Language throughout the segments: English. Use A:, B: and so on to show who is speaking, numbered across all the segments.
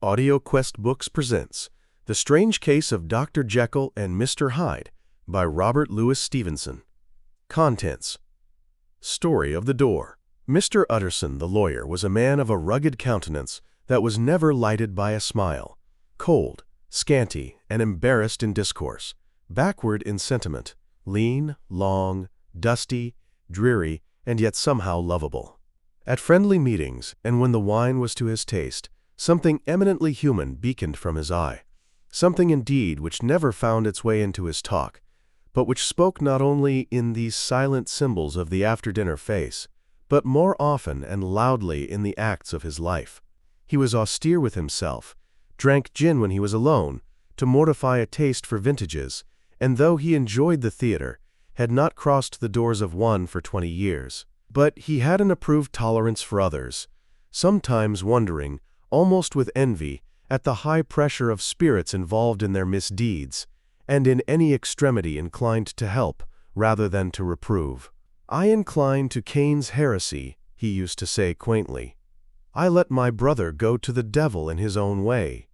A: AudioQuest Books presents The Strange Case of Dr. Jekyll and Mr. Hyde by Robert Louis Stevenson. Contents: Story of the Door. Mr. Utterson, the lawyer, was a man of a rugged countenance that was never lighted by a smile, cold, scanty, and embarrassed in discourse, backward in sentiment, lean, long, dusty, dreary, and yet somehow lovable. At friendly meetings, and when the wine was to his taste, something eminently human beaconed from his eye, something indeed which never found its way into his talk, but which spoke not only in these silent symbols of the after-dinner face, but more often and loudly in the acts of his life. He was austere with himself, drank gin when he was alone, to mortify a taste for vintages, and though he enjoyed the theater, had not crossed the doors of one for 20 years. But he had an approved tolerance for others, sometimes wondering, almost with envy, at the high pressure of spirits involved in their misdeeds, and in any extremity inclined to help rather than to reprove. "I incline to Cain's heresy," he used to say quaintly. "I let my brother go to the devil in his own way."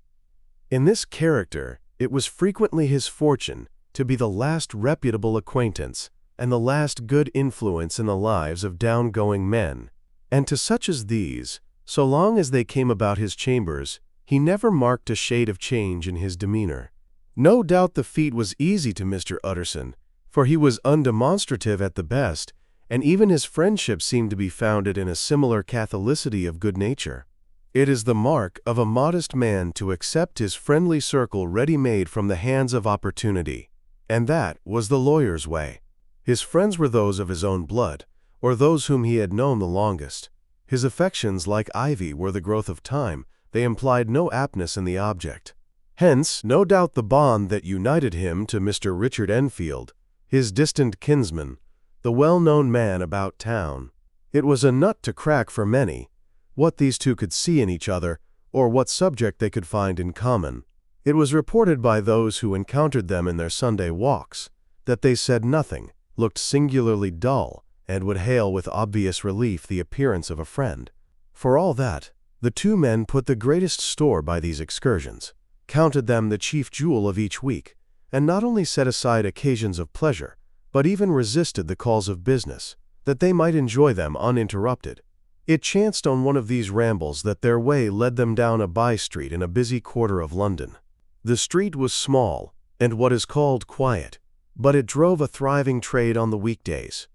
A: In this character, it was frequently his fortune to be the last reputable acquaintance and the last good influence in the lives of down-going men, and to such as these, so long as they came about his chambers, he never marked a shade of change in his demeanor. No doubt the feat was easy to Mr. Utterson, for he was undemonstrative at the best, and even his friendship seemed to be founded in a similar catholicity of good nature. It is the mark of a modest man to accept his friendly circle ready-made from the hands of opportunity, and that was the lawyer's way. His friends were those of his own blood, or those whom he had known the longest. His affections, like ivy, were the growth of time. They implied no aptness in the object. Hence, no doubt the bond that united him to Mr. Richard Enfield, his distant kinsman, the well-known man about town. It was a nut to crack for many, what these two could see in each other, or what subject they could find in common. It was reported by those who encountered them in their Sunday walks, that they said nothing, looked singularly dull, and would hail with obvious relief the appearance of a friend. For all that, the two men put the greatest store by these excursions, counted them the chief jewel of each week, and not only set aside occasions of pleasure, but even resisted the calls of business, that they might enjoy them uninterrupted. It chanced on one of these rambles that their way led them down a by-street in a busy quarter of London. The street was small, and what is called quiet, but it drove a thriving trade on the weekdays.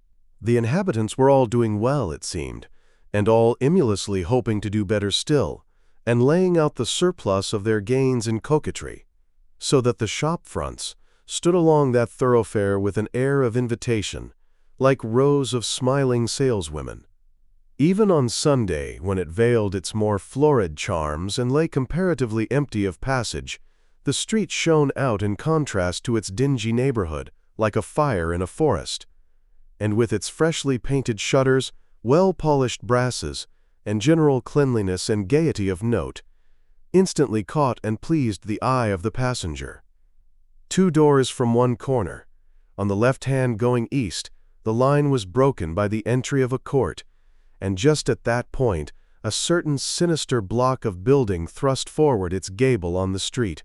A: The inhabitants were all doing well, it seemed, and all emulously hoping to do better still, and laying out the surplus of their gains in coquetry, so that the shop fronts stood along that thoroughfare with an air of invitation, like rows of smiling saleswomen. Even on Sunday, when it veiled its more florid charms and lay comparatively empty of passage, the street shone out in contrast to its dingy neighborhood, like a fire in a forest, and with its freshly painted shutters, well-polished brasses, and general cleanliness and gaiety of note, instantly caught and pleased the eye of the passenger. 2 doors from one corner, on the left hand going east, the line was broken by the entry of a court, and just at that point a certain sinister block of building thrust forward its gable on the street.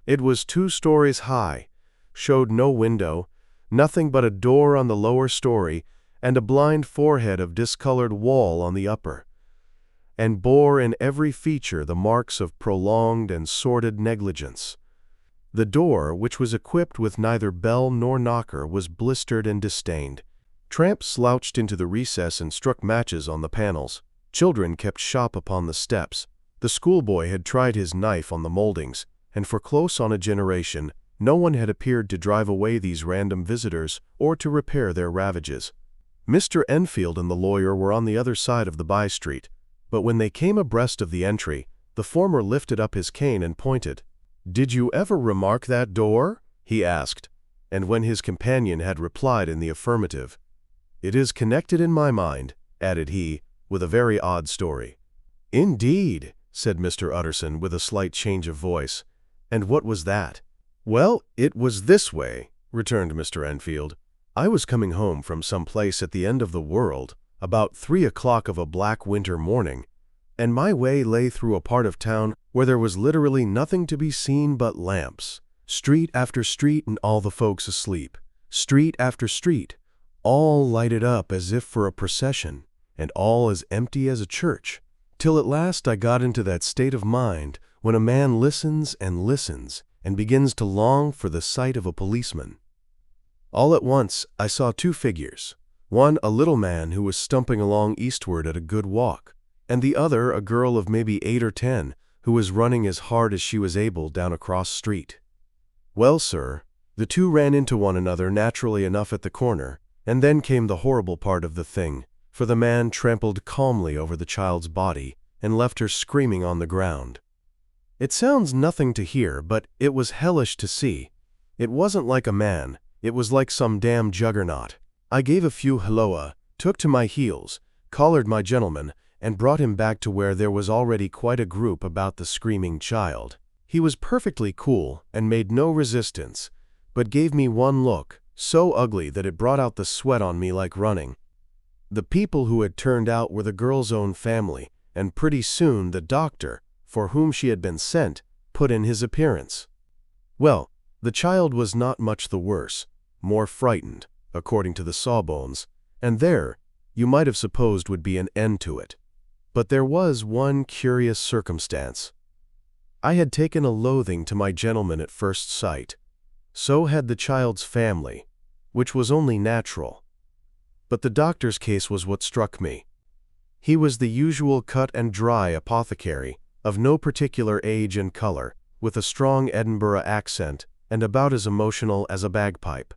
A: It was 2 stories high, showed no window, nothing but a door on the lower story, and a blind forehead of discolored wall on the upper, and bore in every feature the marks of prolonged and sordid negligence. The door, which was equipped with neither bell nor knocker, was blistered and disdained. Tramps slouched into the recess and struck matches on the panels. Children kept shop upon the steps. The schoolboy had tried his knife on the moldings, and for close on a generation, no one had appeared to drive away these random visitors or to repair their ravages. Mr. Enfield and the lawyer were on the other side of the by-street, but when they came abreast of the entry, the former lifted up his cane and pointed. "Did you ever remark that door?" he asked, and when his companion had replied in the affirmative, "It is connected in my mind," added he, with a very odd story. "Indeed," said Mr. Utterson with a slight change of voice. "And what was that?" "Well, it was this way," returned Mr. Enfield. "I was coming home from some place at the end of the world, about 3 o'clock of a black winter morning, and my way lay through a part of town where there was literally nothing to be seen but lamps. Street after street and all the folks asleep. Street after street, all lighted up as if for a procession, and all as empty as a church. Till at last I got into that state of mind when a man listens and begins to long for the sight of a policeman. All at once I saw two figures, one a little man who was stumping along eastward at a good walk, and the other a girl of maybe 8 or 10 who was running as hard as she was able down a cross street. Well, sir, the two ran into one another naturally enough at the corner, and then came the horrible part of the thing, for the man trampled calmly over the child's body and left her screaming on the ground. It sounds nothing to hear, but it was hellish to see. It wasn't like a man, it was like some damn juggernaut. I gave a few halloa, took to my heels, collared my gentleman, and brought him back to where there was already quite a group about the screaming child. He was perfectly cool and made no resistance, but gave me one look, so ugly that it brought out the sweat on me like running. The people who had turned out were the girl's own family, and pretty soon the doctor, for whom she had been sent, put in his appearance. Well, the child was not much the worse, more frightened, according to the sawbones, and there, you might have supposed would be an end to it. But there was one curious circumstance. I had taken a loathing to my gentleman at first sight. So had the child's family, which was only natural. But the doctor's case was what struck me. He was the usual cut-and-dry apothecary, of no particular age and color, with a strong Edinburgh accent, and about as emotional as a bagpipe.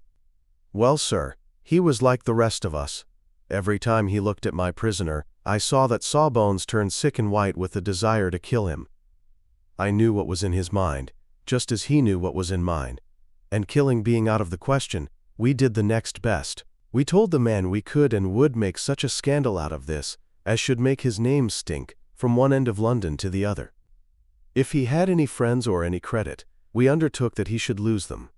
A: Well, sir, he was like the rest of us. Every time he looked at my prisoner, I saw that Sawbones turned sick and white with the desire to kill him. I knew what was in his mind, just as he knew what was in mine. And killing being out of the question, we did the next best. We told the man we could and would make such a scandal out of this as should make his name stink from one end of London to the other. If he had any friends or any credit, we undertook that he should lose them.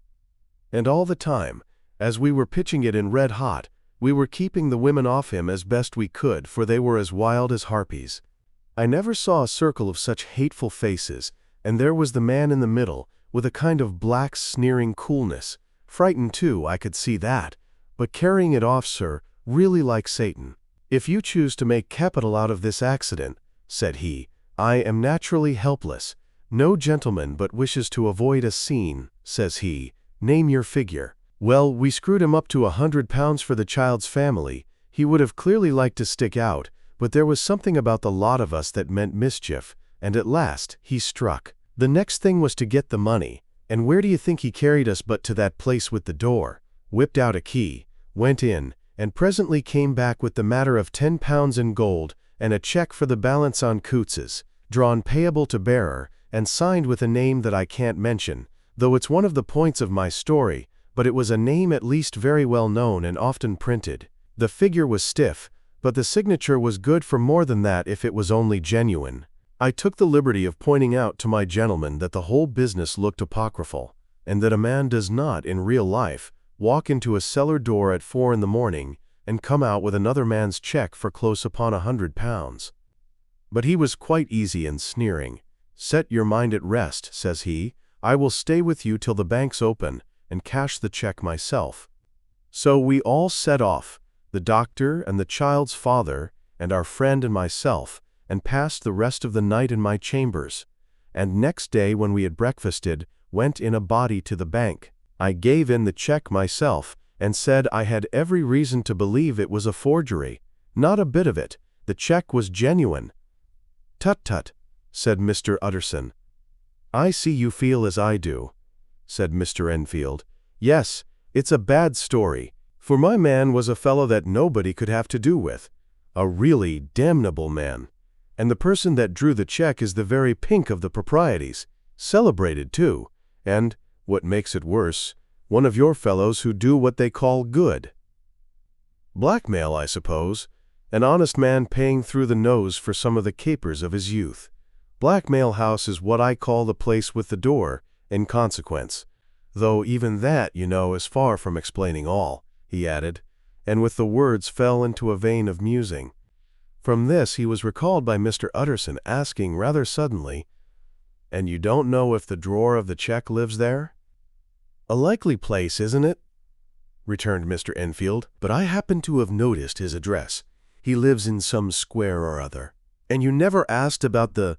A: And all the time, as we were pitching it in red hot, we were keeping the women off him as best we could, for they were as wild as harpies. I never saw a circle of such hateful faces, and there was the man in the middle, with a kind of black sneering coolness, frightened too, I could see that, but carrying it off, sir, really like Satan. If you choose to make capital out of this accident, said he, I am naturally helpless. No gentleman but wishes to avoid a scene, says he. Name your figure. Well, we screwed him up to £100 for the child's family. He would have clearly liked to stick out, but there was something about the lot of us that meant mischief, and at last he struck. The next thing was to get the money, and where do you think he carried us but to that place with the door, whipped out a key, went in, and presently came back with the matter of £10 in gold and a check for the balance on Coutts's, drawn payable to bearer, and signed with a name that I can't mention, though it's one of the points of my story, but it was a name at least very well known and often printed. The figure was stiff, but the signature was good for more than that if it was only genuine. I took the liberty of pointing out to my gentleman that the whole business looked apocryphal, and that a man does not, in real life, walk into a cellar door at 4 in the morning and come out with another man's check for close upon £100. But he was quite easy and sneering. Set your mind at rest, says he. I will stay with you till the banks open and cash the check myself. So we all set off, the doctor and the child's father and our friend and myself, and passed the rest of the night in my chambers, and next day when we had breakfasted, went in a body to the bank. I gave in the check myself, and said I had every reason to believe it was a forgery. Not a bit of it. The check was genuine. Tut tut, said Mr. Utterson. I see you feel as I do, said Mr. Enfield. Yes, it's a bad story, for my man was a fellow that nobody could have to do with, a really damnable man. And the person that drew the check is the very pink of the proprieties, celebrated too, and, what makes it worse, one of your fellows who do what they call good. Blackmail, I suppose, an honest man paying through the nose for some of the capers of his youth. Blackmail House is what I call the place with the door, in consequence, though even that, you know, is far from explaining all, he added, and with the words fell into a vein of musing. From this he was recalled by Mr. Utterson asking rather suddenly, "And you don't know if the drawer of the check lives there?" "A likely place, isn't it?" returned Mr. Enfield, "but I happen to have noticed his address. He lives in some square or other." "And you never asked about the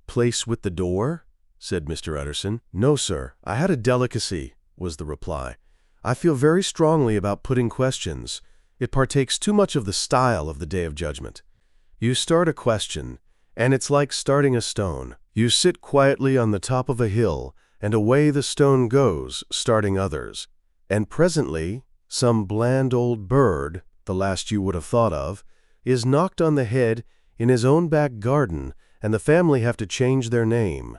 A: place with the door?" said Mr. Utterson. "No, sir. I had a delicacy," was the reply. "I feel very strongly about putting questions. It partakes too much of the style of the Day of Judgment. You start a question, and it's like starting a stone. You sit quietly on the top of a hill, and away the stone goes, starting others. And presently, some bland old bird, the last you would have thought of, is knocked on the head in his own back garden, and the family have to change their name.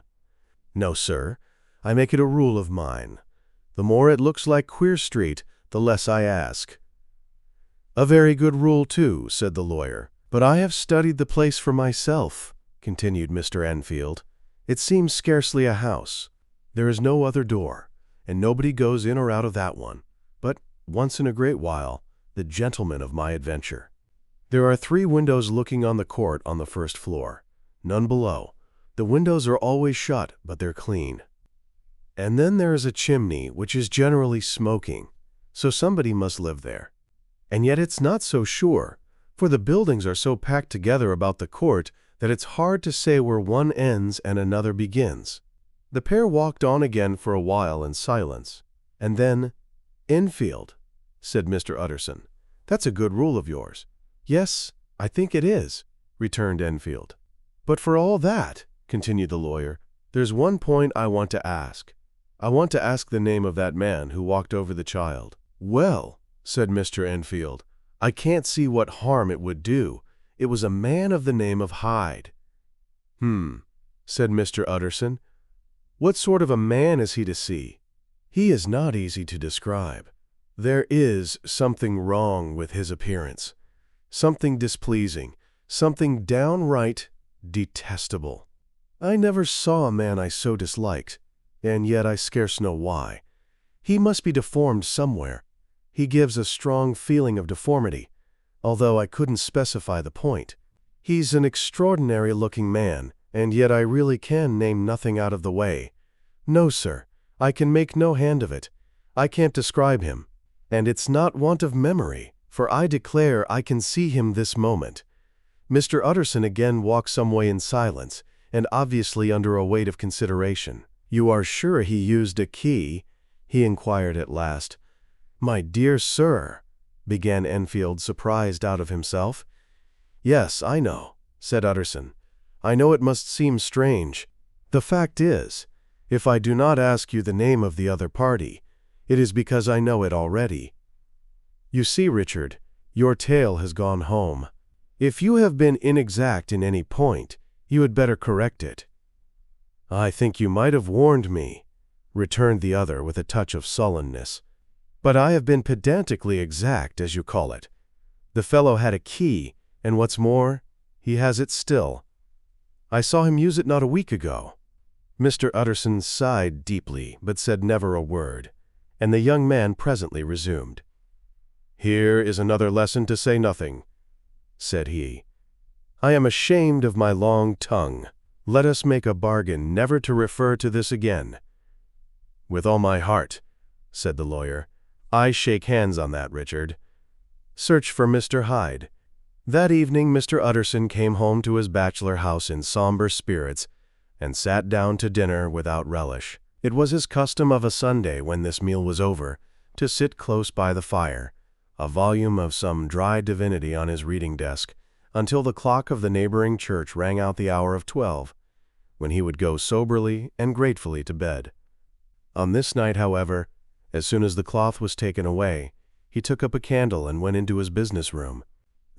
A: No, sir, I make it a rule of mine. The more it looks like Queer Street, the less I ask." "A very good rule, too," said the lawyer. "But I have studied the place for myself," continued Mr. Enfield. "It seems scarcely a house. There is no other door, and nobody goes in or out of that one, but, once in a great while, the gentleman of my adventure. There are 3 windows looking on the court on the first floor, none below. The windows are always shut, but they're clean. And then there is a chimney, which is generally smoking, so somebody must live there. And yet it's not so sure, for the buildings are so packed together about the court that it's hard to say where one ends and another begins." The pair walked on again for a while in silence, and then, "Enfield," said Mr. Utterson, "that's a good rule of yours." "Yes, I think it is," returned Enfield. "But for all that," continued the lawyer, "there's one point I want to ask. I want to ask the name of that man who walked over the child." "Well," said Mr. Enfield, "I can't see what harm it would do. It was a man of the name of Hyde." Said Mr. Utterson. "What sort of a man is he to see?" "He is not easy to describe. There is something wrong with his appearance, something displeasing, something downright detestable. I never saw a man I so disliked, and yet I scarce know why. He must be deformed somewhere. He gives a strong feeling of deformity, although I couldn't specify the point. He's an extraordinary-looking man, and yet I really can name nothing out of the way. No, sir, I can make no hand of it. I can't describe him. And it's not want of memory, for I declare I can see him this moment." Mr. Utterson again walked some way in silence, and obviously under a weight of consideration. "You are sure he used a key?" he inquired at last. "My dear sir," began Enfield, surprised out of himself. "Yes, I know," said Utterson. "I know it must seem strange. The fact is, if I do not ask you the name of the other party, it is because I know it already. You see, Richard, your tale has gone home. If you have been inexact in any point, you had better correct it." "I think you might have warned me," returned the other with a touch of sullenness. "But I have been pedantically exact, as you call it. The fellow had a key, and what's more, he has it still. I saw him use it not a week ago." Mr. Utterson sighed deeply, but said never a word, and the young man presently resumed. "Here is another lesson to say nothing," said he. "I am ashamed of my long tongue. Let us make a bargain never to refer to this again." "With all my heart," said the lawyer. "I shake hands on that, Richard. Search for Mr. Hyde." That evening Mr. Utterson came home to his bachelor house in somber spirits, and sat down to dinner without relish. It was his custom of a Sunday, when this meal was over, to sit close by the fire, a volume of some dry divinity on his reading desk, until the clock of the neighboring church rang out the hour of 12, when he would go soberly and gratefully to bed. On this night, however, as soon as the cloth was taken away, he took up a candle and went into his business room.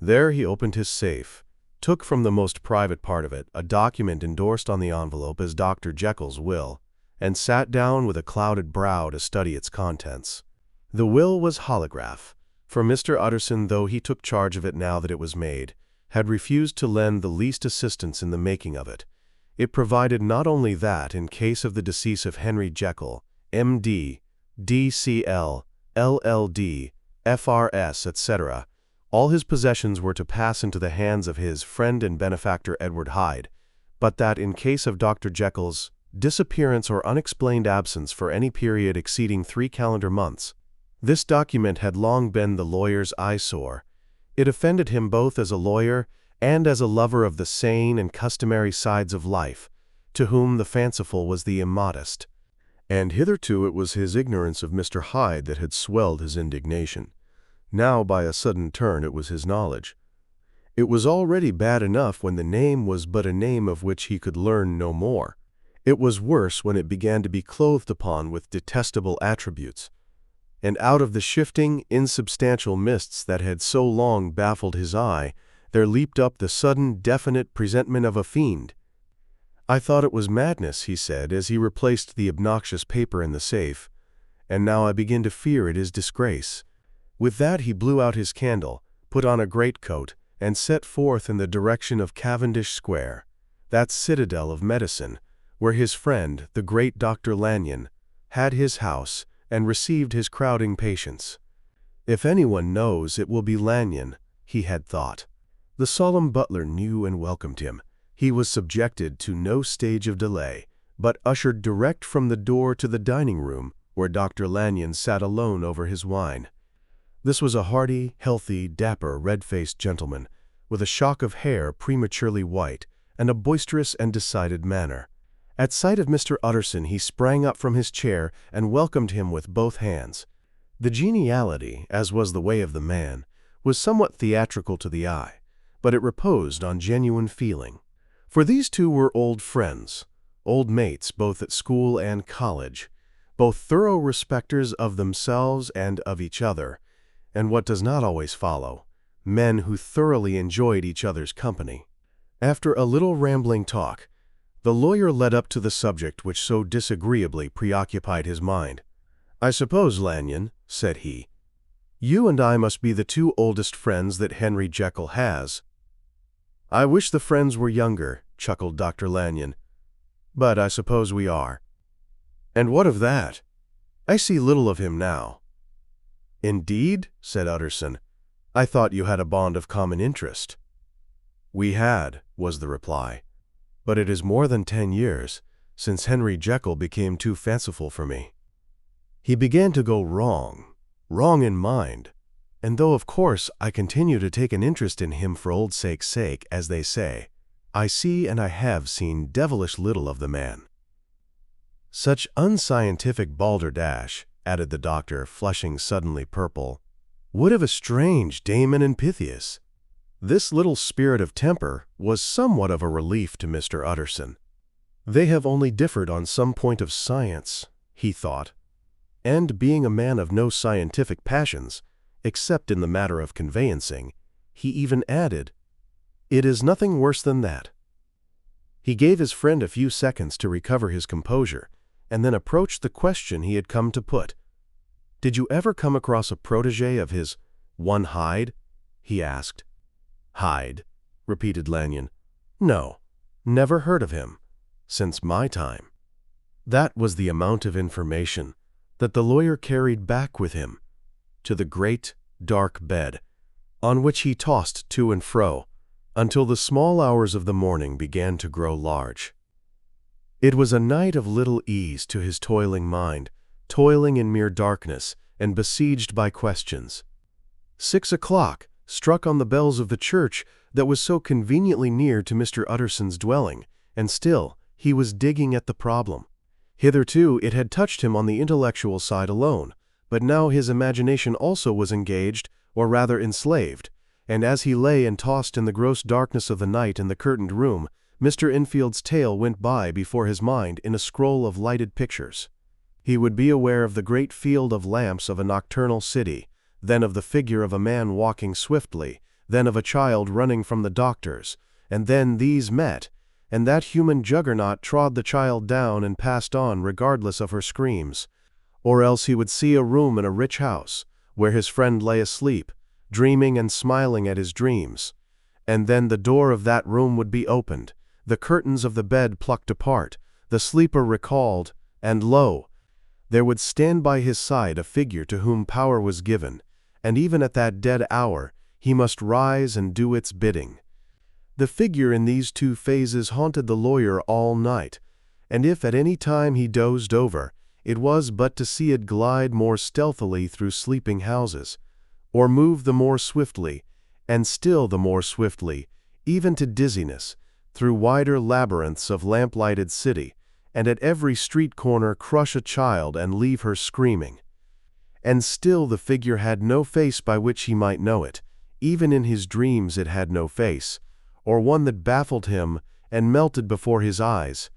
A: There he opened his safe, took from the most private part of it a document endorsed on the envelope as Dr. Jekyll's will, and sat down with a clouded brow to study its contents. The will was holograph, for Mr. Utterson, though he took charge of it now that it was made, had refused to lend the least assistance in the making of it. It provided not only that, in case of the decease of Henry Jekyll, M.D., D.C.L., L.L.D., F.R.S., etc., All his possessions were to pass into the hands of his friend and benefactor Edward Hyde, but that in case of Dr. Jekyll's disappearance or unexplained absence for any period exceeding 3 calendar months. This document had long been the lawyer's eyesore. It offended him both as a lawyer and as a lover of the sane and customary sides of life, to whom the fanciful was the immodest. And hitherto it was his ignorance of Mr. Hyde that had swelled his indignation. Now, by a sudden turn, it was his knowledge. It was already bad enough when the name was but a name of which he could learn no more. It was worse when it began to be clothed upon with detestable attributes. And out of the shifting, insubstantial mists that had so long baffled his eye, there leaped up the sudden, definite presentment of a fiend. "I thought it was madness," he said, as he replaced the obnoxious paper in the safe, "and now I begin to fear it is disgrace." With that he blew out his candle, put on a greatcoat, and set forth in the direction of Cavendish Square, that citadel of medicine, where his friend, the great Dr. Lanyon, had his house and received his crowding patients. If anyone knows, it will be Lanyon, he had thought. The solemn butler knew and welcomed him. He was subjected to no stage of delay, but ushered direct from the door to the dining room, where Dr. Lanyon sat alone over his wine. This was a hearty, healthy, dapper, red-faced gentleman, with a shock of hair prematurely white, and a boisterous and decided manner. At sight of Mr. Utterson he sprang up from his chair and welcomed him with both hands. The geniality, as was the way of the man, was somewhat theatrical to the eye, but it reposed on genuine feeling. For these two were old friends, old mates both at school and college, both thorough respecters of themselves and of each other, and what does not always follow, men who thoroughly enjoyed each other's company. After a little rambling talk, the lawyer led up to the subject which so disagreeably preoccupied his mind. "I suppose, Lanyon," said he, "you and I must be the two oldest friends that Henry Jekyll has." "I wish the friends were younger," chuckled Dr. Lanyon, "but I suppose we are." "And what of that? I see little of him now." "Indeed?" said Utterson. "I thought you had a bond of common interest." "We had," was the reply, "but it is more than 10 years since Henry Jekyll became too fanciful for me. He began to go wrong in mind, and though of course I continue to take an interest in him for old sake's sake, as they say, I see and I have seen devilish little of the man." "Such unscientific balderdash," added the doctor, flushing suddenly purple, "would have estranged Damon and Pythias." This little spirit of temper was somewhat of a relief to Mr. Utterson. They have only differed on some point of science, he thought, and being a man of no scientific passions, except in the matter of conveyancing, he even added, "It is nothing worse than that." He gave his friend a few seconds to recover his composure, and then approached the question he had come to put. "Did you ever come across a protégé of his, one Hyde?" he asked. "Hyde?" repeated Lanyon. "No, never heard of him, since my time." That was the amount of information that the lawyer carried back with him to the great, dark bed, on which he tossed to and fro until the small hours of the morning began to grow large. It was a night of little ease to his toiling mind, toiling in mere darkness and besieged by questions. 6 o'clock struck on the bells of the church that was so conveniently near to Mr. Utterson's dwelling, and still he was digging at the problem. Hitherto it had touched him on the intellectual side alone, but now his imagination also was engaged, or rather enslaved, and as he lay and tossed in the gross darkness of the night in the curtained room, Mr. Enfield's tale went by before his mind in a scroll of lighted pictures. He would be aware of the great field of lamps of a nocturnal city, then of the figure of a man walking swiftly, then of a child running from the doctor's, and then these met, and that human juggernaut trod the child down and passed on regardless of her screams. Or else he would see a room in a rich house, where his friend lay asleep, dreaming and smiling at his dreams, and then the door of that room would be opened, the curtains of the bed plucked apart, the sleeper recalled, and lo, there would stand by his side a figure to whom power was given, and even at that dead hour he must rise and do its bidding. The figure in these two phases haunted the lawyer all night, and if at any time he dozed over, it was but to see it glide more stealthily through sleeping houses, or move the more swiftly, and still the more swiftly, even to dizziness, through wider labyrinths of lamplighted city, and at every street corner crush a child and leave her screaming. And still the figure had no face by which he might know it. Even in his dreams it had no face, or one that baffled him and melted before his eyes.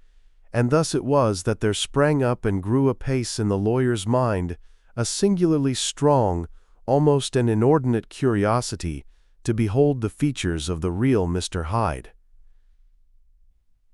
A: And thus it was that there sprang up and grew apace in the lawyer's mind a singularly strong, almost an inordinate curiosity to behold the features of the real Mr. Hyde.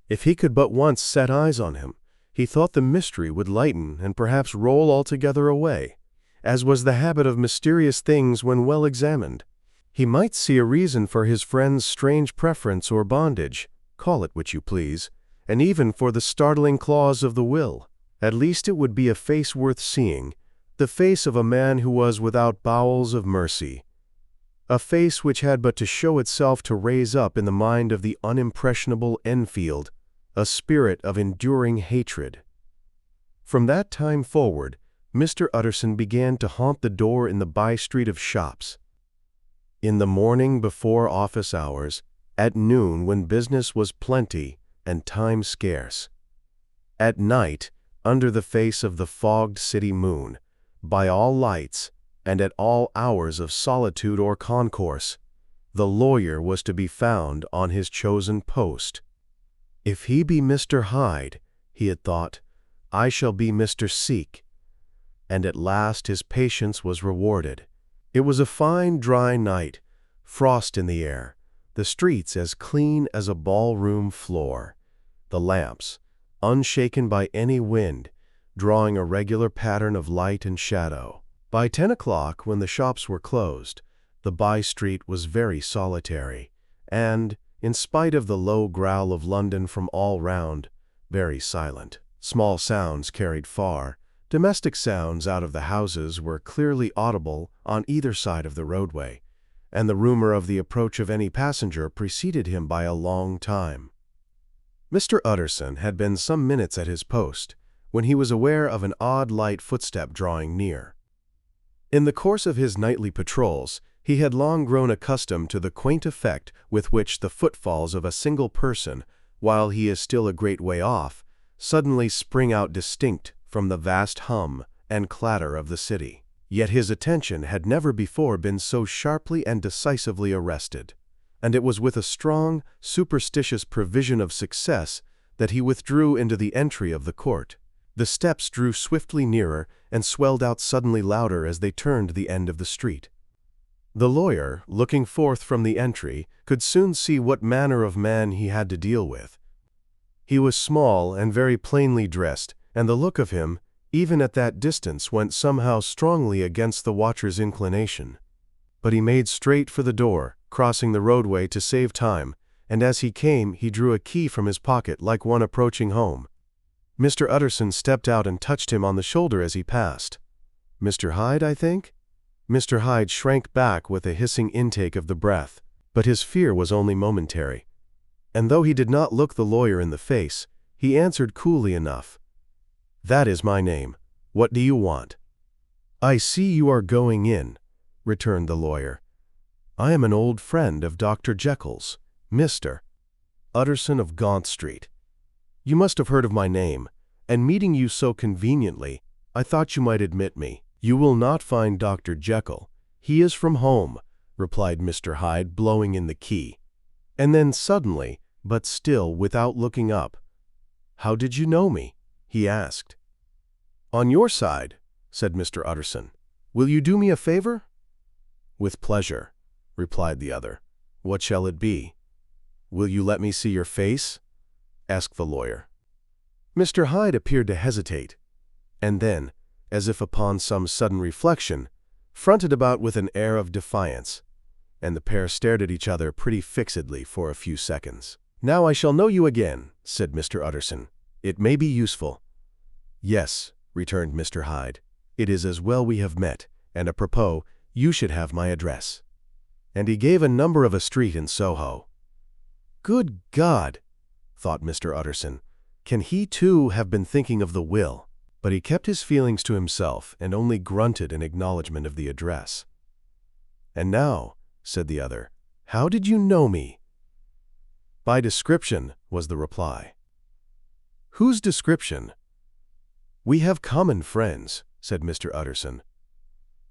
A: If he could but once set eyes on him, he thought the mystery would lighten and perhaps roll altogether away, as was the habit of mysterious things when well examined. He might see a reason for his friend's strange preference or bondage, call it which you please, and even for the startling clause of the will. At least it would be a face worth seeing, the face of a man who was without bowels of mercy, a face which had but to show itself to raise up in the mind of the unimpressionable Enfield a spirit of enduring hatred. From that time forward, Mr. Utterson began to haunt the door in the by-street of shops. In the morning before office hours, at noon when business was plenty and time scarce, at night under the face of the fogged city moon, by all lights, and at all hours of solitude or concourse, the lawyer was to be found on his chosen post. If he be Mr. Hyde, he had thought, I shall be Mr. Seek. And at last his patience was rewarded. It was a fine, dry night, frost in the air, the streets as clean as a ballroom floor, the lamps, unshaken by any wind, drawing a regular pattern of light and shadow. By 10 o'clock, when the shops were closed, the by-street was very solitary, and, in spite of the low growl of London from all round, very silent. Small sounds carried far. Domestic sounds out of the houses were clearly audible on either side of the roadway, and the rumor of the approach of any passenger preceded him by a long time. Mr. Utterson had been some minutes at his post, when he was aware of an odd light footstep drawing near. In the course of his nightly patrols, he had long grown accustomed to the quaint effect with which the footfalls of a single person, while he is still a great way off, suddenly spring out distinct from the vast hum and clatter of the city. Yet his attention had never before been so sharply and decisively arrested, and it was with a strong, superstitious prevision of success that he withdrew into the entry of the court. The steps drew swiftly nearer and swelled out suddenly louder as they turned the end of the street. The lawyer, looking forth from the entry, could soon see what manner of man he had to deal with. He was small and very plainly dressed, and the look of him, even at that distance, went somehow strongly against the watcher's inclination. But he made straight for the door, crossing the roadway to save time, and as he came he drew a key from his pocket like one approaching home. Mr. Utterson stepped out and touched him on the shoulder as he passed. "Mr. Hyde, I think?" Mr. Hyde shrank back with a hissing intake of the breath, but his fear was only momentary. And though he did not look the lawyer in the face, he answered coolly enough, "That is my name. What do you want?" "I see you are going in," returned the lawyer. "I am an old friend of Dr. Jekyll's, Mr. Utterson of Gaunt Street. You must have heard of my name, and meeting you so conveniently, I thought you might admit me." "You will not find Dr. Jekyll. He is from home," replied Mr. Hyde, blowing in the key. And then suddenly, but still without looking up, "How did you know me?" he asked. "On your side," said Mr. Utterson. "Will you do me a favor?" "With pleasure," replied the other. "What shall it be?" "Will you let me see your face?" asked the lawyer. Mr. Hyde appeared to hesitate, and then, as if upon some sudden reflection, fronted about with an air of defiance, and the pair stared at each other pretty fixedly for a few seconds. "Now I shall know you again," said Mr. Utterson. "It may be useful." "Yes," returned Mr. Hyde. "It is as well we have met, and apropos, you should have my address." and he gave a number of a street in Soho. Good God, thought Mr. Utterson, can he too have been thinking of the will? But he kept his feelings to himself and only grunted in acknowledgment of the address. And now, said the other, how did you know me? By description, was the reply. Whose description? We have common friends, said Mr. Utterson.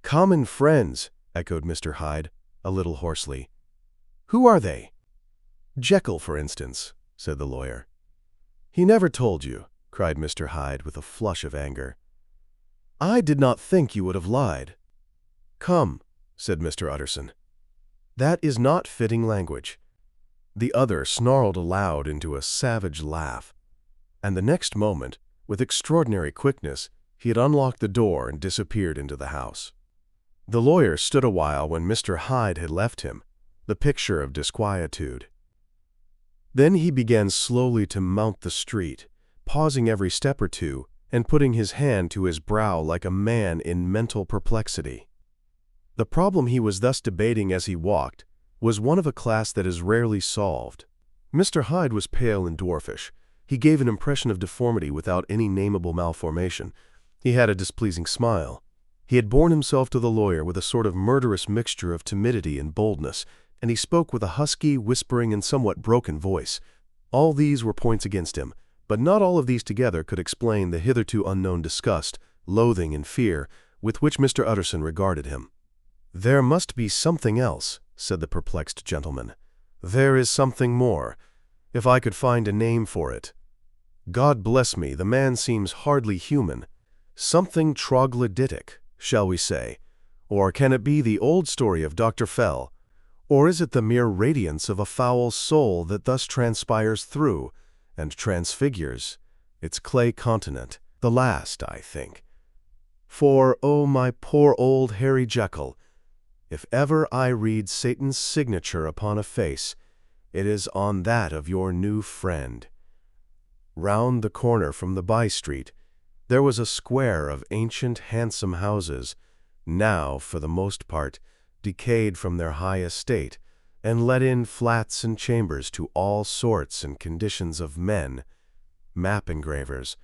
A: Common friends, echoed Mr. Hyde, a little hoarsely. Who are they? Jekyll, for instance, said the lawyer. He never told you, cried Mr. Hyde with a flush of anger. I did not think you would have lied. Come, said Mr. Utterson. That is not fitting language. The other snarled aloud into a savage laugh, and the next moment, with extraordinary quickness, he had unlocked the door and disappeared into the house. The lawyer stood a while when Mr. Hyde had left him, the picture of disquietude. Then he began slowly to mount the street, pausing every step or two and putting his hand to his brow like a man in mental perplexity. The problem he was thus debating as he walked was one of a class that is rarely solved. Mr. Hyde was pale and dwarfish. He gave an impression of deformity without any nameable malformation. He had a displeasing smile. He had borne himself to the lawyer with a sort of murderous mixture of timidity and boldness, and he spoke with a husky, whispering, and somewhat broken voice. All these were points against him, but not all of these together could explain the hitherto unknown disgust, loathing, and fear with which Mr. Utterson regarded him. There must be something else, said the perplexed gentleman. There is something more, if I could find a name for it. God bless me, the man seems hardly human. Something troglodytic, shall we say? Or can it be the old story of Dr. Fell? Or is it the mere radiance of a foul soul that thus transpires through and transfigures its clay continent? The last, I think. For, oh, my poor old Harry Jekyll, if ever I read Satan's signature upon a face, it is on that of your new friend. Round the corner from the by-street, there was a square of ancient, handsome houses, now, for the most part, decayed from their high estate, and let in flats and chambers to all sorts and conditions of men, map engravers,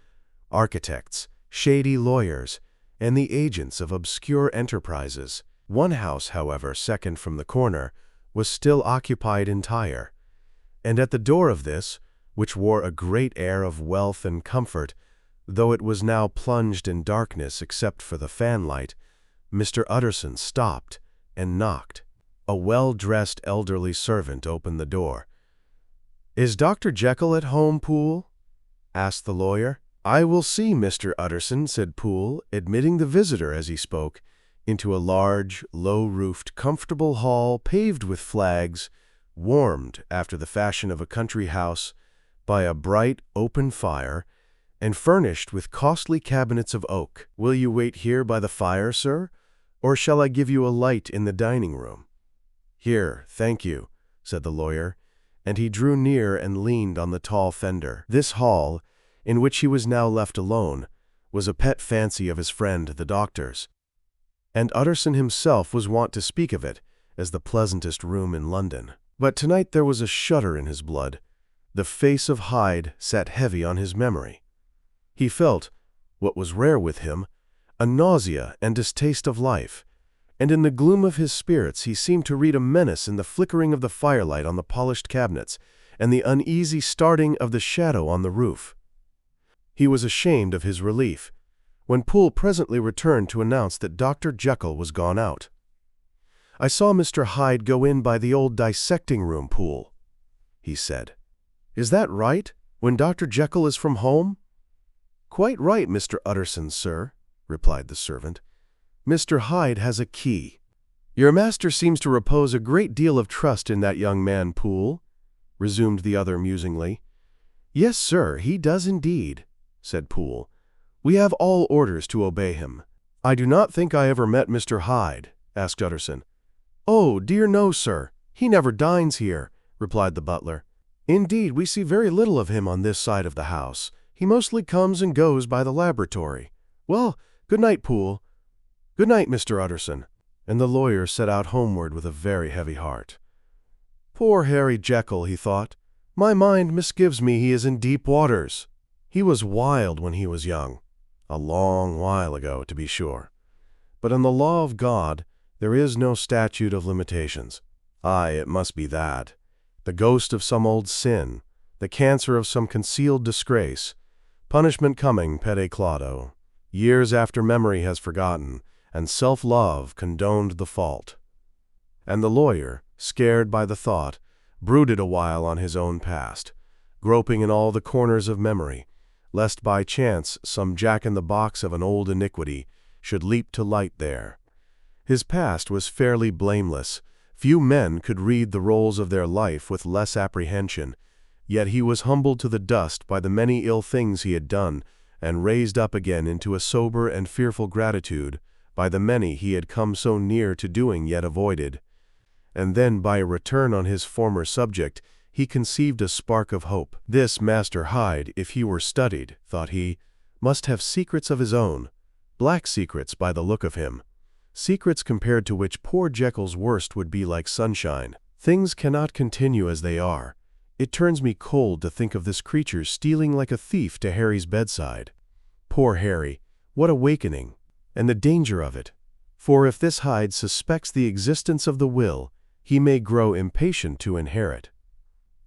A: architects, shady lawyers, and the agents of obscure enterprises. One house, however, second from the corner, was still occupied entire, and at the door of this, which wore a great air of wealth and comfort, though it was now plunged in darkness except for the fanlight, Mr. Utterson stopped and knocked. A well-dressed elderly servant opened the door. "Is Dr. Jekyll at home, Poole?" asked the lawyer. "I will see Mr. Utterson," said Poole, admitting the visitor as he spoke, into a large, low-roofed, comfortable hall paved with flags, warmed, after the fashion of a country house, by a bright, open fire, and furnished with costly cabinets of oak. "Will you wait here by the fire, sir? Or shall I give you a light in the dining-room?" "Here, thank you," said the lawyer, and he drew near and leaned on the tall fender. This hall, in which he was now left alone, was a pet fancy of his friend the doctor's, and Utterson himself was wont to speak of it as the pleasantest room in London. But tonight there was a shudder in his blood. The face of Hyde sat heavy on his memory. He felt, what was rare with him, a nausea and distaste of life, and in the gloom of his spirits he seemed to read a menace in the flickering of the firelight on the polished cabinets and the uneasy starting of the shadow on the roof. He was ashamed of his relief, when Poole presently returned to announce that Dr. Jekyll was gone out. "I saw Mr. Hyde go in by the old dissecting-room, Poole," he said. "Is that right, when Dr. Jekyll is from home?" "Quite right, Mr. Utterson, sir," replied the servant. "Mr. Hyde has a key." "Your master seems to repose a great deal of trust in that young man, Poole," resumed the other musingly. "Yes, sir, he does indeed," said Poole. "We have all orders to obey him." "I do not think I ever met Mr. Hyde," asked Utterson. "Oh, dear no, sir. He never dines here," replied the butler. "Indeed, we see very little of him on this side of the house. He mostly comes and goes by the laboratory. Well, good night, Poole." "Good night, Mr. Utterson." and the lawyer set out homeward with a very heavy heart. Poor Harry Jekyll, he thought. My mind misgives me he is in deep waters. He was wild when he was young, a long while ago, to be sure. But in the law of God there is no statute of limitations. Aye, it must be that. The ghost of some old sin, the cancer of some concealed disgrace, punishment coming pede claudo, years after memory has forgotten, and self-love condoned the fault. And the lawyer, scared by the thought, brooded a while on his own past, groping in all the corners of memory, lest by chance some jack-in-the-box of an old iniquity should leap to light there. His past was fairly blameless. Few men could read the rolls of their life with less apprehension, yet he was humbled to the dust by the many ill things he had done, and raised up again into a sober and fearful gratitude by the many he had come so near to doing yet avoided. And then by a return on his former subject, he conceived a spark of hope. This Master Hyde, if he were studied, thought he, must have secrets of his own, black secrets by the look of him, secrets compared to which poor Jekyll's worst would be like sunshine. Things cannot continue as they are. It turns me cold to think of this creature stealing like a thief to Harry's bedside. Poor Harry, what awakening, and the danger of it! For if this Hyde suspects the existence of the will, he may grow impatient to inherit.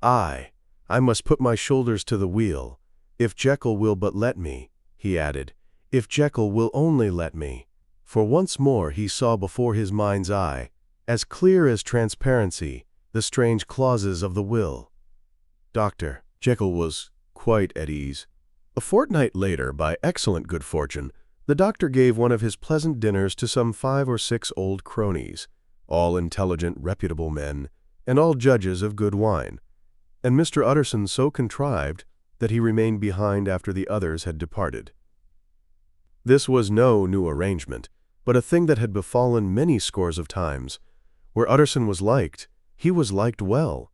A: I must put my shoulders to the wheel, if Jekyll will but let me, he added, if Jekyll will only let me. For once more he saw before his mind's eye, as clear as transparency, the strange clauses of the will. Dr. Jekyll was quite at ease. A fortnight later, by excellent good fortune, the doctor gave one of his pleasant dinners to some 5 or 6 old cronies, all intelligent, reputable men, and all judges of good wine. And Mr. Utterson so contrived that he remained behind after the others had departed. This was no new arrangement, but a thing that had befallen many scores of times. Where Utterson was liked, he was liked well.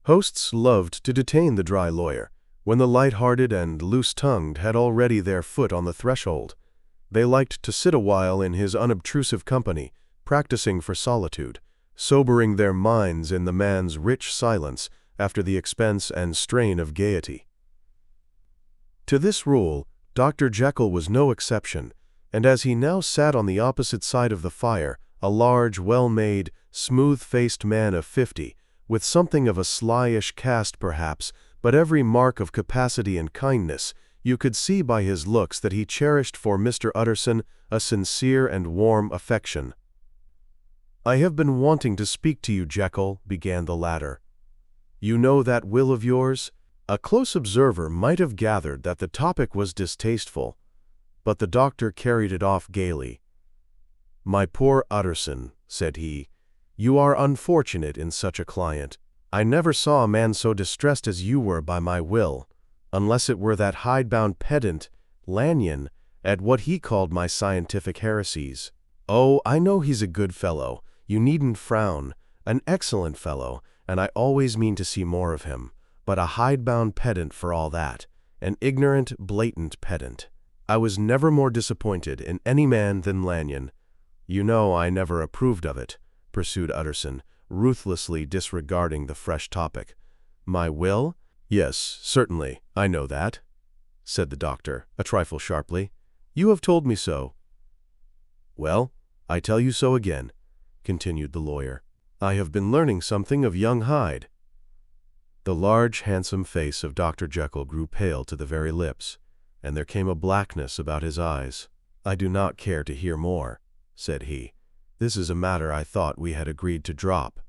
A: Hosts loved to detain the dry lawyer, when the light-hearted and loose-tongued had already their foot on the threshold. They liked to sit a while in his unobtrusive company, practicing for solitude, sobering their minds in the man's rich silence after the expense and strain of gaiety. To this rule, Dr. Jekyll was no exception, and as he now sat on the opposite side of the fire, a large, well-made, smooth-faced man of 50, with something of a slyish cast perhaps, but every mark of capacity and kindness, you could see by his looks that he cherished for Mr. Utterson a sincere and warm affection. "I have been wanting to speak to you, Jekyll," began the latter. "You know that will of yours?" A close observer might have gathered that the topic was distasteful, but the doctor carried it off gaily. "My poor Utterson," said he, "you are unfortunate in such a client. I never saw a man so distressed as you were by my will, unless it were that hidebound pedant, Lanyon, at what he called my scientific heresies. Oh, I know he's a good fellow, you needn't frown, an excellent fellow, and I always mean to see more of him, but a hidebound pedant for all that, an ignorant, blatant pedant. I was never more disappointed in any man than Lanyon. You know I never approved of it," pursued Utterson, ruthlessly disregarding the fresh topic. "My will? Yes, certainly, I know that," said the doctor, a trifle sharply. "You have told me so." "Well, I tell you so again," continued the lawyer. "I have been learning something of young Hyde." The large, handsome face of Dr. Jekyll grew pale to the very lips, and there came a blackness about his eyes. "I do not care to hear more," said he. "This is a matter I thought we had agreed to drop."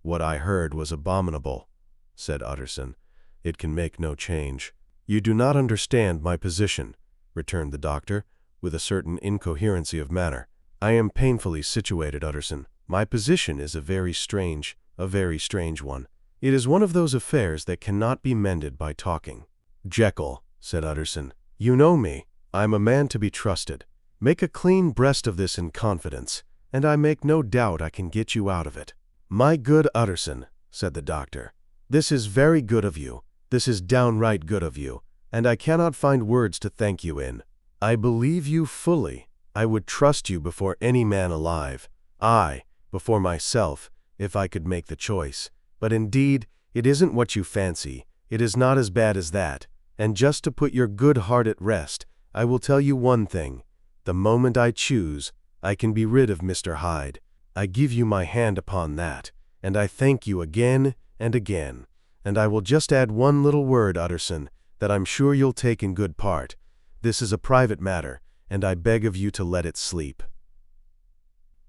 A: "What I heard was abominable," said Utterson. "It can make no change." "You do not understand my position," returned the doctor, with a certain incoherency of manner. "I am painfully situated, Utterson. My position is a very strange one. It is one of those affairs that cannot be mended by talking." "Jekyll," said Utterson, "you know me. I am a man to be trusted. Make a clean breast of this in confidence, and I make no doubt I can get you out of it." "My good Utterson," said the doctor, "this is very good of you. This is downright good of you, and I cannot find words to thank you in. I believe you fully. I would trust you before any man alive. I, before myself, if I could make the choice. But indeed, it isn't what you fancy. It is not as bad as that. And just to put your good heart at rest, I will tell you one thing. The moment I choose, I can be rid of Mr. Hyde. I give you my hand upon that, and I thank you again and again. And I will just add one little word, Utterson, that I'm sure you'll take in good part. This is a private matter, and I beg of you to let it sleep."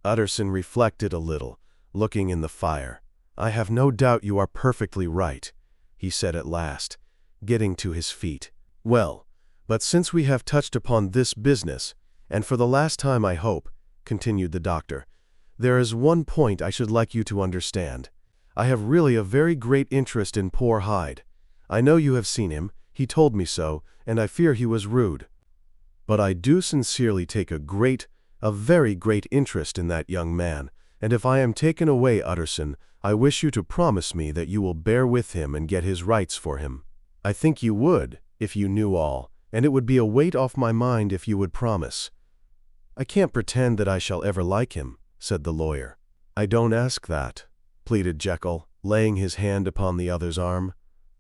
A: Utterson reflected a little, looking in the fire. "I have no doubt you are perfectly right," he said at last, getting to his feet. "Well, but since we have touched upon this business, and for the last time I hope," continued the doctor, "there is one point I should like you to understand. I have really a very great interest in poor Hyde. I know you have seen him, he told me so, and I fear he was rude. But I do sincerely take a very great interest in that young man, and if I am taken away, Utterson, I wish you to promise me that you will bear with him and get his rights for him. I think you would, if you knew all, and it would be a weight off my mind if you would promise." "I can't pretend that I shall ever like him," said the lawyer. "I don't ask that," pleaded Jekyll, laying his hand upon the other's arm.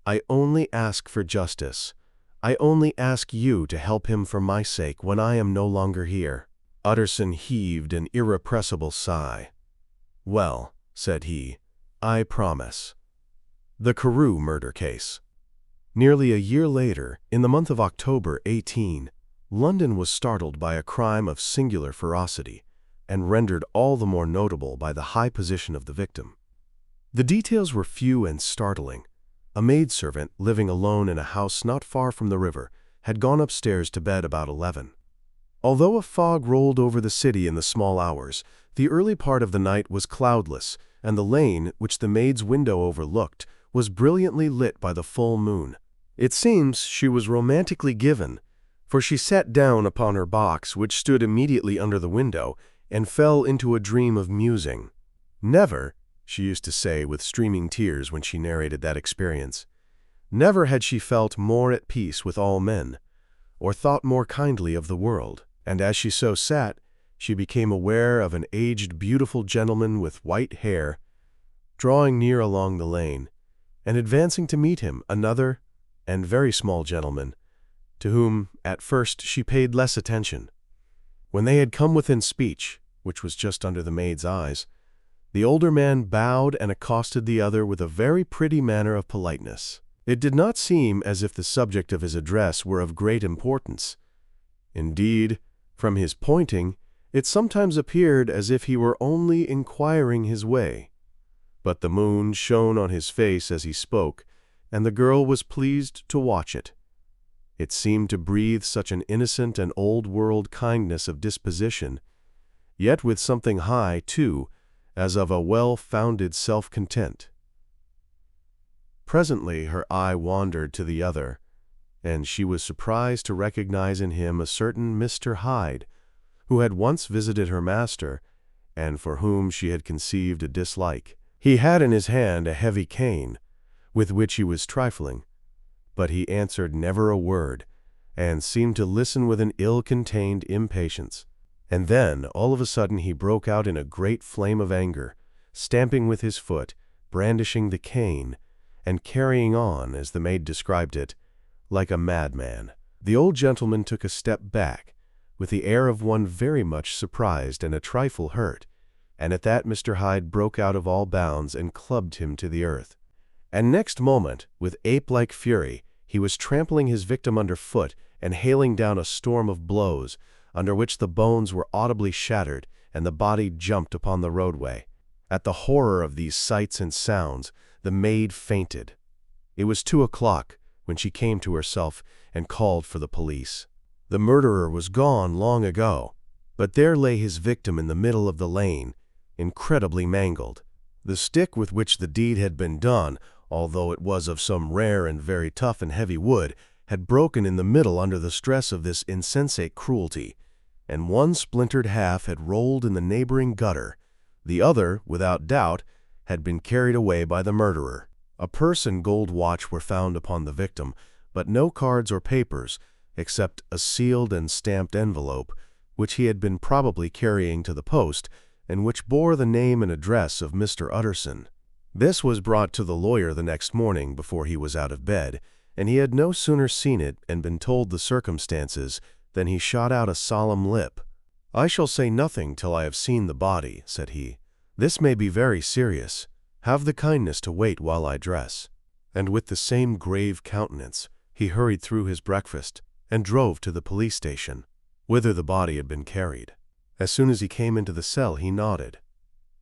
A: "I only ask for justice. I only ask you to help him for my sake when I am no longer here." Utterson heaved an irrepressible sigh. "Well," said he, "I promise." The Carew murder case. Nearly a year later, in the month of October 18, London was startled by a crime of singular ferocity, and rendered all the more notable by the high position of the victim. The details were few and startling. A maidservant, living alone in a house not far from the river, had gone upstairs to bed about 11. Although a fog rolled over the city in the small hours, the early part of the night was cloudless, and the lane, which the maid's window overlooked, was brilliantly lit by the full moon. It seems she was romantically given, for she sat down upon her box, which stood immediately under the window, and fell into a dream of musing. "Never," she used to say with streaming tears when she narrated that experience, "never had she felt more at peace with all men, or thought more kindly of the world." And as she so sat, she became aware of an aged, beautiful gentleman with white hair, drawing near along the lane, and advancing to meet him, another and very small gentleman, to whom, at first, she paid less attention. When they had come within speech, which was just under the maid's eyes, the older man bowed and accosted the other with a very pretty manner of politeness. It did not seem as if the subject of his address were of great importance. Indeed, from his pointing, it sometimes appeared as if he were only inquiring his way. But the moon shone on his face as he spoke, and the girl was pleased to watch it. It seemed to breathe such an innocent and old-world kindness of disposition, yet with something high, too, as of a well-founded self-content. Presently her eye wandered to the other, and she was surprised to recognize in him a certain Mr. Hyde, who had once visited her master, and for whom she had conceived a dislike. He had in his hand a heavy cane, with which he was trifling, but he answered never a word, and seemed to listen with an ill-contained impatience. And then, all of a sudden, he broke out in a great flame of anger, stamping with his foot, brandishing the cane, and carrying on, as the maid described it, like a madman. The old gentleman took a step back, with the air of one very much surprised and a trifle hurt, and at that Mr. Hyde broke out of all bounds and clubbed him to the earth. And next moment, with ape-like fury, he was trampling his victim underfoot and hailing down a storm of blows, under which the bones were audibly shattered and the body jumped upon the roadway. At the horror of these sights and sounds, the maid fainted. It was 2 o'clock when she came to herself and called for the police. The murderer was gone long ago, but there lay his victim in the middle of the lane, incredibly mangled. The stick with which the deed had been done, although it was of some rare and very tough and heavy wood, had broken in the middle under the stress of this insensate cruelty, and one splintered half had rolled in the neighboring gutter. The other, without doubt, had been carried away by the murderer. A purse and gold watch were found upon the victim, but no cards or papers, except a sealed and stamped envelope, which he had been probably carrying to the post, and which bore the name and address of Mr. Utterson. This was brought to the lawyer the next morning before he was out of bed, and he had no sooner seen it and been told the circumstances than he shot out a solemn lip. "I shall say nothing till I have seen the body," said he. "This may be very serious. Have the kindness to wait while I dress." And with the same grave countenance, he hurried through his breakfast and drove to the police station, whither the body had been carried. As soon as he came into the cell, he nodded.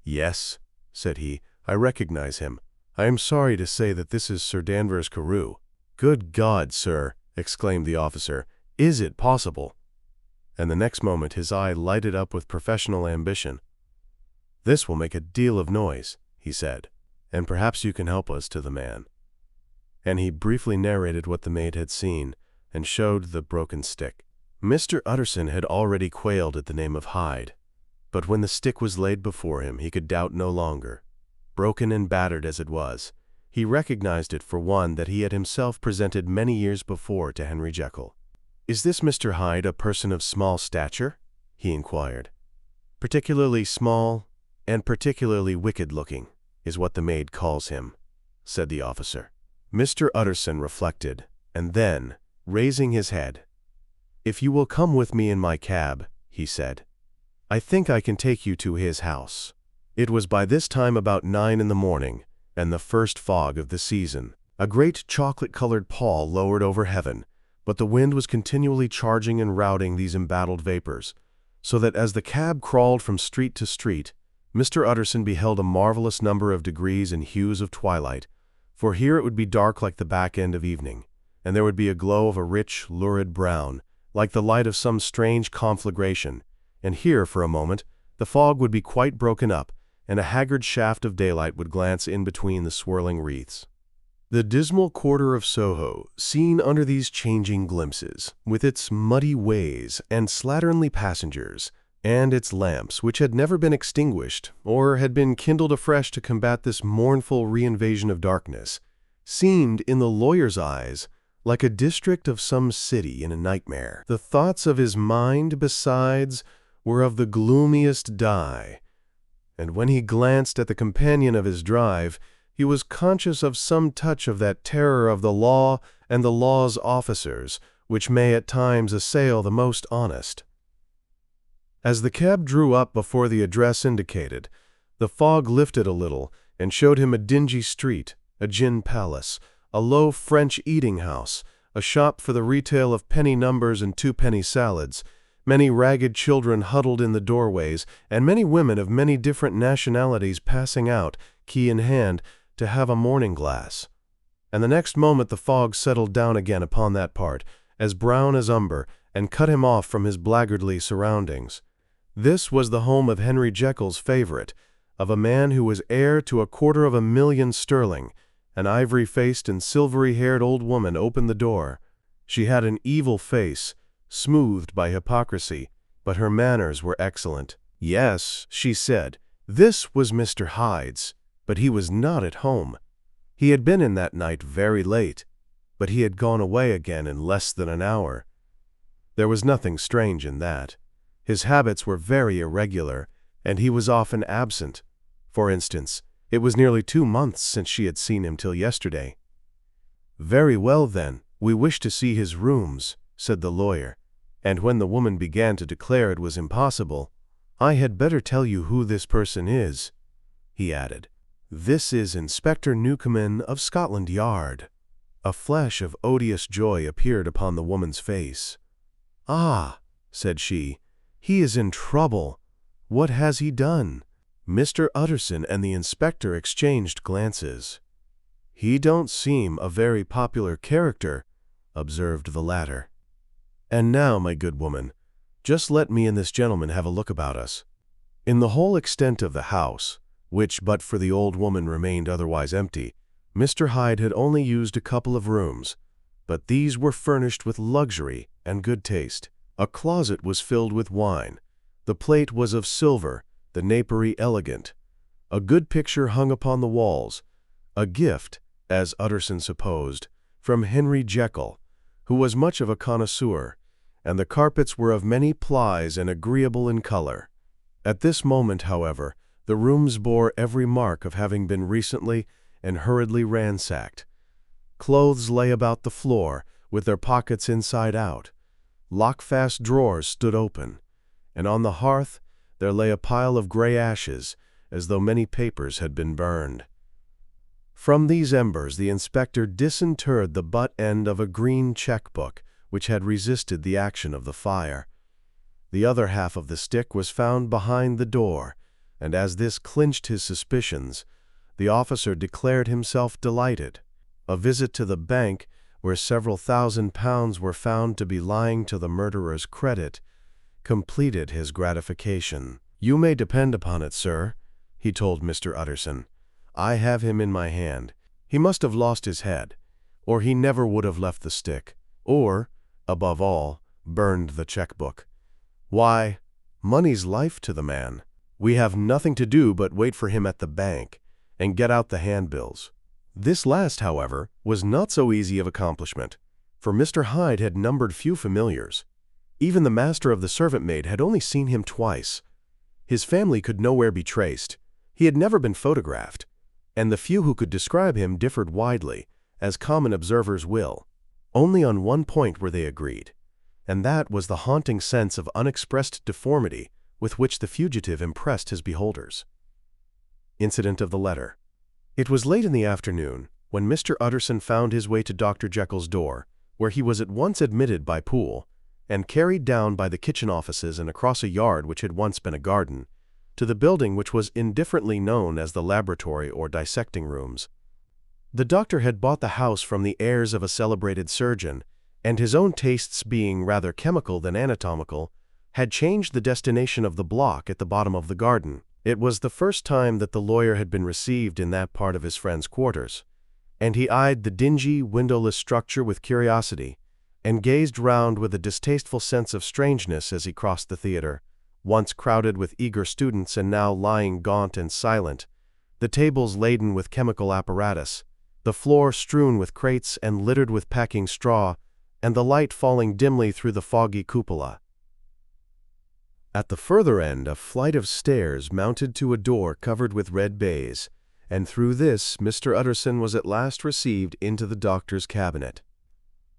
A: "Yes," said he, "I recognize him. I am sorry to say that this is Sir Danvers Carew." "Good God, sir!" exclaimed the officer. "Is it possible?" And the next moment his eye lighted up with professional ambition. "This will make a deal of noise," he said, "and perhaps you can help us to the man." And he briefly narrated what the maid had seen, and showed the broken stick. Mr. Utterson had already quailed at the name of Hyde, but when the stick was laid before him, he could doubt no longer. Broken and battered as it was, he recognized it for one that he had himself presented many years before to Henry Jekyll. "Is this Mr. Hyde a person of small stature?" he inquired. "Particularly small and particularly wicked-looking is what the maid calls him," said the officer. Mr. Utterson reflected, and then, raising his head, "If you will come with me in my cab," he said, "I think I can take you to his house." It was by this time about 9 in the morning, and the first fog of the season. A great chocolate-colored pall lowered over heaven, but the wind was continually charging and routing these embattled vapors, so that as the cab crawled from street to street, Mr. Utterson beheld a marvelous number of degrees and hues of twilight, for here it would be dark like the back end of evening, and there would be a glow of a rich, lurid brown, like the light of some strange conflagration, and here, for a moment, the fog would be quite broken up, and a haggard shaft of daylight would glance in between the swirling wreaths. The dismal quarter of Soho, seen under these changing glimpses, with its muddy ways and slatternly passengers, and its lamps, which had never been extinguished, or had been kindled afresh to combat this mournful reinvasion of darkness, seemed, in the lawyer's eyes, like a district of some city in a nightmare. The thoughts of his mind, besides, were of the gloomiest dye, and when he glanced at the companion of his drive, he was conscious of some touch of that terror of the law and the law's officers, which may at times assail the most honest. As the cab drew up before the address indicated, the fog lifted a little and showed him a dingy street, a gin palace, a low French eating-house, a shop for the retail of penny numbers and two-penny salads, many ragged children huddled in the doorways, and many women of many different nationalities passing out, key in hand, to have a morning glass. And the next moment the fog settled down again upon that part, as brown as umber, and cut him off from his blackguardly surroundings. This was the home of Henry Jekyll's favorite, of a man who was heir to 250,000 sterling. An ivory-faced and silvery-haired old woman opened the door. She had an evil face, smoothed by hypocrisy, but her manners were excellent. Yes, she said, this was Mr. Hyde's, but he was not at home. He had been in that night very late, but he had gone away again in less than an hour. There was nothing strange in that. His habits were very irregular, and he was often absent. For instance, it was nearly 2 months since she had seen him till yesterday. "Very well, then, we wish to see his rooms," said the lawyer, and when the woman began to declare it was impossible, "I had better tell you who this person is," he added. "This is Inspector Newcomen of Scotland Yard." A flash of odious joy appeared upon the woman's face. "Ah," said she, "he is in trouble. What has he done?" Mr. Utterson and the inspector exchanged glances. "He don't seem a very popular character," observed the latter. "And now, my good woman, just let me and this gentleman have a look about us." In the whole extent of the house, which but for the old woman remained otherwise empty, Mr. Hyde had only used a couple of rooms, but these were furnished with luxury and good taste. A closet was filled with wine, the plate was of silver, the napery elegant. A good picture hung upon the walls, a gift, as Utterson supposed, from Henry Jekyll, who was much of a connoisseur, and the carpets were of many plies and agreeable in color. At this moment, however, the rooms bore every mark of having been recently and hurriedly ransacked. Clothes lay about the floor, with their pockets inside out. Lock-fast drawers stood open, and on the hearth there lay a pile of gray ashes, as though many papers had been burned. From these embers the inspector disinterred the butt end of a green checkbook which had resisted the action of the fire. The other half of the stick was found behind the door, and as this clinched his suspicions, the officer declared himself delighted. A visit to the bank, where several £1,000s were found to be lying to the murderer's credit, completed his gratification. "You may depend upon it, sir," he told Mr. Utterson. "I have him in my hand. He must have lost his head, or he never would have left the stick, or, above all, burned the checkbook. Why, money's life to the man. We have nothing to do but wait for him at the bank and get out the handbills." This last, however, was not so easy of accomplishment, for Mr. Hyde had numbered few familiars. Even the master of the servant maid had only seen him twice. His family could nowhere be traced. He had never been photographed, and the few who could describe him differed widely, as common observers will. Only on one point were they agreed, and that was the haunting sense of unexpressed deformity with which the fugitive impressed his beholders. Incident of the letter. It was late in the afternoon when Mr. Utterson found his way to Dr. Jekyll's door, where he was at once admitted by Poole, and carried down by the kitchen offices and across a yard which had once been a garden, to the building which was indifferently known as the laboratory or dissecting rooms. The doctor had bought the house from the heirs of a celebrated surgeon, and his own tastes being rather chemical than anatomical, had changed the destination of the block at the bottom of the garden. It was the first time that the lawyer had been received in that part of his friend's quarters, and he eyed the dingy, windowless structure with curiosity, and gazed round with a distasteful sense of strangeness as he crossed the theater, once crowded with eager students and now lying gaunt and silent, the tables laden with chemical apparatus, the floor strewn with crates and littered with packing straw, and the light falling dimly through the foggy cupola. At the further end a flight of stairs mounted to a door covered with red baize, and through this Mr. Utterson was at last received into the doctor's cabinet.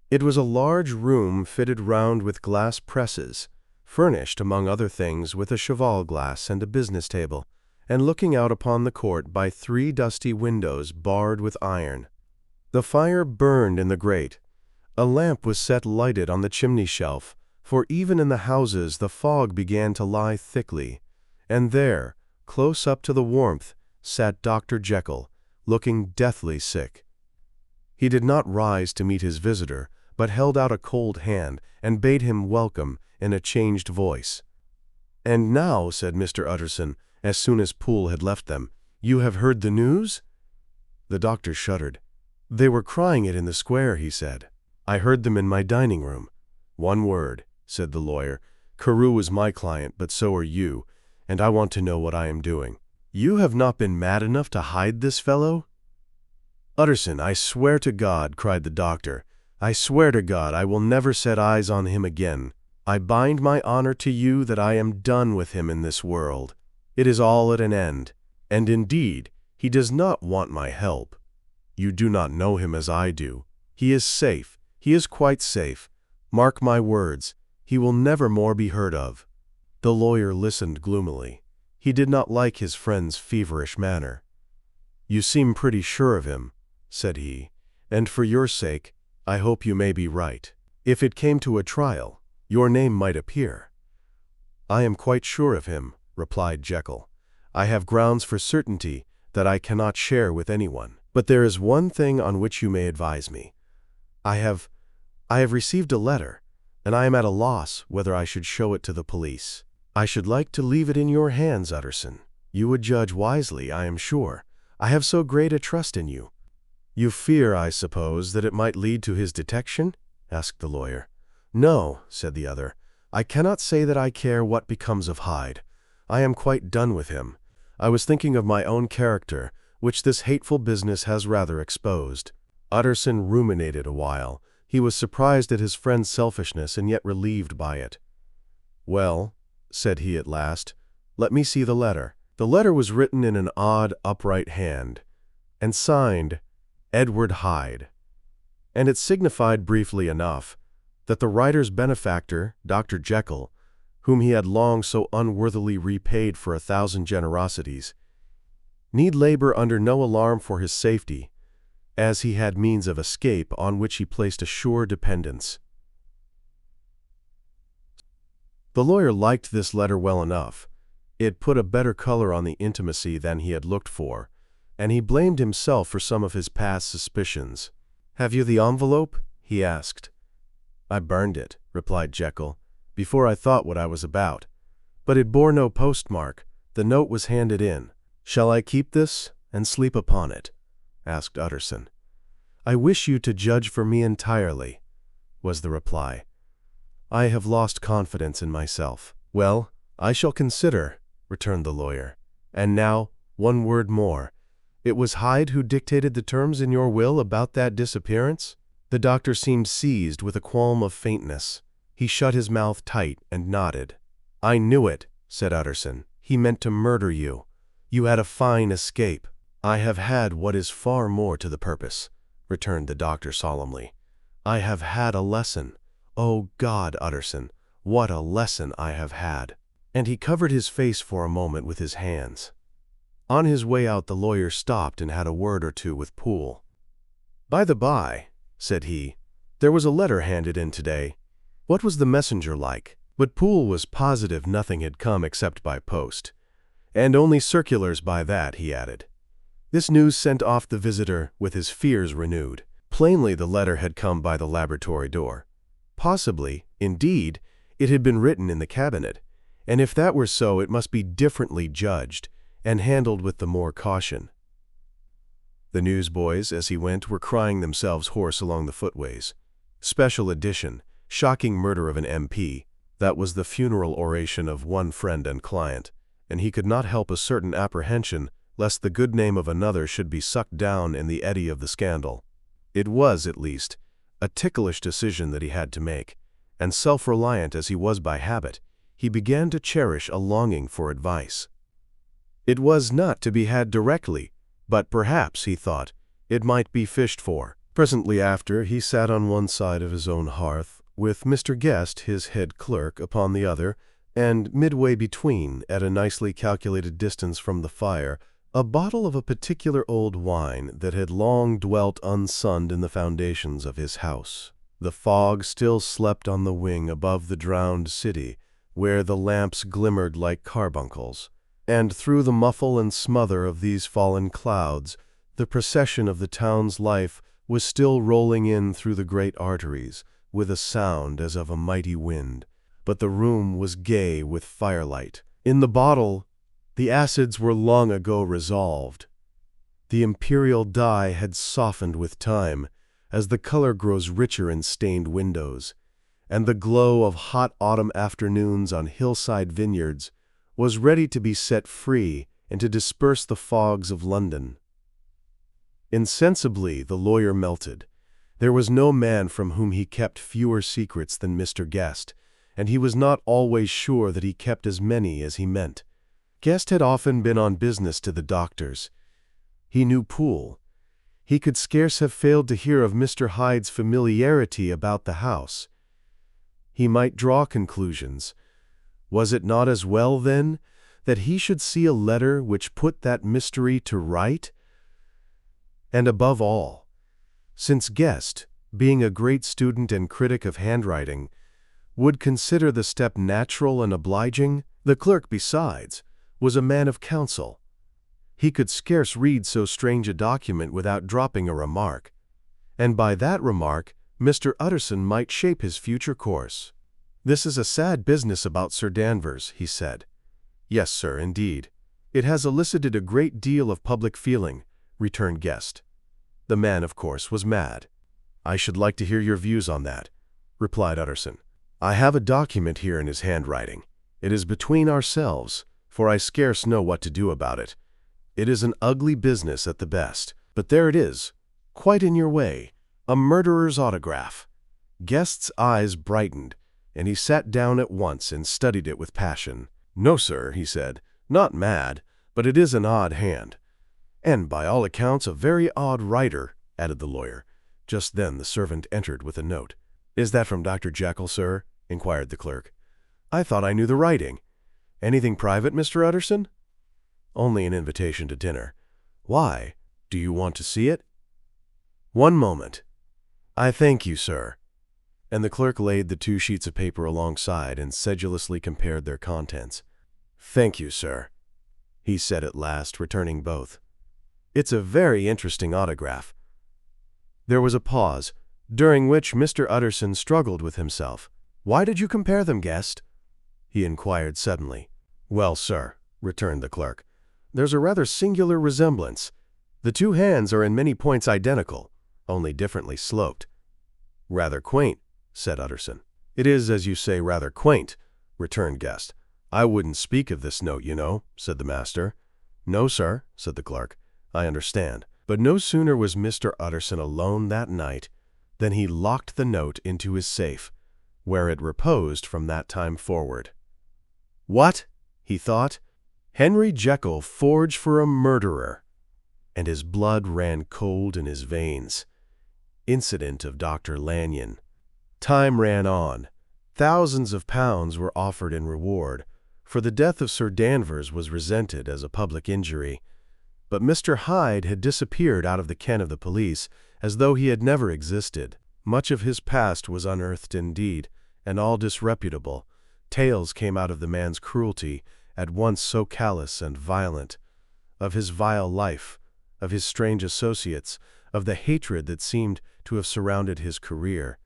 A: It was a large room fitted round with glass presses, furnished, among other things, with a cheval glass and a business table, and looking out upon the court by 3 dusty windows barred with iron. The fire burned in the grate. A lamp was set lighted on the chimney shelf, for even in the houses the fog began to lie thickly, and there, close up to the warmth, sat Dr. Jekyll, looking deathly sick. He did not rise to meet his visitor, but held out a cold hand and bade him welcome in a changed voice. "And now," said Mr. Utterson, as soon as Poole had left them, "you have heard the news?" The doctor shuddered. "They were crying it in the square," he said. "I heard them in my dining room." "One word," said the lawyer. "Carew is my client, but so are you, and I want to know what I am doing. You have not been mad enough to hide this fellow?" "Utterson, I swear to God," cried the doctor, "I swear to God I will never set eyes on him again. I bind my honor to you that I am done with him in this world. It is all at an end, and indeed he does not want my help. You do not know him as I do. He is safe. He is quite safe. Mark my words, he will never more be heard of." The lawyer listened gloomily. He did not like his friend's feverish manner. "You seem pretty sure of him," said he, "and for your sake, I hope you may be right. If it came to a trial, your name might appear." "I am quite sure of him," replied Jekyll. "I have grounds for certainty that I cannot share with anyone. But there is one thing on which you may advise me. I have received a letter, and I am at a loss whether I should show it to the police. I should like to leave it in your hands, Utterson. You would judge wisely, I am sure. I have so great a trust in you." "You fear, I suppose, that it might lead to his detection?" asked the lawyer. "No," said the other. "I cannot say that I care what becomes of Hyde. I am quite done with him. I was thinking of my own character, which this hateful business has rather exposed." Utterson ruminated a while. He was surprised at his friend's selfishness and yet relieved by it. "Well," said he at last, Let me see the letter. The letter was written in an odd, upright hand, and signed Edward Hyde, and it signified briefly enough that the writer's benefactor, Dr. Jekyll, whom he had long so unworthily repaid for 1,000 generosities, need labor under no alarm for his safety, as he had means of escape on which he placed a sure dependence. The lawyer liked this letter well enough. It put a better color on the intimacy than he had looked for, and he blamed himself for some of his past suspicions. "Have you the envelope?" he asked. "I burned it," replied Jekyll, "before I thought what I was about. But it bore no postmark. The note was handed in." "Shall I keep this and sleep upon it?" asked Utterson. "I wish you to judge for me entirely," was the reply. "I have lost confidence in myself." "Well, I shall consider," returned the lawyer. "And now, one word more. It was Hyde who dictated the terms in your will about that disappearance?" The doctor seemed seized with a qualm of faintness. He shut his mouth tight and nodded. "I knew it," said Utterson. "He meant to murder you. You had a fine escape." "I have had what is far more to the purpose," returned the doctor solemnly. "I have had a lesson. Oh God, Utterson, what a lesson I have had!" And he covered his face for a moment with his hands. On his way out the lawyer stopped and had a word or two with Poole. "By the by," said he, "there was a letter handed in today. What was the messenger like?" But Poole was positive nothing had come except by post. "And only circulars by that," he added. This news sent off the visitor with his fears renewed. Plainly the letter had come by the laboratory door. Possibly, indeed, it had been written in the cabinet, and if that were so it must be differently judged and handled with the more caution. The newsboys, as he went, were crying themselves hoarse along the footways. "Special edition, shocking murder of an MP." That was the funeral oration of one friend and client, and he could not help a certain apprehension lest the good name of another should be sucked down in the eddy of the scandal. It was, at least, a ticklish decision that he had to make, and self-reliant as he was by habit, he began to cherish a longing for advice. It was not to be had directly, but perhaps, he thought, it might be fished for. Presently after, he sat on one side of his own hearth, with Mr. Guest, his head clerk, upon the other, and midway between, at a nicely calculated distance from the fire, a bottle of a particular old wine that had long dwelt unsunned in the foundations of his house. The fog still slept on the wing above the drowned city, where the lamps glimmered like carbuncles, and through the muffle and smother of these fallen clouds, the procession of the town's life was still rolling in through the great arteries, with a sound as of a mighty wind. But the room was gay with firelight. In the bottle, the acids were long ago resolved. The imperial dye had softened with time, as the color grows richer in stained windows, and the glow of hot autumn afternoons on hillside vineyards was ready to be set free and to disperse the fogs of London. Insensibly the lawyer melted. There was no man from whom he kept fewer secrets than Mr. Guest, and he was not always sure that he kept as many as he meant. Guest had often been on business to the doctor's. He knew Poole. He could scarce have failed to hear of Mr. Hyde's familiarity about the house. He might draw conclusions. Was it not as well, then, that he should see a letter which put that mystery to right? And above all, since Guest, being a great student and critic of handwriting, would consider the step natural and obliging, the clerk, besides, was a man of counsel. He could scarce read so strange a document without dropping a remark, and by that remark Mr. Utterson might shape his future course. "This is a sad business about Sir Danvers," he said. "Yes, sir, indeed. It has elicited a great deal of public feeling," returned Guest. "The man, of course, was mad." "I should like to hear your views on that," replied Utterson. "I have a document here in his handwriting. It is between ourselves, for I scarce know what to do about it. It is an ugly business at the best, but there it is, quite in your way, a murderer's autograph." Guest's eyes brightened, and he sat down at once and studied it with passion. "No, sir," he said, "not mad, but it is an odd hand." "And by all accounts a very odd writer," added the lawyer. Just then the servant entered with a note. "Is that from Dr. Jekyll, sir?" inquired the clerk. "I thought I knew the writing. Anything private, Mr. Utterson?" "Only an invitation to dinner." "Why? Do you want to see it?" "One moment." "I thank you, sir." And the clerk laid the 2 sheets of paper alongside and sedulously compared their contents. "Thank you, sir," he said at last, returning both. "It's a very interesting autograph." There was a pause, during which Mr. Utterson struggled with himself. "Why did you compare them, guest?" he inquired suddenly. "Well, sir," returned the clerk, "there's a rather singular resemblance. The 2 hands are in many points identical, only differently sloped." "Rather quaint," said Utterson. "It is, as you say, rather quaint," returned Guest. "I wouldn't speak of this note, you know," said the master. "No, sir," said the clerk. "I understand." But no sooner was Mr. Utterson alone that night than he locked the note into his safe, where it reposed from that time forward. "What?" he thought. "Henry Jekyll forged for a murderer!" And his blood ran cold in his veins. Incident of Dr. Lanyon. Time ran on. Thousands of pounds were offered in reward, for the death of Sir Danvers was resented as a public injury. But Mr. Hyde had disappeared out of the ken of the police as though he had never existed. Much of his past was unearthed indeed, and all disreputable. Tales came out of the man's cruelty, at once so callous and violent, of his vile life, of his strange associates, of the hatred that seemed to have surrounded his career,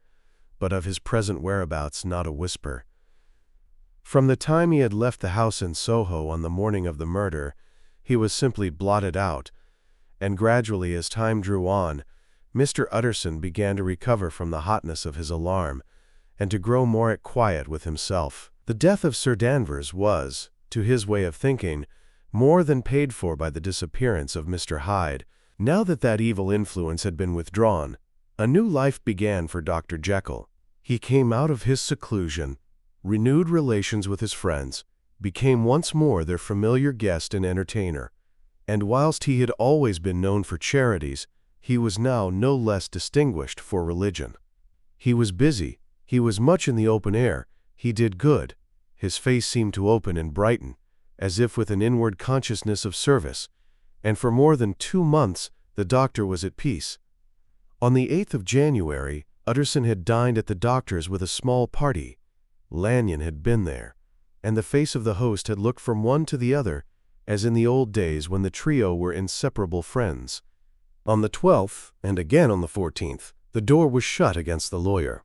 A: but of his present whereabouts not a whisper. From the time he had left the house in Soho on the morning of the murder, he was simply blotted out, and gradually as time drew on, Mr. Utterson began to recover from the hotness of his alarm, and to grow more at quiet with himself. The death of Sir Danvers was, to his way of thinking, more than paid for by the disappearance of Mr. Hyde. Now that that evil influence had been withdrawn, a new life began for Dr. Jekyll. He came out of his seclusion, renewed relations with his friends, became once more their familiar guest and entertainer, and whilst he had always been known for charities, he was now no less distinguished for religion. He was busy, he was much in the open air, he did good, his face seemed to open and brighten, as if with an inward consciousness of service, and for more than 2 months the doctor was at peace. On the 8th of January, Utterson had dined at the doctor's with a small party. Lanyon had been there, and the face of the host had looked from one to the other, as in the old days when the trio were inseparable friends. On the 12th, and again on the 14th, the door was shut against the lawyer.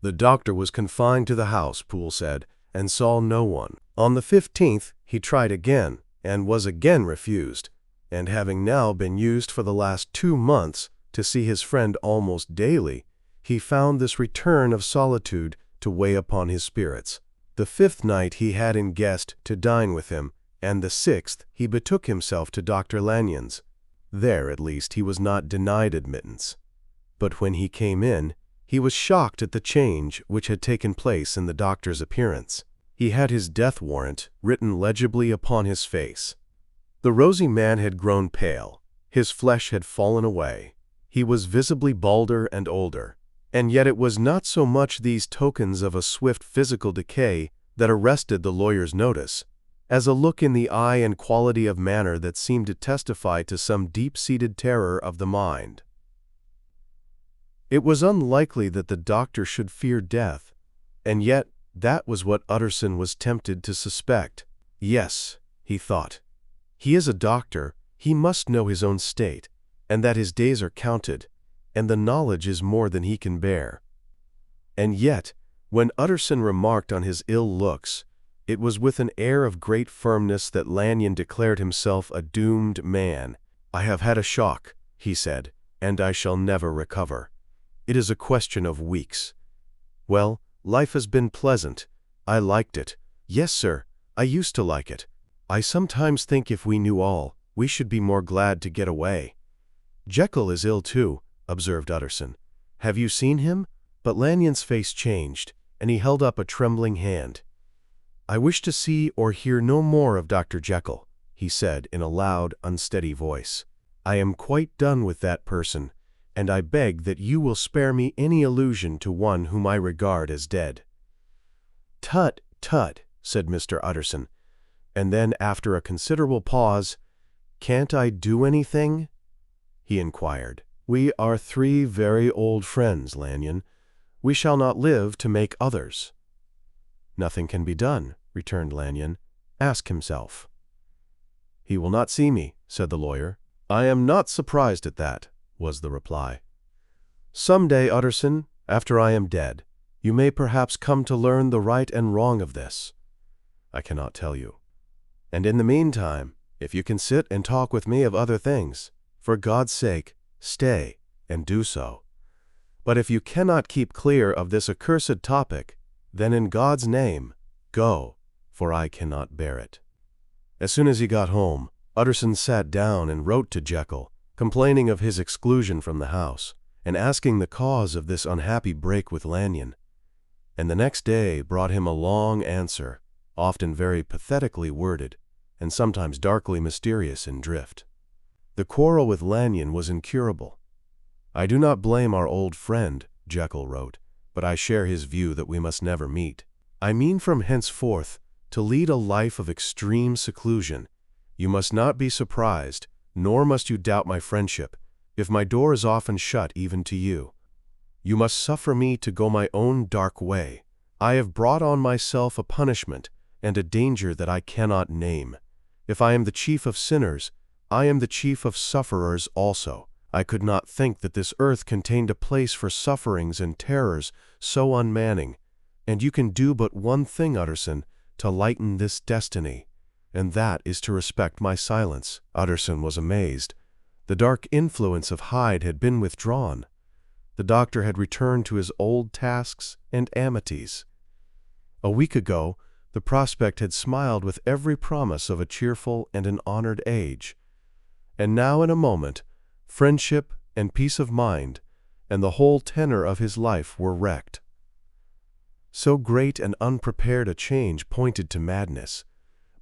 A: The doctor was confined to the house, Poole said, and saw no one. On the 15th, he tried again, and was again refused, and having now been used for the last 2 months to see his friend almost daily, he found this return of solitude to weigh upon his spirits. The 5th night he had in guest to dine with him, and the 6th he betook himself to Dr. Lanyon's. There, at least, he was not denied admittance. But when he came in, he was shocked at the change which had taken place in the doctor's appearance. He had his death warrant written legibly upon his face. The rosy man had grown pale, his flesh had fallen away, he was visibly balder and older, and yet it was not so much these tokens of a swift physical decay that arrested the lawyer's notice, as a look in the eye and quality of manner that seemed to testify to some deep-seated terror of the mind. It was unlikely that the doctor should fear death, and yet that was what Utterson was tempted to suspect. Yes, he thought, he is a doctor, he must know his own state, and that his days are counted, and the knowledge is more than he can bear. And yet, when Utterson remarked on his ill looks, it was with an air of great firmness that Lanyon declared himself a doomed man. "I have had a shock," he said, "and I shall never recover. It is a question of weeks. Well, life has been pleasant. I liked it. Yes, sir, I used to like it. I sometimes think if we knew all, we should be more glad to get away." "Jekyll is ill too," observed Utterson. "Have you seen him?" But Lanyon's face changed, and he held up a trembling hand. "I wish to see or hear no more of Dr. Jekyll," he said in a loud, unsteady voice. "I am quite done with that person, and I beg that you will spare me any allusion to one whom I regard as dead." "Tut, tut," said Mr. Utterson, and then, after a considerable pause, "Can't I do anything?" he inquired. "We are three very old friends, Lanyon. We shall not live to make others." "Nothing can be done," returned Lanyon. "Ask himself." "He will not see me," said the lawyer. "I am not surprised at that," was the reply. "Some day, Utterson, after I am dead, you may perhaps come to learn the right and wrong of this. I cannot tell you. And in the meantime, if you can sit and talk with me of other things, for God's sake, stay and do so. But if you cannot keep clear of this accursed topic, then in God's name, go, for I cannot bear it." As soon as he got home, Utterson sat down and wrote to Jekyll, complaining of his exclusion from the house, and asking the cause of this unhappy break with Lanyon. And the next day brought him a long answer, often very pathetically worded, and sometimes darkly mysterious in drift. The quarrel with Lanyon was incurable. "I do not blame our old friend," Jekyll wrote, "but I share his view that we must never meet. I mean from henceforth to lead a life of extreme seclusion. You must not be surprised, nor must you doubt my friendship, if my door is often shut even to you. You must suffer me to go my own dark way. I have brought on myself a punishment and a danger that I cannot name. If I am the chief of sinners, I am the chief of sufferers also. I could not think that this earth contained a place for sufferings and terrors so unmanning, and you can do but one thing, Utterson, to lighten this destiny, and that is to respect my silence." Utterson was amazed. The dark influence of Hyde had been withdrawn. The doctor had returned to his old tasks and amities. A week ago, the prospect had smiled with every promise of a cheerful and an honored age. And now, in a moment, friendship and peace of mind, and the whole tenor of his life were wrecked. So great and unprepared a change pointed to madness,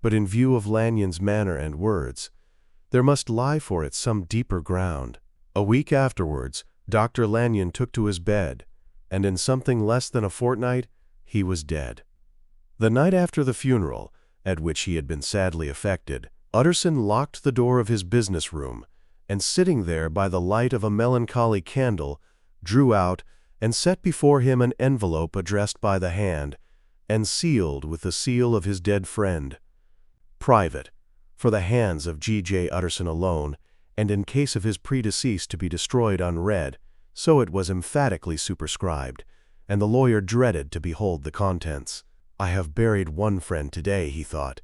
A: but in view of Lanyon's manner and words, there must lie for it some deeper ground. A week afterwards, Dr. Lanyon took to his bed, and in something less than a fortnight, he was dead. The night after the funeral, at which he had been sadly affected, Utterson locked the door of his business room, and sitting there by the light of a melancholy candle, drew out and set before him an envelope addressed by the hand, and sealed with the seal of his dead friend. Private, for the hands of G.J. Utterson alone, and in case of his predecease to be destroyed unread, so it was emphatically superscribed, and the lawyer dreaded to behold the contents. "I have buried one friend today," he thought.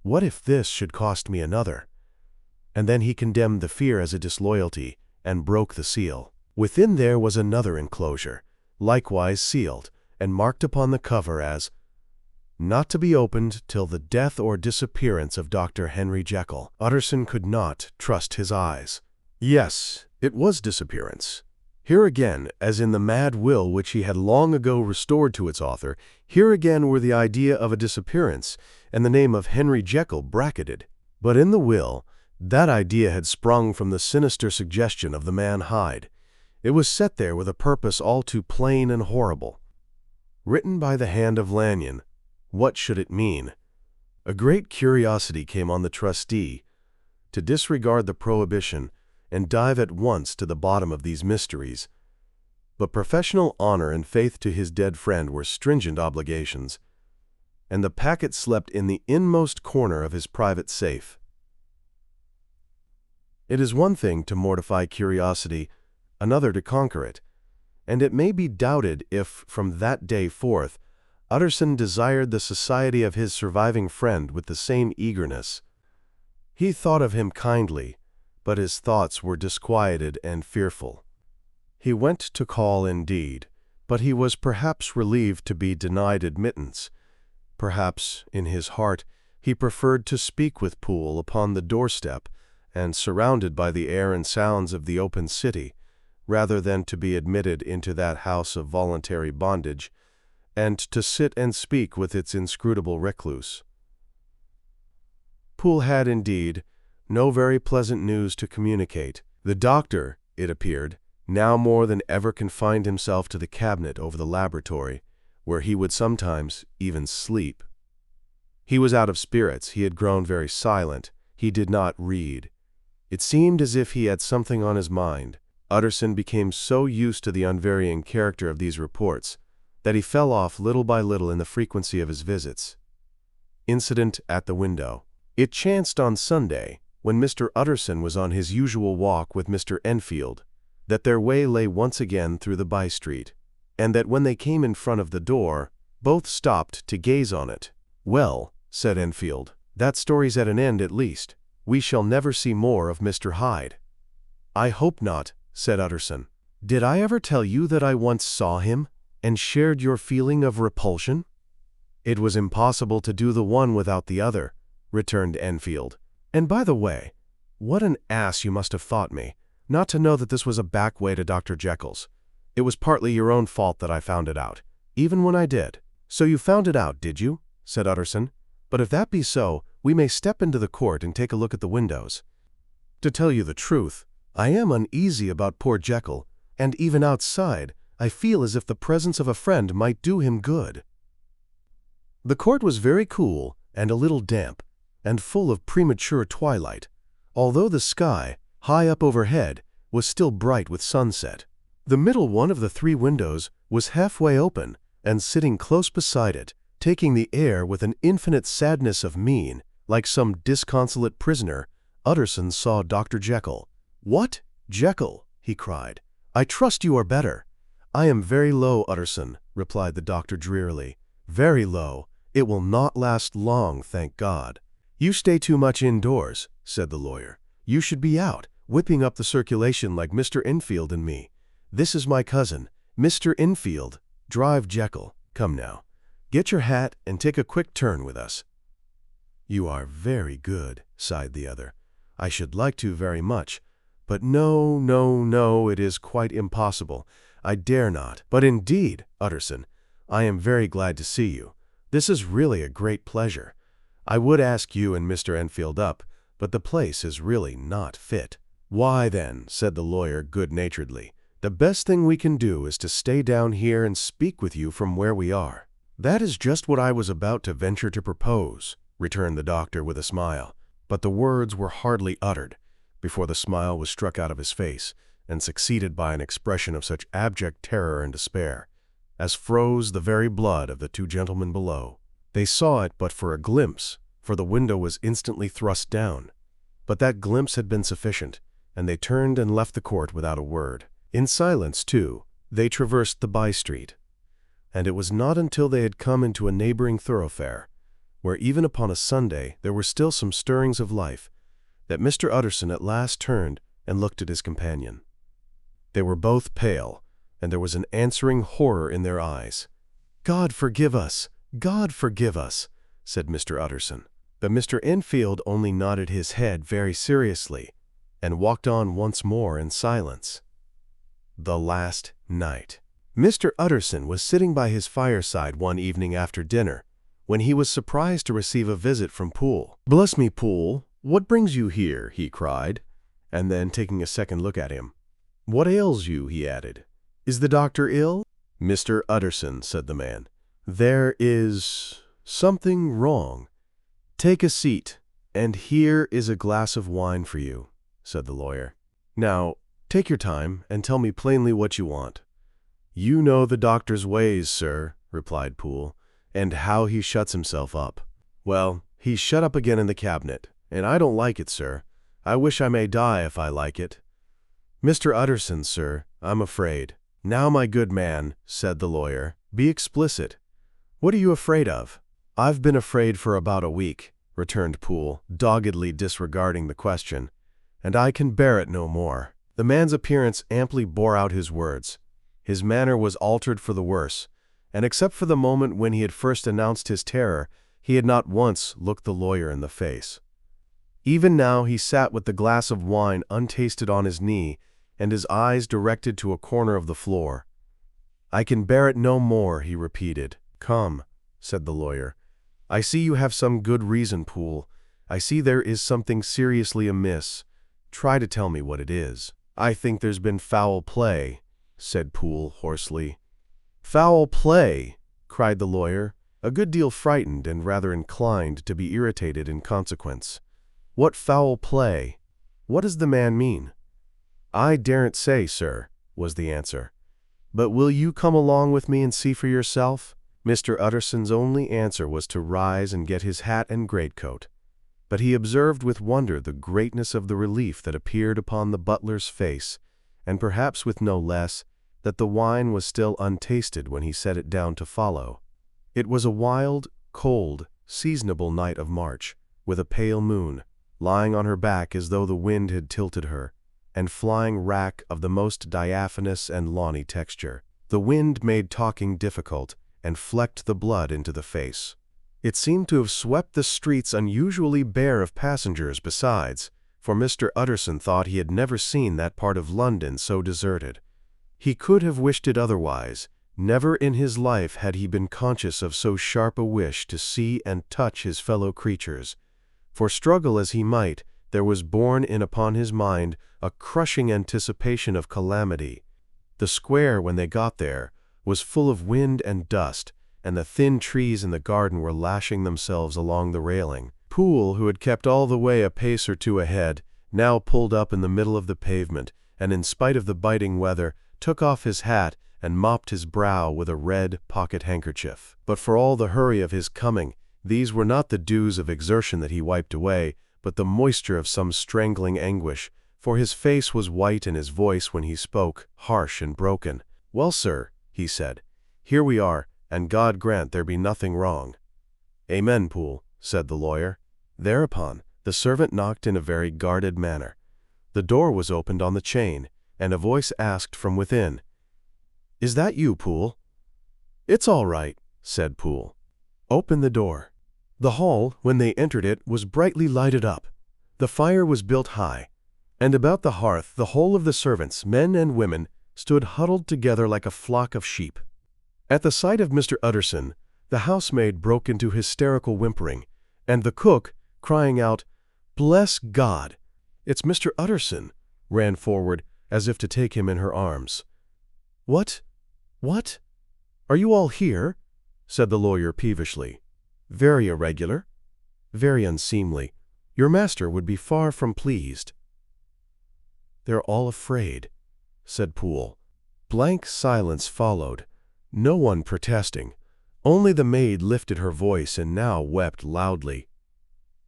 A: "What if this should cost me another?" And then he condemned the fear as a disloyalty, and broke the seal. Within there was another enclosure, likewise sealed, and marked upon the cover as, "Not to be opened till the death or disappearance of Dr. Henry Jekyll." Utterson could not trust his eyes. Yes, it was disappearance. Here again, as in the mad will which he had long ago restored to its author, here again were the idea of a disappearance, and the name of Henry Jekyll bracketed. But in the will, that idea had sprung from the sinister suggestion of the man Hyde. It was set there with a purpose all too plain and horrible. Written by the hand of Lanyon, what should it mean? A great curiosity came on the trustee to disregard the prohibition and dive at once to the bottom of these mysteries. But professional honor and faith to his dead friend were stringent obligations, and the packet slept in the inmost corner of his private safe. It is one thing to mortify curiosity, another to conquer it, and it may be doubted if, from that day forth, Utterson desired the society of his surviving friend with the same eagerness. He thought of him kindly, but his thoughts were disquieted and fearful. He went to call indeed, but he was perhaps relieved to be denied admittance. Perhaps, in his heart, he preferred to speak with Poole upon the doorstep and surrounded by the air and sounds of the open city, rather than to be admitted into that house of voluntary bondage, and to sit and speak with its inscrutable recluse. Poole had, indeed, no very pleasant news to communicate. The doctor, it appeared, now more than ever confined himself to the cabinet over the laboratory, where he would sometimes even sleep. He was out of spirits, he had grown very silent, he did not read. It seemed as if he had something on his mind. Utterson became so used to the unvarying character of these reports that he fell off little by little in the frequency of his visits. Incident at the window. It chanced on Sunday, when Mr. Utterson was on his usual walk with Mr. Enfield, that their way lay once again through the by-street, and that when they came in front of the door, both stopped to gaze on it. "Well," said Enfield, "that story's at an end at least. We shall never see more of Mr. Hyde." "I hope not," said Utterson. "Did I ever tell you that I once saw him, and shared your feeling of repulsion?" "It was impossible to do the one without the other," returned Enfield. "And by the way, what an ass you must have thought me, not to know that this was a back way to Dr. Jekyll's. It was partly your own fault that I found it out, even when I did." "So you found it out, did you?" said Utterson. "But if that be so, we may step into the court and take a look at the windows. To tell you the truth, I am uneasy about poor Jekyll, and even outside, I feel as if the presence of a friend might do him good." The court was very cool and a little damp, and full of premature twilight, although the sky, high up overhead, was still bright with sunset. The middle one of the three windows was halfway open, and sitting close beside it, taking the air with an infinite sadness of mien, like some disconsolate prisoner, Utterson saw Dr. Jekyll. "What, Jekyll?" he cried. "I trust you are better." "I am very low, Utterson," replied the doctor drearily. "Very low. It will not last long, thank God." "You stay too much indoors," said the lawyer. "You should be out, whipping up the circulation like Mr. Enfield and me. This is my cousin, Mr. Enfield. Drive Jekyll. Come now. Get your hat and take a quick turn with us." "You are very good," sighed the other. "I should like to very much, but no, it is quite impossible. I dare not. But indeed, Utterson, I am very glad to see you. This is really a great pleasure. I would ask you and Mr. Enfield up, but the place is really not fit." "Why then," said the lawyer good-naturedly, "the best thing we can do is to stay down here and speak with you from where we are." "That is just what I was about to venture to propose," returned the doctor with a smile. But the words were hardly uttered before the smile was struck out of his face and succeeded by an expression of such abject terror and despair as froze the very blood of the two gentlemen below. They saw it but for a glimpse, for the window was instantly thrust down. But that glimpse had been sufficient, and they turned and left the court without a word. In silence, too, they traversed the by-street. And it was not until they had come into a neighboring thoroughfare, where even upon a Sunday there were still some stirrings of life, that Mr. Utterson at last turned and looked at his companion. They were both pale, and there was an answering horror in their eyes. "God forgive us! God forgive us!" said Mr. Utterson. But Mr. Enfield only nodded his head very seriously and walked on once more in silence. The last night. Mr. Utterson was sitting by his fireside one evening after dinner, when he was surprised to receive a visit from Poole. "Bless me, Poole, what brings you here?" he cried, and then, taking a second look at him, "What ails you?" he added. "Is the doctor ill?" "Mr. Utterson," said the man, "there is something wrong." "Take a seat, and here is a glass of wine for you," said the lawyer. "Now, take your time and tell me plainly what you want." "You know the doctor's ways, sir," replied Poole, "and how he shuts himself up." "Well, he's shut up again in the cabinet, and I don't like it, sir. I wish I may die if I like it." "Mr. Utterson, sir, I'm afraid." "Now, my good man," said the lawyer, "be explicit. What are you afraid of?" "I've been afraid for about a week," returned Poole, doggedly disregarding the question, "and I can bear it no more." The man's appearance amply bore out his words. His manner was altered for the worse, and except for the moment when he had first announced his terror, he had not once looked the lawyer in the face. Even now he sat with the glass of wine untasted on his knee, and his eyes directed to a corner of the floor. "I can bear it no more," he repeated, "Come," said the lawyer. "I see you have some good reason, Poole. I see there is something seriously amiss. Try to tell me what it is." "I think there's been foul play," said Poole hoarsely. "Foul play!" cried the lawyer, a good deal frightened and rather inclined to be irritated in consequence. "What foul play? What does the man mean?" "I daren't say, sir," was the answer. "But will you come along with me and see for yourself?" Mr. Utterson's only answer was to rise and get his hat and greatcoat. But he observed with wonder the greatness of the relief that appeared upon the butler's face, and perhaps with no less, that the wine was still untasted when he set it down to follow. It was a wild, cold, seasonable night of March, with a pale moon, lying on her back as though the wind had tilted her, and flying wrack of the most diaphanous and lawny texture. The wind made talking difficult, and flecked the blood into the face. It seemed to have swept the streets unusually bare of passengers besides, for Mr. Utterson thought he had never seen that part of London so deserted. He could have wished it otherwise. Never in his life had he been conscious of so sharp a wish to see and touch his fellow creatures. For struggle as he might, there was borne in upon his mind a crushing anticipation of calamity. The square, when they got there, was full of wind and dust, and the thin trees in the garden were lashing themselves along the railing. Poole, who had kept all the way a pace or two ahead, now pulled up in the middle of the pavement, and in spite of the biting weather, took off his hat and mopped his brow with a red pocket-handkerchief. But for all the hurry of his coming, these were not the dews of exertion that he wiped away, but the moisture of some strangling anguish, for his face was white and his voice, when he spoke, harsh and broken. "Well, sir," he said, "here we are, and God grant there be nothing wrong." "Amen, Poole," said the lawyer. Thereupon, the servant knocked in a very guarded manner. The door was opened on the chain, and a voice asked from within, "Is that you, Poole?" "It's all right," said Poole. "Open the door." The hall, when they entered it, was brightly lighted up. The fire was built high, and about the hearth the whole of the servants, men and women, stood huddled together like a flock of sheep. At the sight of Mr. Utterson, the housemaid broke into hysterical whimpering, and the cook, crying out, "Bless God! It's Mr. Utterson!" ran forward as if to take him in her arms. "What? What? Are you all here?" said the lawyer peevishly. "Very irregular. Very unseemly. Your master would be far from pleased." "They're all afraid," said Poole. Blank silence followed, no one protesting. Only the maid lifted her voice and now wept loudly.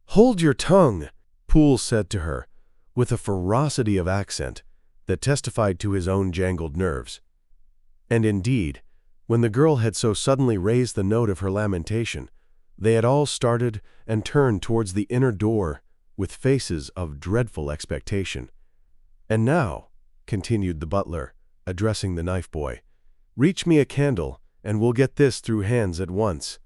A: "Hold your tongue," Poole said to her, with a ferocity of accent that testified to his own jangled nerves. And indeed, when the girl had so suddenly raised the note of her lamentation, they had all started and turned towards the inner door with faces of dreadful expectation. "And now," continued the butler, addressing the knife boy, "reach me a candle, and we'll get this through hands at once."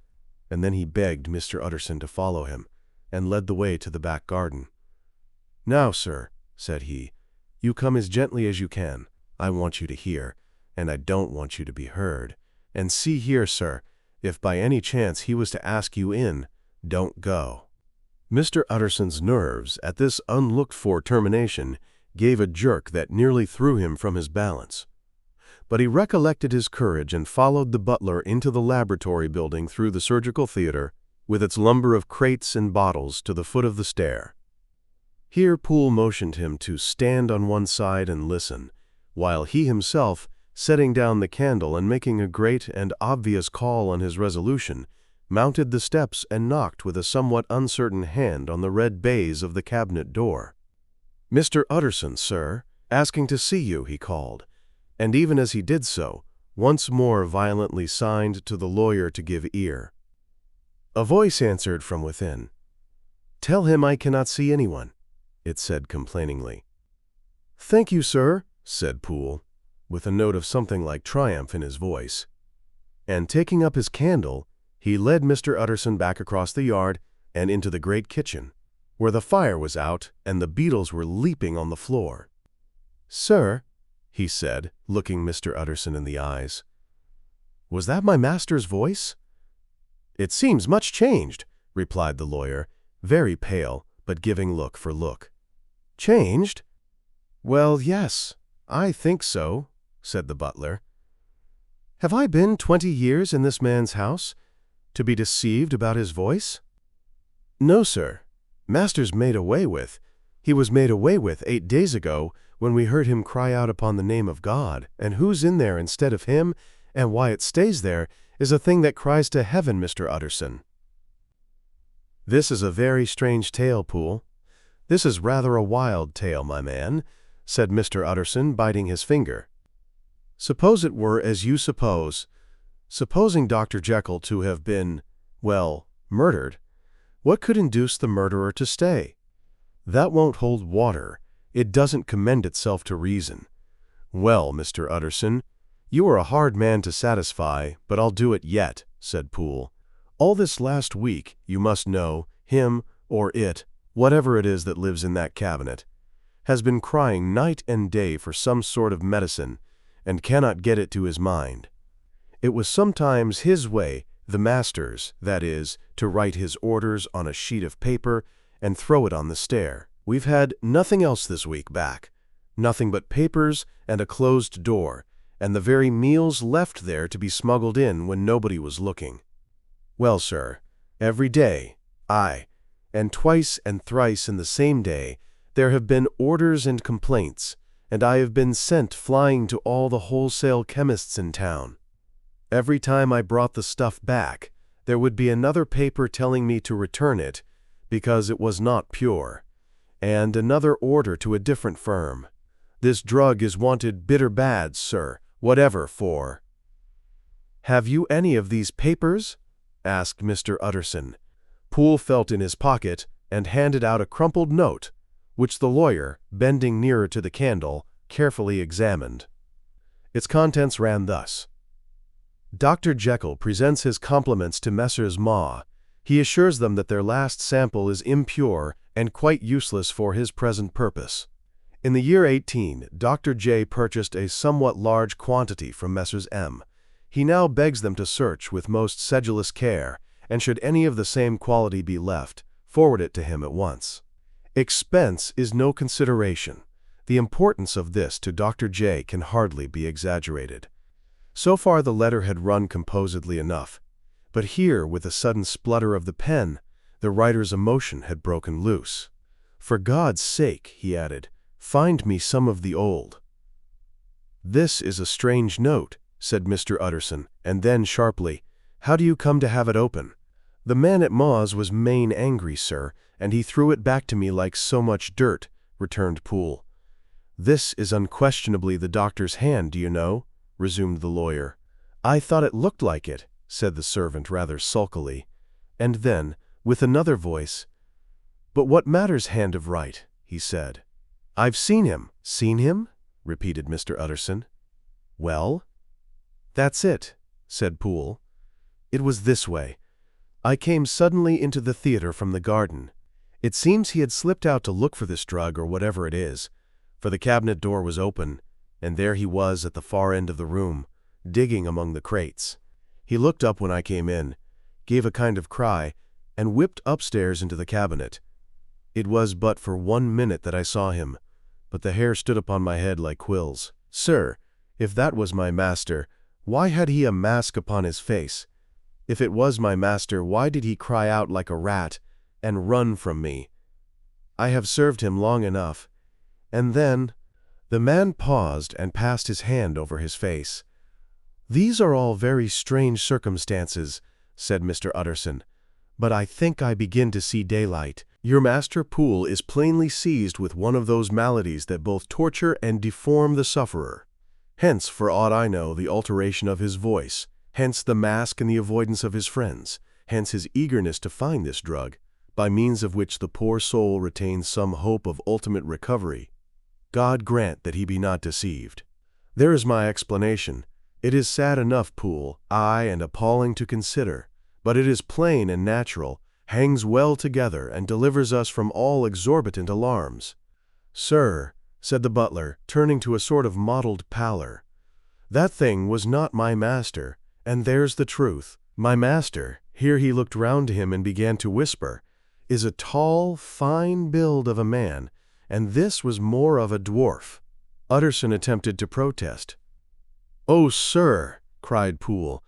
A: And then he begged Mr. Utterson to follow him, and led the way to the back garden. "Now, sir," said he, "you come as gently as you can. I want you to hear, and I don't want you to be heard. And see here, sir, if by any chance he was to ask you in, don't go." Mr. Utterson's nerves, at this unlooked-for termination, gave a jerk that nearly threw him from his balance. But he recollected his courage and followed the butler into the laboratory building through the surgical theater, with its lumber of crates and bottles, to the foot of the stair. Here Poole motioned him to stand on one side and listen, while he himself, setting down the candle and making a great and obvious call on his resolution, mounted the steps and knocked with a somewhat uncertain hand on the red baize of the cabinet door. "Mr. Utterson, sir, asking to see you," he called, and even as he did so, once more violently signed to the lawyer to give ear. A voice answered from within. "Tell him I cannot see anyone," it said complainingly. "Thank you, sir," said Poole, with a note of something like triumph in his voice. And taking up his candle, he led Mr. Utterson back across the yard and into the great kitchen, where the fire was out and the beetles were leaping on the floor. "Sir," he said, looking Mr. Utterson in the eyes, "was that my master's voice? "It seems much changed," replied the lawyer, very pale, but giving look for look. "Changed? Well, yes, I think so," said the butler. "Have I been 20 years in this man's house, to be deceived about his voice?" "No, sir. Master's made away with. He was made away with 8 days ago, when we heard him cry out upon the name of God, and who's in there instead of him, and why it stays there, is a thing that cries to heaven, Mr. Utterson." "This is a very strange tale, Poole. This is rather a wild tale, my man," said Mr. Utterson, biting his finger. "Suppose it were as you suppose. Supposing Dr. Jekyll to have been, well, murdered, what could induce the murderer to stay? That won't hold water. It doesn't commend itself to reason." "Well, Mr. Utterson, you are a hard man to satisfy, but I'll do it yet," said Poole. "All this last week, you must know, him or it, whatever it is that lives in that cabinet, has been crying night and day for some sort of medicine, and cannot get it to his mind. It was sometimes his way, the master's, that is, to write his orders on a sheet of paper and throw it on the stair. We've had nothing else this week back, nothing but papers and a closed door, and the very meals left there to be smuggled in when nobody was looking. Well, sir, every day, aye, and twice and thrice in the same day, there have been orders and complaints, and I have been sent flying to all the wholesale chemists in town. Every time I brought the stuff back, there would be another paper telling me to return it, because it was not pure, and another order to a different firm. This drug is wanted bitter bad, sir, whatever for." "Have you any of these papers?" asked Mr. Utterson. Poole felt in his pocket and handed out a crumpled note, which the lawyer, bending nearer to the candle, carefully examined. Its contents ran thus: "Dr. Jekyll presents his compliments to Messrs. Ma. He assures them that their last sample is impure and quite useless for his present purpose. In the year 18, Dr. J. purchased a somewhat large quantity from Messrs. M. He now begs them to search with most sedulous care, and should any of the same quality be left, forward it to him at once. Expense is no consideration. The importance of this to Dr. J. can hardly be exaggerated." So far the letter had run composedly enough, but here, with a sudden splutter of the pen, the writer's emotion had broken loose. "For God's sake," he added, "find me some of the old." "This is a strange note," said Mr. Utterson, and then sharply, "How do you come to have it open?" "The man at Ma's was main angry, sir, and he threw it back to me like so much dirt," returned Poole. "This is unquestionably the doctor's hand, do you know?" resumed the lawyer. "I thought it looked like it," said the servant rather sulkily. And then, with another voice, "But what matters hand of right?" he said. "I've seen him." "Seen him?" repeated Mr. Utterson. "Well?" "That's it," said Poole. "It was this way. I came suddenly into the theater from the garden. It seems he had slipped out to look for this drug or whatever it is, for the cabinet door was open, and there he was at the far end of the room, digging among the crates. He looked up when I came in, gave a kind of cry, and whipped upstairs into the cabinet. It was but for 1 minute that I saw him, but the hair stood upon my head like quills. Sir, if that was my master, why had he a mask upon his face? If it was my master, why did he cry out like a rat and run from me? I have served him long enough. And then—" The man paused and passed his hand over his face. "These are all very strange circumstances," said Mr. Utterson, "but I think I begin to see daylight. Your master Poole is plainly seized with one of those maladies that both torture and deform the sufferer. Hence, for aught I know, the alteration of his voice, hence the mask and the avoidance of his friends, hence his eagerness to find this drug, by means of which the poor soul retains some hope of ultimate recovery. God grant that he be not deceived. There is my explanation. It is sad enough, Poole, aye, and appalling to consider, but it is plain and natural, hangs well together, and delivers us from all exorbitant alarms." "Sir," said the butler, turning to a sort of mottled pallor, "that thing was not my master, and there's the truth. My master, here he looked round to him and began to whisper, is a tall, fine build of a man, and this was more of a dwarf. Utterson attempted to protest. "Oh, sir," cried Poole,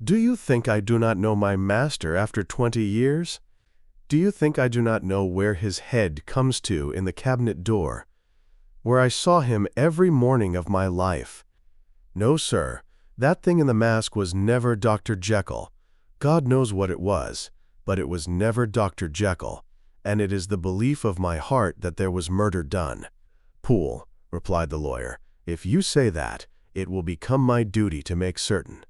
A: "do you think I do not know my master after 20 years? Do you think I do not know where his head comes to in the cabinet door, where I saw him every morning of my life? No, sir, that thing in the mask was never Dr. Jekyll. God knows what it was, but it was never Dr. Jekyll, and it is the belief of my heart that there was murder done." "Poole," replied the lawyer, "if you say that, it will become my duty to make certain.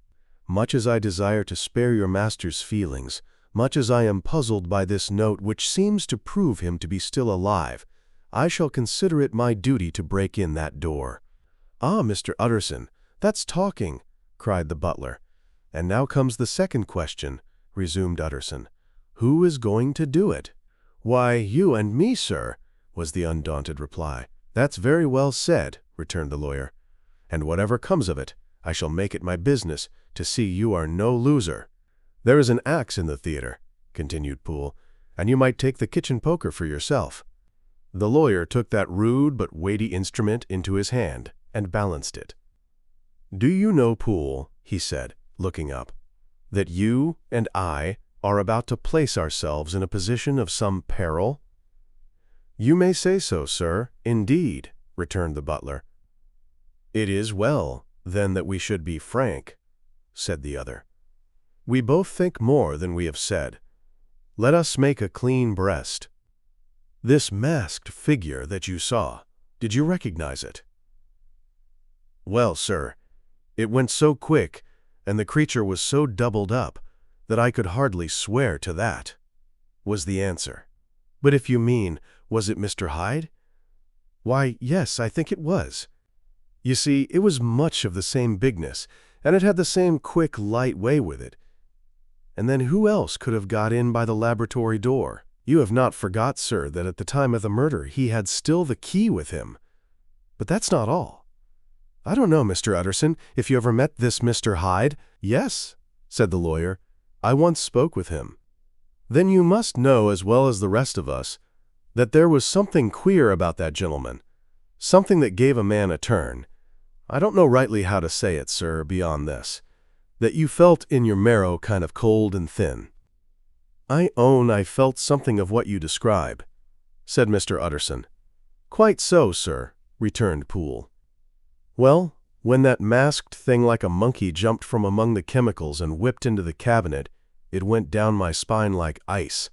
A: Much as I desire to spare your master's feelings, much as I am puzzled by this note which seems to prove him to be still alive, I shall consider it my duty to break in that door." "Ah, Mr. Utterson, that's talking," cried the butler. "And now comes the second question," resumed Utterson. "Who is going to do it?" "Why, you and me, sir," was the undaunted reply. "That's very well said," returned the lawyer. "And whatever comes of it, I shall make it my business to see you are no loser." "There is an axe in the theater," continued Poole, "and you might take the kitchen poker for yourself." The lawyer took that rude but weighty instrument into his hand and balanced it. "Do you know, Poole," he said, looking up, "that you and I are about to place ourselves in a position of some peril?" "You may say so, sir, indeed," returned the butler. "It is well, then, that we should be frank," said the other. "We both think more than we have said. Let us make a clean breast. This masked figure that you saw, did you recognize it?" "Well, sir, it went so quick, and the creature was so doubled up, that I could hardly swear to that," was the answer. "But if you mean, was it Mr. Hyde?" "Why, yes, I think it was. You see, it was much of the same bigness, and it had the same quick, light way with it. And then who else could have got in by the laboratory door? You have not forgot, sir, that at the time of the murder he had still the key with him. But that's not all. I don't know, Mr. Utterson, if you ever met this Mr. Hyde." "Yes," said the lawyer, "I once spoke with him." "Then you must know, as well as the rest of us, that there was something queer about that gentleman, something that gave a man a turn. I don't know rightly how to say it, sir, beyond this, that you felt in your marrow kind of cold and thin." "I own I felt something of what you describe," said Mr. Utterson. "Quite so, sir," returned Poole. "Well, when that masked thing like a monkey jumped from among the chemicals and whipped into the cabinet, it went down my spine like ice.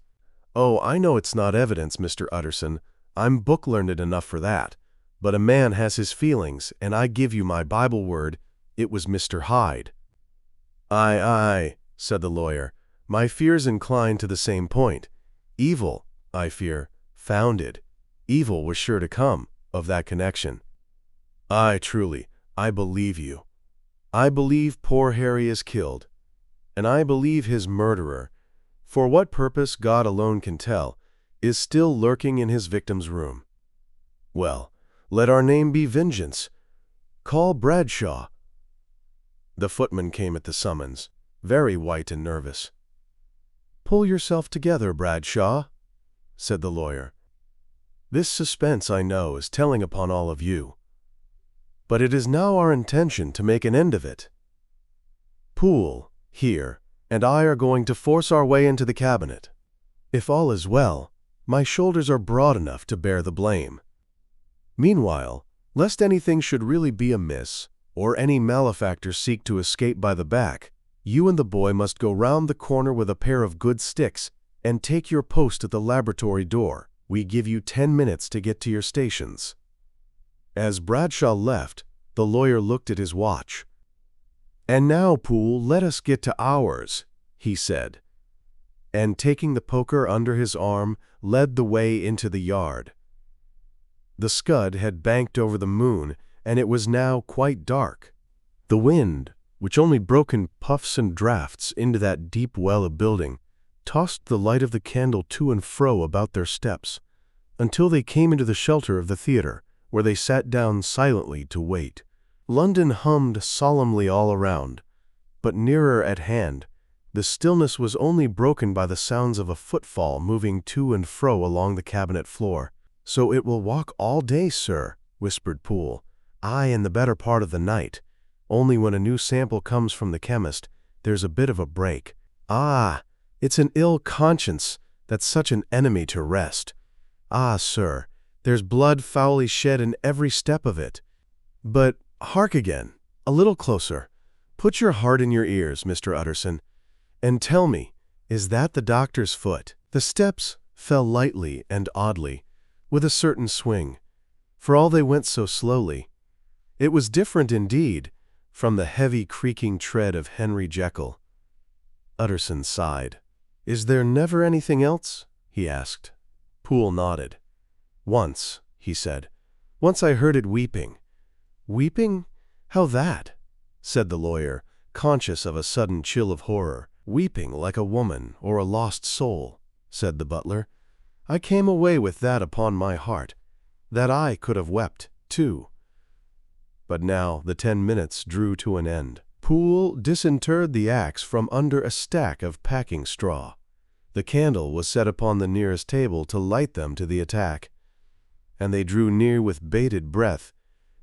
A: Oh, I know it's not evidence, Mr. Utterson. I'm book-learned enough for that. But a man has his feelings, and I give you my Bible word, it was Mr. Hyde." "Aye, aye," said the lawyer. "My fears incline to the same point. Evil, I fear, founded. Evil was sure to come of that connection." "Aye, truly, I believe you. I believe poor Harry is killed, and I believe his murderer, for what purpose God alone can tell, is still lurking in his victim's room. Well, let our name be Vengeance. Call Bradshaw." The footman came at the summons, very white and nervous. "Pull yourself together, Bradshaw," said the lawyer. "This suspense, I know, is telling upon all of you. But it is now our intention to make an end of it. Poole, here, and I are going to force our way into the cabinet. If all is well, my shoulders are broad enough to bear the blame. Meanwhile, lest anything should really be amiss, or any malefactor seek to escape by the back, you and the boy must go round the corner with a pair of good sticks and take your post at the laboratory door. We give you 10 minutes to get to your stations." As Bradshaw left, the lawyer looked at his watch. "And now, Poole, let us get to ours," he said, and taking the poker under his arm, led the way into the yard. The scud had banked over the moon, and it was now quite dark. The wind, which only broke in puffs and draughts into that deep well of building, tossed the light of the candle to and fro about their steps, until they came into the shelter of the theater, where they sat down silently to wait. London hummed solemnly all around, but nearer at hand, The stillness was only broken by the sounds of a footfall moving to and fro along the cabinet floor. "So it will walk all day, sir," whispered Poole. "Aye, in the better part of the night. Only when a new sample comes from the chemist, there's a bit of a break. Ah, it's an ill conscience that's such an enemy to rest. Ah, sir, there's blood foully shed in every step of it. But hark again, a little closer. Put your heart in your ears, Mr. Utterson, and tell me, is that the doctor's foot?" The steps fell lightly and oddly, with a certain swing, for all they went so slowly. It was different indeed from the heavy creaking tread of Henry Jekyll. Utterson sighed. "Is there never anything else?" he asked. Poole nodded. "Once," he said. "Once I heard it weeping." "Weeping? How that?" said the lawyer, conscious of a sudden chill of horror. "Weeping like a woman or a lost soul," said the butler. "I came away with that upon my heart, that I could have wept, too." But now the 10 minutes drew to an end. Poole disinterred the axe from under a stack of packing straw. The candle was set upon the nearest table to light them to the attack, and they drew near with bated breath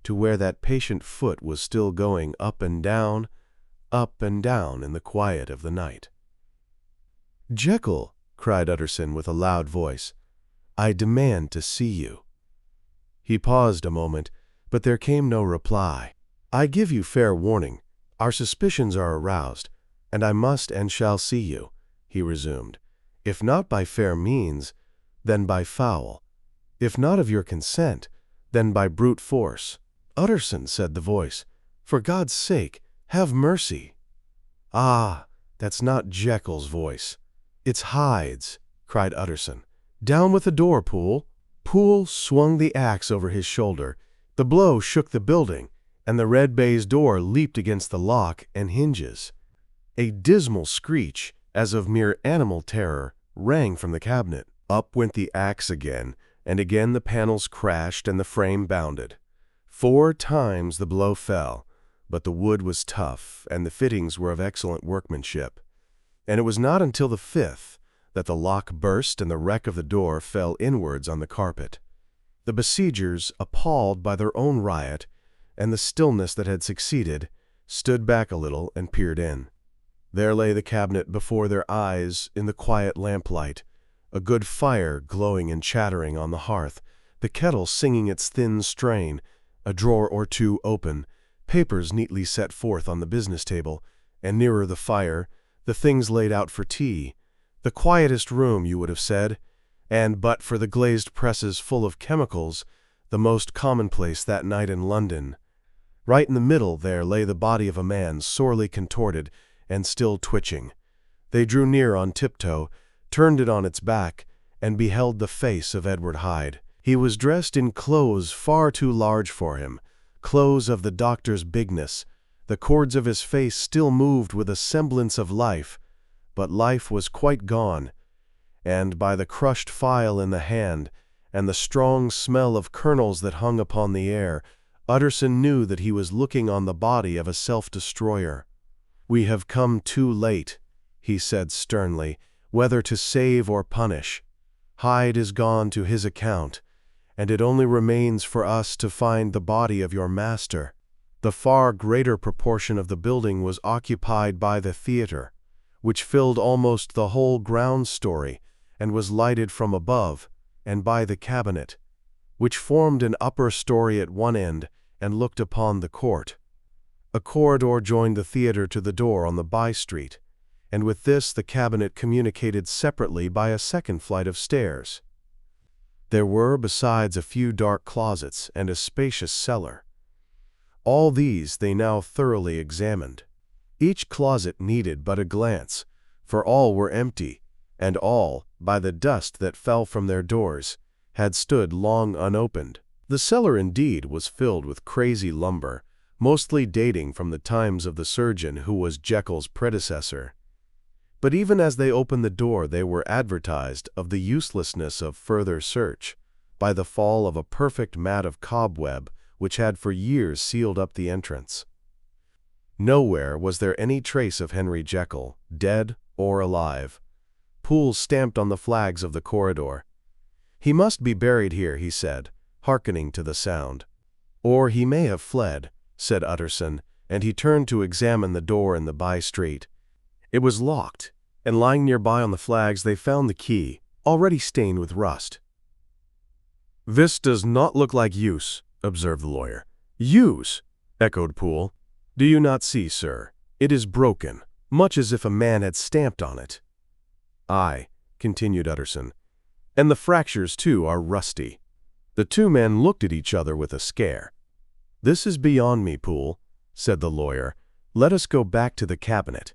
A: to where that patient foot was still going up and down in the quiet of the night. "Jekyll," cried Utterson with a loud voice, "I demand to see you." He paused a moment, but there came no reply. "I give you fair warning. Our suspicions are aroused, and I must and shall see you," he resumed. "If not by fair means, then by foul. If not of your consent, then by brute force." "Utterson," said the voice, "for God's sake, have mercy." "Ah, that's not Jekyll's voice. It's Hyde's," cried Utterson. "Down with the door, Poole." Poole swung the axe over his shoulder. The blow shook the building, and the red baize door leaped against the lock and hinges. A dismal screech, as of mere animal terror, rang from the cabinet. Up went the axe again, and again the panels crashed and the frame bounded. 4 times the blow fell, but the wood was tough and the fittings were of excellent workmanship. And it was not until the 5th that the lock burst and the wreck of the door fell inwards on the carpet. The besiegers, appalled by their own riot and the stillness that had succeeded, stood back a little and peered in. There lay the cabinet before their eyes in the quiet lamplight, a good fire glowing and chattering on the hearth, the kettle singing its thin strain, a drawer or two open, papers neatly set forth on the business table, and nearer the fire, the things laid out for tea. The quietest room, you would have said, and but for the glazed presses full of chemicals, the most commonplace that night in London. Right in the middle there lay the body of a man, sorely contorted and still twitching. They drew near on tiptoe, turned it on its back, and beheld the face of Edward Hyde. He was dressed in clothes far too large for him, clothes of the doctor's bigness. The cords of his face still moved with a semblance of life, but life was quite gone, and by the crushed file in the hand, and the strong smell of kernels that hung upon the air, Utterson knew that he was looking on the body of a self-destroyer. "We have come too late," he said sternly, "whether to save or punish. Hyde is gone to his account, and it only remains for us to find the body of your master." The far greater proportion of the building was occupied by the theater, which filled almost the whole ground story and was lighted from above, and by the cabinet, which formed an upper story at one end and looked upon the court. A corridor joined the theater to the door on the by-street, and with this the cabinet communicated separately by a second flight of stairs. There were, besides, a few dark closets and a spacious cellar. All these they now thoroughly examined. Each closet needed but a glance, for all were empty, and all, by the dust that fell from their doors, had stood long unopened. The cellar indeed was filled with crazy lumber, mostly dating from the times of the surgeon who was Jekyll's predecessor. But even as they opened the door they were advertised of the uselessness of further search by the fall of a perfect mat of cobweb which had for years sealed up the entrance. Nowhere was there any trace of Henry Jekyll, dead or alive. Poole stamped on the flags of the corridor. "He must be buried here," he said, hearkening to the sound. "Or he may have fled," said Utterson, and he turned to examine the door in the by-street. It was locked, and lying nearby on the flags they found the key, already stained with rust. "This does not look like use," observed the lawyer. "Use?" echoed Poole. "Do you not see, sir? It is broken, much as if a man had stamped on it." "Aye," continued Utterson, "and the fractures, too, are rusty." The two men looked at each other with a scare. "This is beyond me, Poole," said the lawyer. "Let us go back to the cabinet."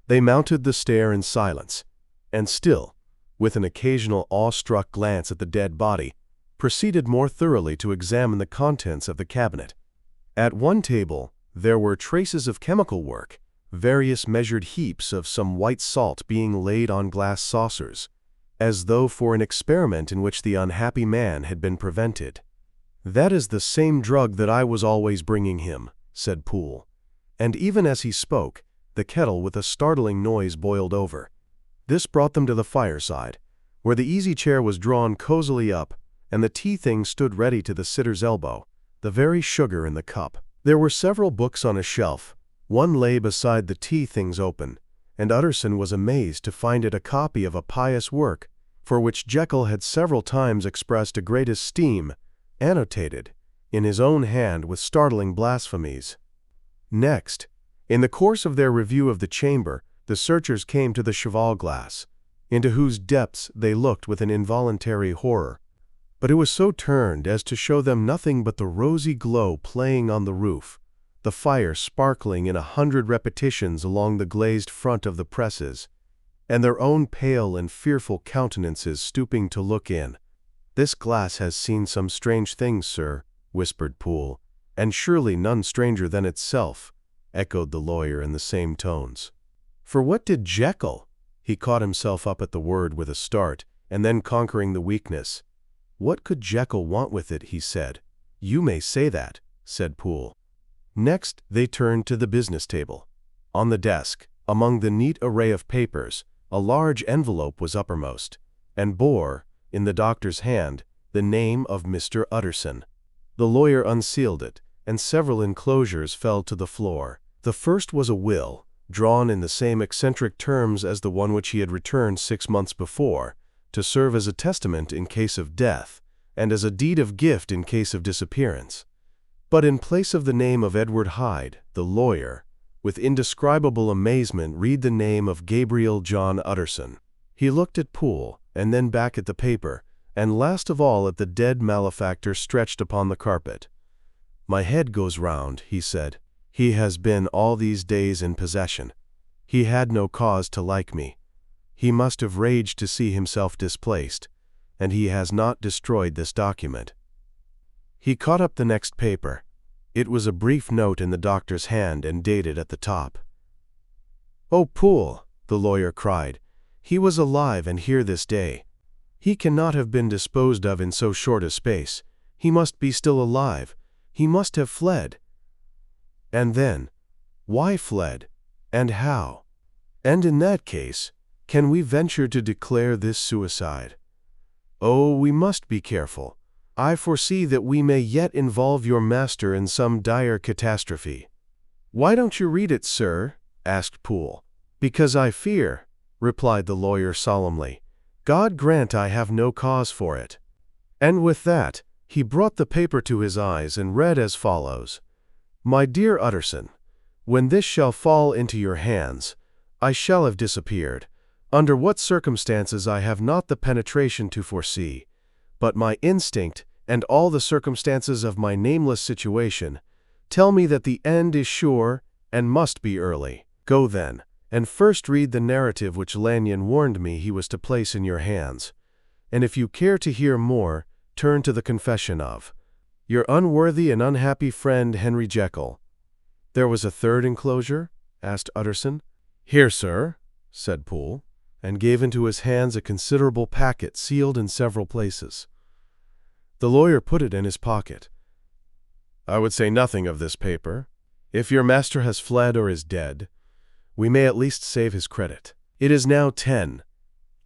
A: They mounted the stair in silence, and still, with an occasional awe-struck glance at the dead body, proceeded more thoroughly to examine the contents of the cabinet. At one table there were traces of chemical work, various measured heaps of some white salt being laid on glass saucers, as though for an experiment in which the unhappy man had been prevented. "That is the same drug that I was always bringing him," said Poole. And even as he spoke, the kettle with a startling noise boiled over. This brought them to the fireside, where the easy chair was drawn cozily up, and the tea-things stood ready to the sitter's elbow, the very sugar in the cup. There were several books on a shelf. One lay beside the tea-things open, and Utterson was amazed to find it a copy of a pious work, for which Jekyll had several times expressed a great esteem, annotated, in his own hand with startling blasphemies. Next, in the course of their review of the chamber, the searchers came to the cheval-glass, into whose depths they looked with an involuntary horror. But it was so turned as to show them nothing but the rosy glow playing on the roof, the fire sparkling in 100 repetitions along the glazed front of the presses, and their own pale and fearful countenances stooping to look in. "This glass has seen some strange things, sir," whispered Poole. "And surely none stranger than itself," echoed the lawyer in the same tones. "For what did Jekyll—" He caught himself up at the word with a start, and then conquering the weakness. "What could Jekyll want with it?" he said. "You may say that," said Poole. Next they turned to the business table. On the desk, among the neat array of papers, a large envelope was uppermost, and bore, in the doctor's hand, the name of Mr. Utterson. The lawyer unsealed it, and several enclosures fell to the floor. The first was a will, drawn in the same eccentric terms as the one which he had returned 6 months before, to serve as a testament in case of death, and as a deed of gift in case of disappearance. But in place of the name of Edward Hyde, the lawyer, with indescribable amazement, read the name of Gabriel John Utterson. He looked at Poole, and then back at the paper, and last of all at the dead malefactor stretched upon the carpet. "My head goes round," he said. "He has been all these days in possession. He had no cause to like me. He must have raged to see himself displaced, and he has not destroyed this document." He caught up the next paper. It was a brief note in the doctor's hand and dated at the top. "Oh, Poole," the lawyer cried, "he was alive and here this day. He cannot have been disposed of in so short a space. He must be still alive. He must have fled. And then, why fled, and how? And in that case, can we venture to declare this suicide? Oh, we must be careful. I foresee that we may yet involve your master in some dire catastrophe." "Why don't you read it, sir?" asked Poole. "Because I fear," replied the lawyer solemnly. "God grant I have no cause for it." And with that, he brought the paper to his eyes and read as follows: "My dear Utterson, when this shall fall into your hands, I shall have disappeared. Under what circumstances I have not the penetration to foresee, but my instinct, and all the circumstances of my nameless situation, tell me that the end is sure and must be early. Go then, and first read the narrative which Lanyon warned me he was to place in your hands. And if you care to hear more, turn to the confession of your unworthy and unhappy friend Henry Jekyll." "There was a third enclosure?" asked Utterson. "Here, sir," said Poole, and gave into his hands a considerable packet sealed in several places. The lawyer put it in his pocket. "I would say nothing of this paper. If your master has fled or is dead, we may at least save his credit. It is now 10.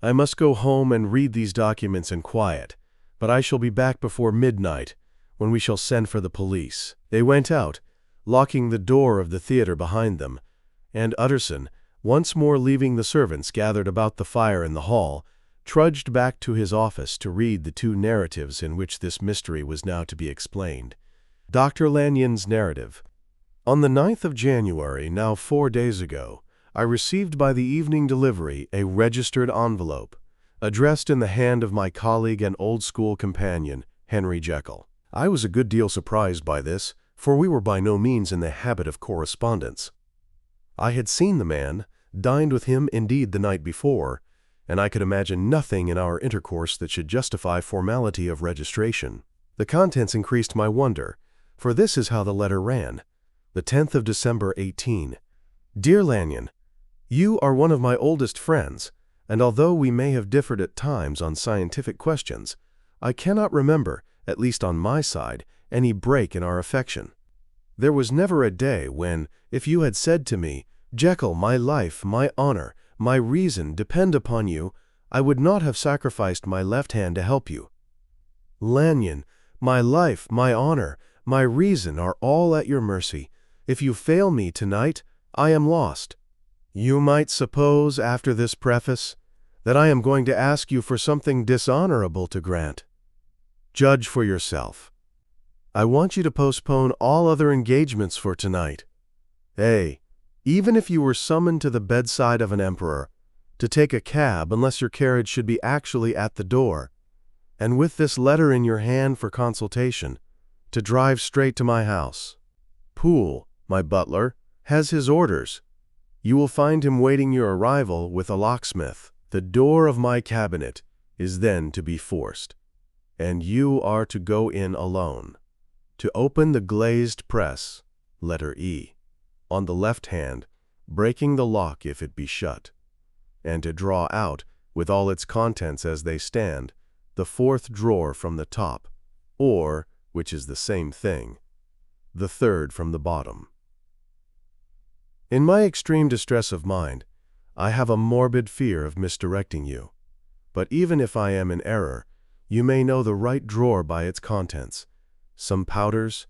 A: I must go home and read these documents in quiet, but I shall be back before midnight, when we shall send for the police." They went out, locking the door of the theater behind them, and Utterson, once more leaving the servants gathered about the fire in the hall, trudged back to his office to read the 2 narratives in which this mystery was now to be explained. Dr. Lanyon's narrative. On the 9th of January, now 4 days ago, I received by the evening delivery a registered envelope, addressed in the hand of my colleague and old-school companion, Henry Jekyll. I was a good deal surprised by this, for we were by no means in the habit of correspondence. I had seen the man, dined with him indeed the night before, and I could imagine nothing in our intercourse that should justify formality of registration. The contents increased my wonder, for this is how the letter ran. The 10th of December, 18. Dear Lanyon, you are one of my oldest friends, and although we may have differed at times on scientific questions, I cannot remember, at least on my side, any break in our affection. There was never a day when, if you had said to me, "Jekyll, my life, my honor, my reason depend upon you," I would not have sacrificed my left hand to help you. Lanyon, my life, my honor, my reason are all at your mercy. If you fail me tonight, I am lost. You might suppose, after this preface, that I am going to ask you for something dishonorable to grant. Judge for yourself. I want you to postpone all other engagements for tonight. Even if you were summoned to the bedside of an emperor, to take a cab unless your carriage should be actually at the door, and with this letter in your hand for consultation, to drive straight to my house. Poole, my butler, has his orders. You will find him waiting your arrival with a locksmith. The door of my cabinet is then to be forced, and you are to go in alone. To open the glazed press, letter E, on the left hand, breaking the lock if it be shut, and to draw out, with all its contents as they stand, the 4th drawer from the top, or, which is the same thing, the 3rd from the bottom. In my extreme distress of mind, I have a morbid fear of misdirecting you. But even if I am in error, you may know the right drawer by its contents, some powders,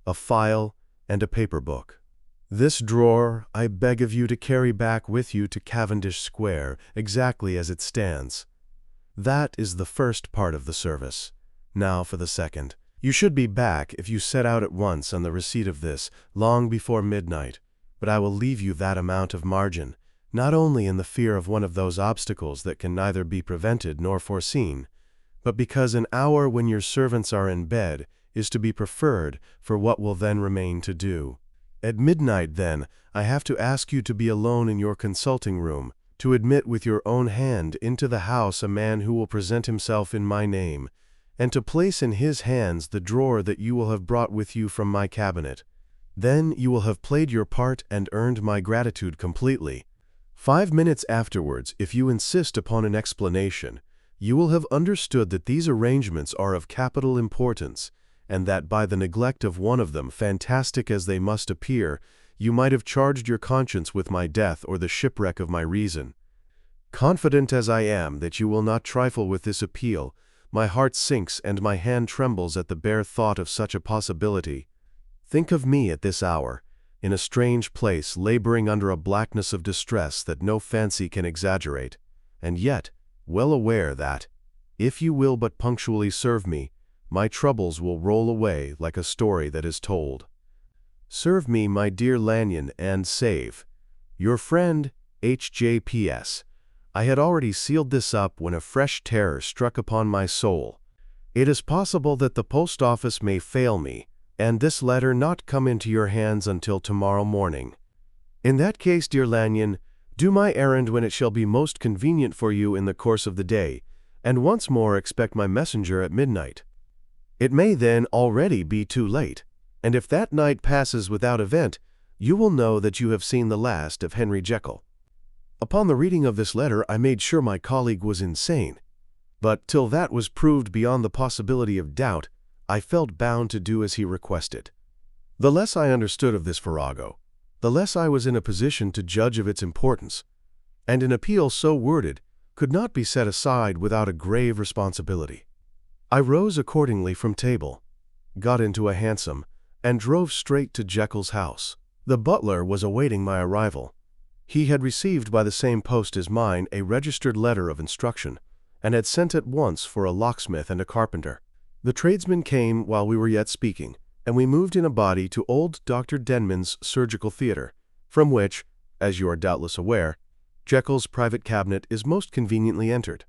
A: a file, and a paper book. This drawer I beg of you to carry back with you to Cavendish Square, exactly as it stands. That is the first part of the service. Now for the second. You should be back, if you set out at once on the receipt of this, long before midnight. But I will leave you that amount of margin, not only in the fear of one of those obstacles that can neither be prevented nor foreseen, but because an hour when your servants are in bed is to be preferred for what will then remain to do. At midnight, then, I have to ask you to be alone in your consulting room, to admit with your own hand into the house a man who will present himself in my name, and to place in his hands the drawer that you will have brought with you from my cabinet. Then you will have played your part and earned my gratitude completely. 5 minutes afterwards, if you insist upon an explanation, you will have understood that these arrangements are of capital importance, and that by the neglect of one of them, fantastic as they must appear, you might have charged your conscience with my death or the shipwreck of my reason. Confident as I am that you will not trifle with this appeal, my heart sinks and my hand trembles at the bare thought of such a possibility. Think of me at this hour, in a strange place, laboring under a blackness of distress that no fancy can exaggerate, and yet well aware that, if you will but punctually serve me, my troubles will roll away like a story that is told. Serve me, my dear Lanyon, and save. Your friend, H.J.P.S. I had already sealed this up when a fresh terror struck upon my soul. It is possible that the post office may fail me, and this letter not come into your hands until tomorrow morning. In that case, dear Lanyon, do my errand when it shall be most convenient for you in the course of the day, and once more expect my messenger at midnight. It may then already be too late, and if that night passes without event, you will know that you have seen the last of Henry Jekyll. Upon the reading of this letter, I made sure my colleague was insane, but till that was proved beyond the possibility of doubt, I felt bound to do as he requested. The less I understood of this farrago, the less I was in a position to judge of its importance. and an appeal so worded could not be set aside without a grave responsibility. I rose accordingly from table, got into a hansom, and drove straight to Jekyll's house. The butler was awaiting my arrival. He had received by the same post as mine a registered letter of instruction, and had sent at once for a locksmith and a carpenter. The tradesmen came while we were yet speaking, and we moved in a body to old Dr. Denman's surgical theatre, from which, as you are doubtless aware, Jekyll's private cabinet is most conveniently entered.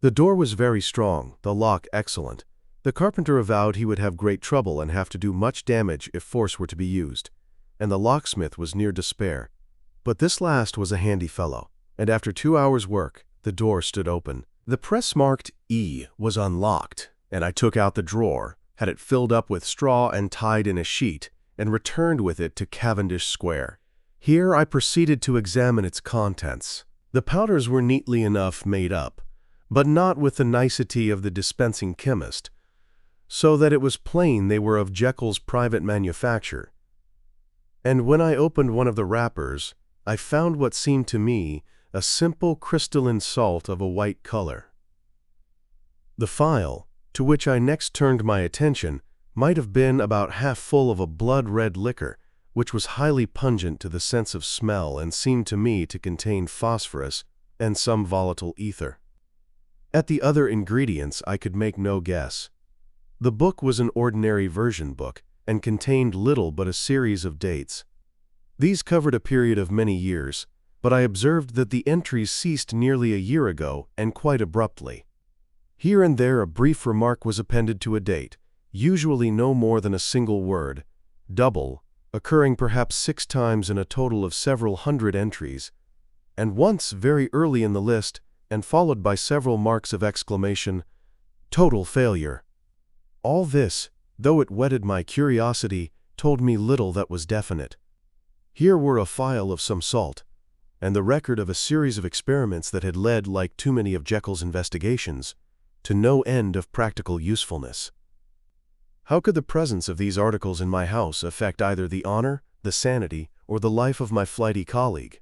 A: The door was very strong, the lock excellent. The carpenter avowed he would have great trouble and have to do much damage if force were to be used, and the locksmith was near despair. But this last was a handy fellow, and after 2 hours' work, the door stood open. The press marked E was unlocked, and I took out the drawer, had it filled up with straw and tied in a sheet, and returned with it to Cavendish Square. Here I proceeded to examine its contents. The powders were neatly enough made up, but not with the nicety of the dispensing chemist, so that it was plain they were of Jekyll's private manufacture. And when I opened one of the wrappers, I found what seemed to me a simple crystalline salt of a white color. The phial, to which I next turned my attention, might have been about half full of a blood-red liquor, which was highly pungent to the sense of smell and seemed to me to contain phosphorus and some volatile ether. At the other ingredients I could make no guess. The book was an ordinary version book, and contained little but a series of dates. These covered a period of many years, but I observed that the entries ceased nearly a year ago and quite abruptly. Here and there a brief remark was appended to a date, usually no more than a single word, double, occurring perhaps 6 times in a total of several hundred entries, and once very early in the list, and followed by several marks of exclamation, "Total failure." All this, though it whetted my curiosity, told me little that was definite. Here were a phial of some salt, and the record of a series of experiments that had led, like too many of Jekyll's investigations, to no end of practical usefulness. How could the presence of these articles in my house affect either the honor, the sanity, or the life of my flighty colleague?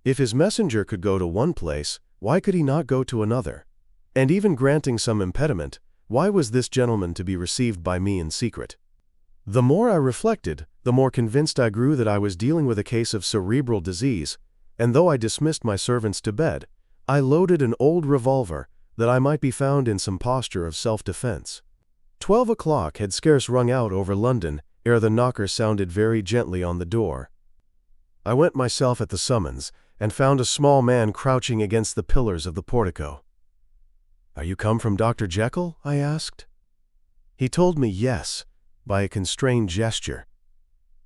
A: If his messenger could go to one place, why could he not go to another? And even granting some impediment, why was this gentleman to be received by me in secret? The more I reflected, the more convinced I grew that I was dealing with a case of cerebral disease, and though I dismissed my servants to bed, I loaded an old revolver that I might be found in some posture of self-defense. 12 o'clock had scarce rung out over London ere the knocker sounded very gently on the door. I went myself at the summons, and found a small man crouching against the pillars of the portico. "Are you come from Dr. Jekyll?" I asked. He told me yes, by a constrained gesture,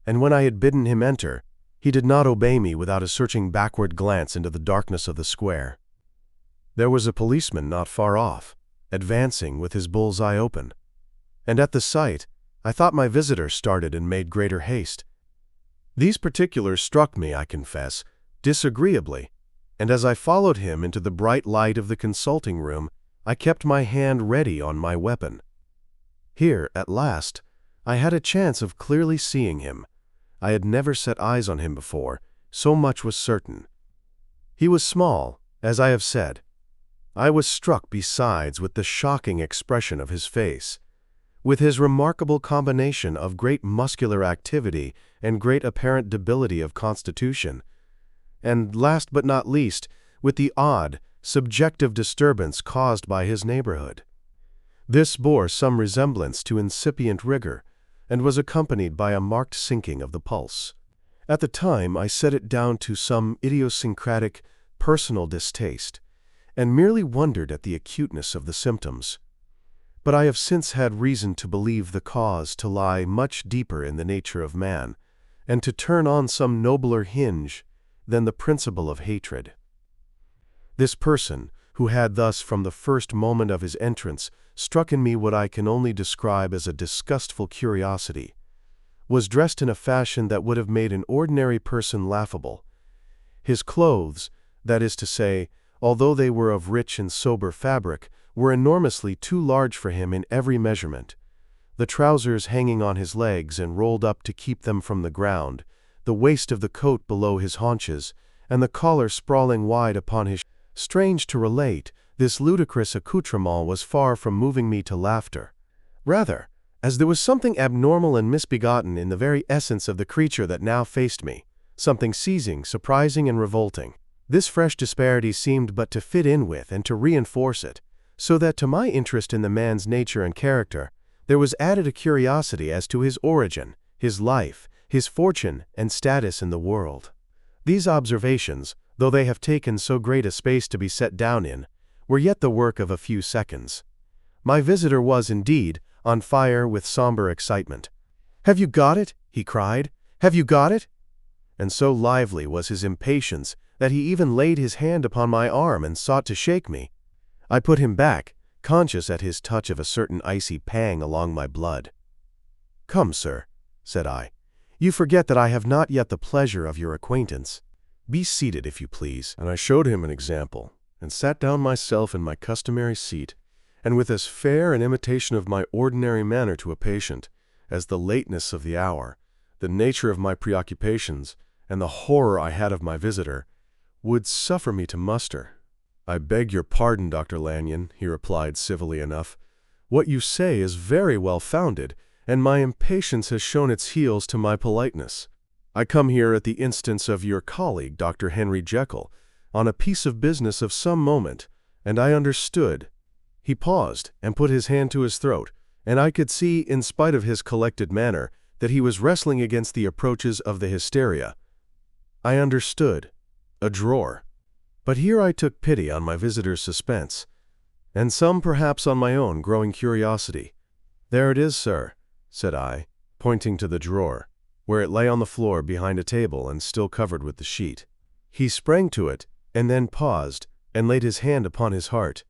A: and when I had bidden him enter, he did not obey me without a searching backward glance into the darkness of the square. There was a policeman not far off, advancing with his bull's eye open, and at the sight I thought my visitor started and made greater haste. These particulars struck me, I confess, disagreeably, and as I followed him into the bright light of the consulting room, I kept my hand ready on my weapon. Here, at last, I had a chance of clearly seeing him. I had never set eyes on him before, so much was certain. He was small, as I have said. I was struck besides with the shocking expression of his face, with his remarkable combination of great muscular activity and great apparent debility of constitution, and last but not least, with the odd, subjective disturbance caused by his neighborhood. This bore some resemblance to incipient rigor, and was accompanied by a marked sinking of the pulse. At the time I set it down to some idiosyncratic, personal distaste, and merely wondered at the acuteness of the symptoms. But I have since had reason to believe the cause to lie much deeper in the nature of man, and to turn on some nobler hinge than the principle of hatred. This person, who had thus from the first moment of his entrance struck in me what I can only describe as a disgustful curiosity, was dressed in a fashion that would have made an ordinary person laughable. His clothes, that is to say, although they were of rich and sober fabric, were enormously too large for him in every measurement, the trousers hanging on his legs and rolled up to keep them from the ground, the waist of the coat below his haunches, and the collar sprawling wide upon his. Strange to relate, this ludicrous accoutrement was far from moving me to laughter. Rather, as there was something abnormal and misbegotten in the very essence of the creature that now faced me, something seizing, surprising, and revolting. This fresh disparity seemed but to fit in with and to reinforce it, so that to my interest in the man's nature and character, there was added a curiosity as to his origin, his life, his fortune, and status in the world. These observations, though they have taken so great a space to be set down in, were yet the work of a few seconds. My visitor was, indeed, on fire with somber excitement. "Have you got it?" he cried. "Have you got it?" And so lively was his impatience that he even laid his hand upon my arm and sought to shake me. I put him back, conscious at his touch of a certain icy pang along my blood. "Come, sir," said I. "You forget that I have not yet the pleasure of your acquaintance. Be seated, if you please." And I showed him an example, and sat down myself in my customary seat, and with as fair an imitation of my ordinary manner to a patient, as the lateness of the hour, the nature of my preoccupations, and the horror I had of my visitor, would suffer me to muster. "I beg your pardon, Dr. Lanyon," he replied civilly enough. "What you say is very well founded, and my impatience has shown its heels to my politeness. I come here at the instance of your colleague, Dr. Henry Jekyll, on a piece of business of some moment, and I understood." He paused and put his hand to his throat, and I could see, in spite of his collected manner, that he was wrestling against the approaches of the hysteria. I understood. A drawer. But here I took pity on my visitor's suspense, and some perhaps on my own growing curiosity. "There it is, sir," said I, pointing to the drawer, where it lay on the floor behind a table and still covered with the sheet. He sprang to it, and then paused, and laid his hand upon his heart.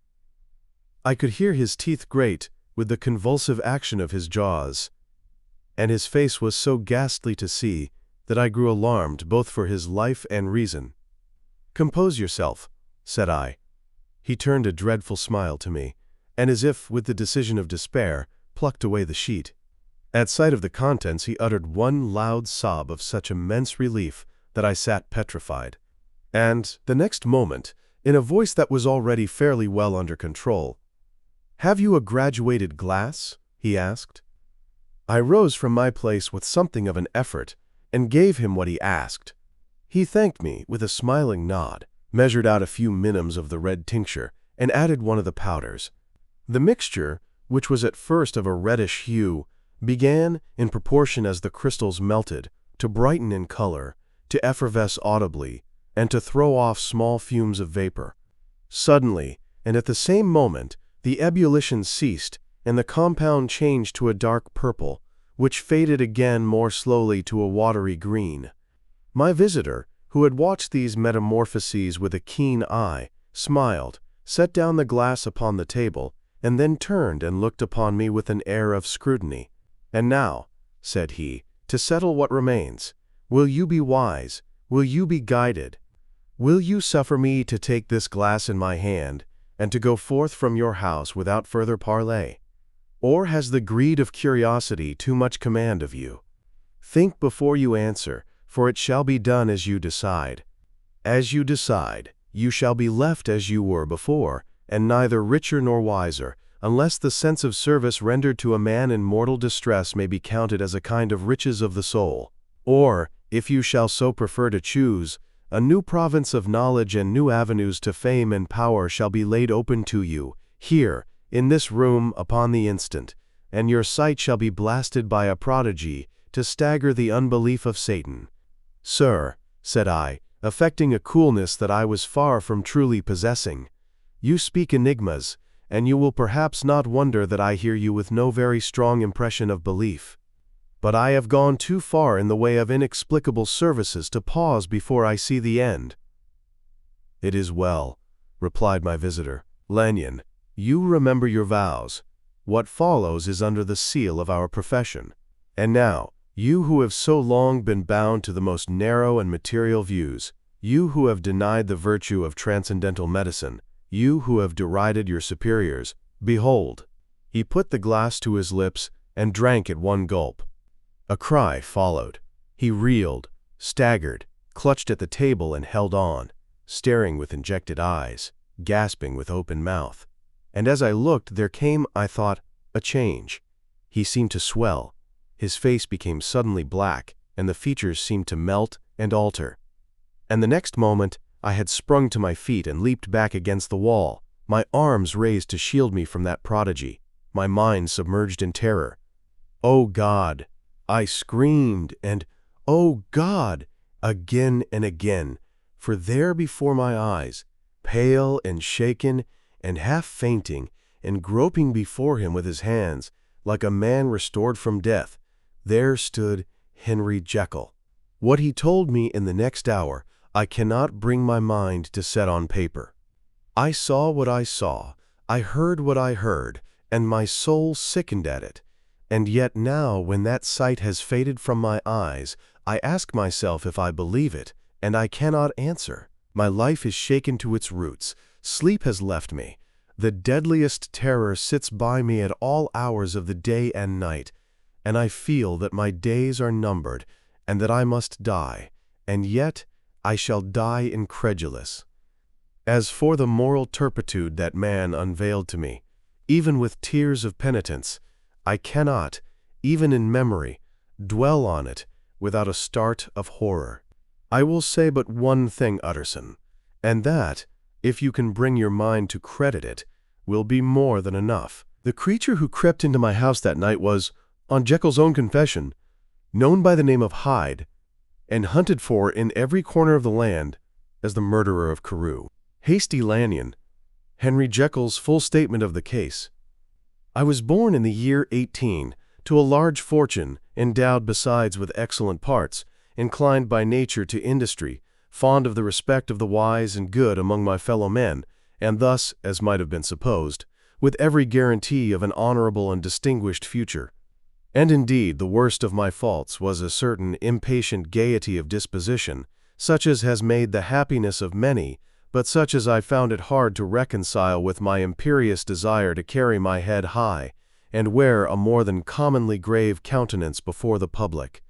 A: I could hear his teeth grate with the convulsive action of his jaws, and his face was so ghastly to see that I grew alarmed both for his life and reason. "Compose yourself," said I. He turned a dreadful smile to me, and as if with the decision of despair, plucked away the sheet. At sight of the contents he uttered one loud sob of such immense relief that I sat petrified. And, the next moment, in a voice that was already fairly well under control, "Have you a graduated glass?" he asked. I rose from my place with something of an effort, and gave him what he asked. He thanked me with a smiling nod, measured out a few minims of the red tincture, and added one of the powders. The mixture, which was at first of a reddish hue, began, in proportion as the crystals melted, to brighten in color, to effervesce audibly, and to throw off small fumes of vapor. Suddenly, and at the same moment, the ebullition ceased, and the compound changed to a dark purple, which faded again more slowly to a watery green. My visitor, who had watched these metamorphoses with a keen eye, smiled, set down the glass upon the table, and then turned and looked upon me with an air of scrutiny. "And now," said he, "to settle what remains, will you be wise? Will you be guided? Will you suffer me to take this glass in my hand, and to go forth from your house without further parley? Or has the greed of curiosity too much command of you? Think before you answer, for it shall be done as you decide. As you decide, you shall be left as you were before, and neither richer nor wiser, unless the sense of service rendered to a man in mortal distress may be counted as a kind of riches of the soul. Or, if you shall so prefer to choose, a new province of knowledge and new avenues to fame and power shall be laid open to you, here, in this room, upon the instant, and your sight shall be blasted by a prodigy to stagger the unbelief of Satan." "Sir," said I, affecting a coolness that I was far from truly possessing, "you speak enigmas, and you will perhaps not wonder that I hear you with no very strong impression of belief. But I have gone too far in the way of inexplicable services to pause before I see the end." "It is well," replied my visitor. "Lanyon, you remember your vows. What follows is under the seal of our profession. And now, you who have so long been bound to the most narrow and material views, you who have denied the virtue of transcendental medicine, you who have derided your superiors, behold." He put the glass to his lips and drank at one gulp. A cry followed. He reeled, staggered, clutched at the table and held on, staring with injected eyes, gasping with open mouth. And as I looked, there came, I thought, a change. He seemed to swell. His face became suddenly black, and the features seemed to melt and alter. And the next moment, I had sprung to my feet and leaped back against the wall, my arms raised to shield me from that prodigy, my mind submerged in terror. "Oh God!" I screamed, and "Oh God!" again and again, for there before my eyes, pale and shaken and half fainting, and groping before him with his hands, like a man restored from death, there stood Henry Jekyll. What he told me in the next hour, I cannot bring my mind to set on paper. I saw what I saw, I heard what I heard, and my soul sickened at it. And yet now, when that sight has faded from my eyes, I ask myself if I believe it, and I cannot answer. My life is shaken to its roots, sleep has left me. The deadliest terror sits by me at all hours of the day and night, and I feel that my days are numbered, and that I must die, and yet I shall die incredulous. As for the moral turpitude that man unveiled to me, even with tears of penitence, I cannot, even in memory, dwell on it without a start of horror. I will say but one thing, Utterson, and that, if you can bring your mind to credit it, will be more than enough. The creature who crept into my house that night was, on Jekyll's own confession, known by the name of Hyde, and hunted for in every corner of the land as the murderer of Carew. Hasty Lanyon, Henry Jekyll's full statement of the case. I was born in the year 18, to a large fortune, endowed besides with excellent parts, inclined by nature to industry, fond of the respect of the wise and good among my fellow men, and thus, as might have been supposed, with every guarantee of an honorable and distinguished future. And indeed, the worst of my faults was a certain impatient gaiety of disposition, such as has made the happiness of many, but such as I found it hard to reconcile with my imperious desire to carry my head high, and wear a more than commonly grave countenance before the public.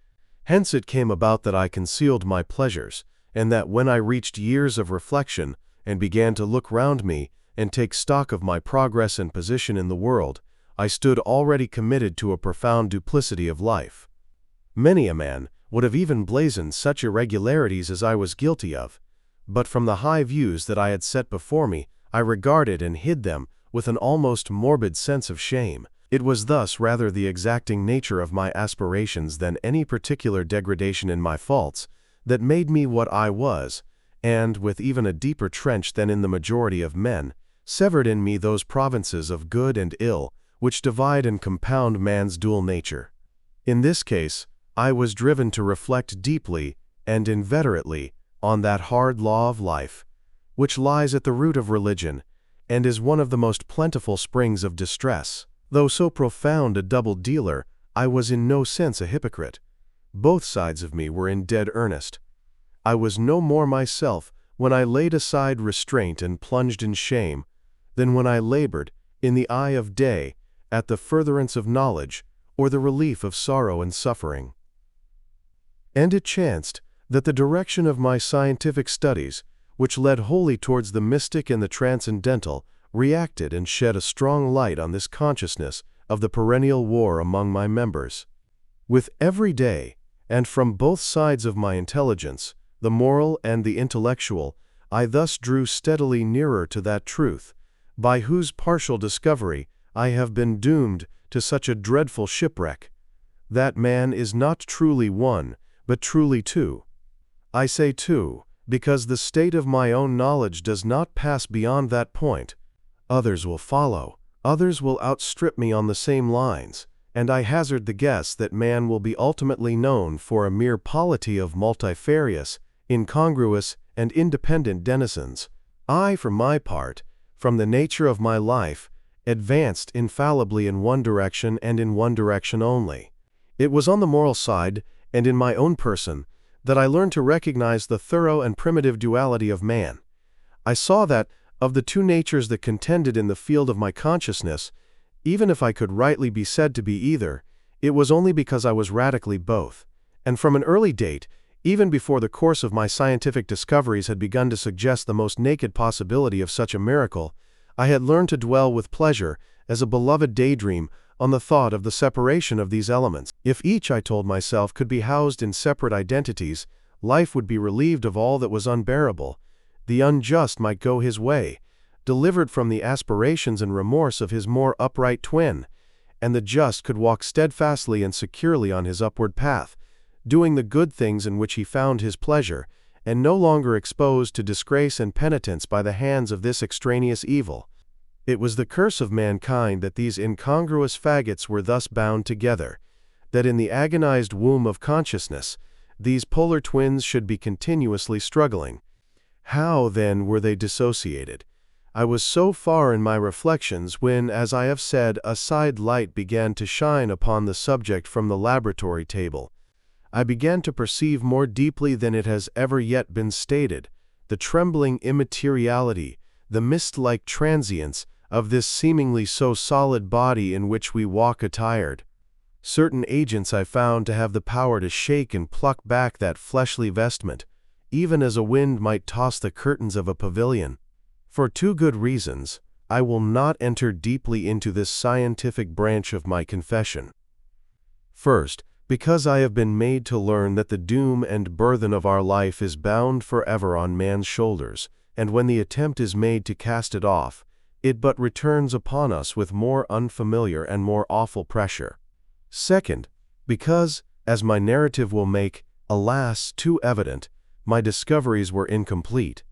A: Hence it came about that I concealed my pleasures, and that when I reached years of reflection, and began to look round me, and take stock of my progress and position in the world, I stood already committed to a profound duplicity of life. Many a man would have even blazoned such irregularities as I was guilty of, but from the high views that I had set before me, I regarded and hid them with an almost morbid sense of shame. It was thus rather the exacting nature of my aspirations than any particular degradation in my faults that made me what I was, and, with even a deeper trench than in the majority of men, severed in me those provinces of good and ill which divide and compound man's dual nature. In this case, I was driven to reflect deeply and inveterately on that hard law of life, which lies at the root of religion, and is one of the most plentiful springs of distress. Though so profound a double dealer, I was in no sense a hypocrite. Both sides of me were in dead earnest. I was no more myself when I laid aside restraint and plunged in shame, than when I labored, in the eye of day, at the furtherance of knowledge, or the relief of sorrow and suffering. And it chanced that the direction of my scientific studies, which led wholly towards the mystic and the transcendental, reacted and shed a strong light on this consciousness of the perennial war among my members. With every day, and from both sides of my intelligence, the moral and the intellectual, I thus drew steadily nearer to that truth, by whose partial discovery I have been doomed to such a dreadful shipwreck. That man is not truly one, but truly two. I say two, because the state of my own knowledge does not pass beyond that point. Others will follow, others will outstrip me on the same lines, and I hazard the guess that man will be ultimately known for a mere polity of multifarious, incongruous, and independent denizens. I, for my part, from the nature of my life, advanced infallibly in one direction and in one direction only. It was on the moral side, and in my own person, that I learned to recognize the thorough and primitive duality of man. I saw that, of the two natures that contended in the field of my consciousness, even if I could rightly be said to be either, it was only because I was radically both, and from an early date, Even before the course of my scientific discoveries had begun to suggest the most naked possibility of such a miracle, I had learned to dwell with pleasure, as a beloved daydream, on the thought of the separation of these elements. If each, I told myself, could be housed in separate identities, life would be relieved of all that was unbearable. The unjust might go his way, delivered from the aspirations and remorse of his more upright twin, and the just could walk steadfastly and securely on his upward path, doing the good things in which he found his pleasure, and no longer exposed to disgrace and penitence by the hands of this extraneous evil. It was the curse of mankind that these incongruous faggots were thus bound together, that in the agonized womb of consciousness, these polar twins should be continuously struggling. How, then, were they dissociated? I was so far in my reflections when, as I have said, a side light began to shine upon the subject from the laboratory table. I began to perceive more deeply than it has ever yet been stated, the trembling immateriality, the mist-like transience of this seemingly so solid body in which we walk attired. Certain agents I found to have the power to shake and pluck back that fleshly vestment, even as a wind might toss the curtains of a pavilion. For two good reasons, I will not enter deeply into this scientific branch of my confession. First, because I have been made to learn that the doom and burthen of our life is bound forever on man's shoulders, and when the attempt is made to cast it off, it but returns upon us with more unfamiliar and more awful pressure. Second, because, as my narrative will make, alas, too evident, my discoveries were incomplete.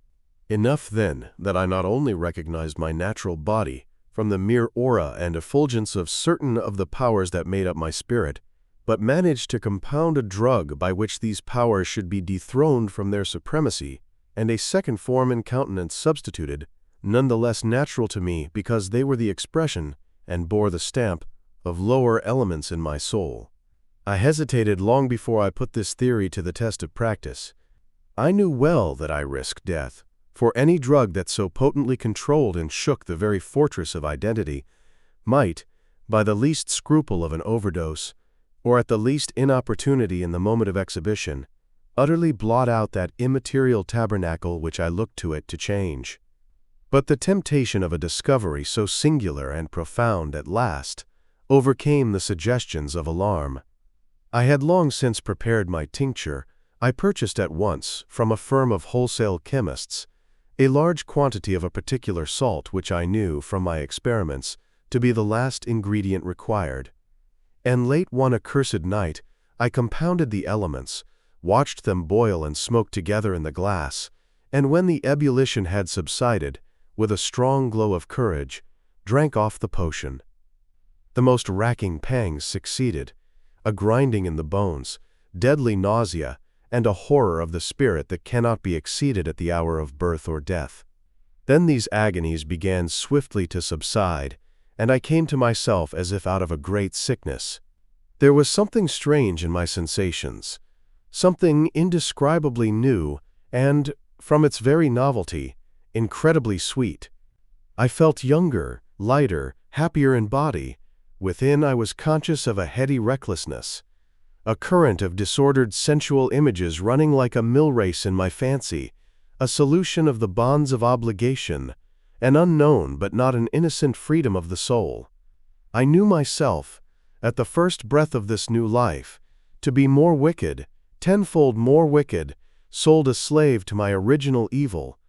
A: Enough, then, that I not only recognized my natural body from the mere aura and effulgence of certain of the powers that made up my spirit, but managed to compound a drug by which these powers should be dethroned from their supremacy, and a second form and countenance substituted, none the less natural to me because they were the expression, and bore the stamp, of lower elements in my soul. I hesitated long before I put this theory to the test of practice. I knew well that I risked death, for any drug that so potently controlled and shook the very fortress of identity might, by the least scruple of an overdose, or at the least inopportunity in the moment of exhibition, utterly blot out that immaterial tabernacle which I looked to it to change. But the temptation of a discovery so singular and profound at last overcame the suggestions of alarm. I had long since prepared my tincture. I purchased at once, from a firm of wholesale chemists, a large quantity of a particular salt which I knew, from my experiments, to be the last ingredient required. And late one accursed night, I compounded the elements, watched them boil and smoke together in the glass, and when the ebullition had subsided, with a strong glow of courage, drank off the potion. The most racking pangs succeeded, a grinding in the bones, deadly nausea, and a horror of the spirit that cannot be exceeded at the hour of birth or death. Then these agonies began swiftly to subside, and I came to myself as if out of a great sickness. There was something strange in my sensations, something indescribably new, and, from its very novelty, incredibly sweet. I felt younger, lighter, happier in body. Within I was conscious of a heady recklessness, a current of disordered sensual images running like a mill race in my fancy, a solution of the bonds of obligation, an unknown but not an innocent freedom of the soul. I knew myself, at the first breath of this new life, to be more wicked, tenfold more wicked, sold a slave to my original evil,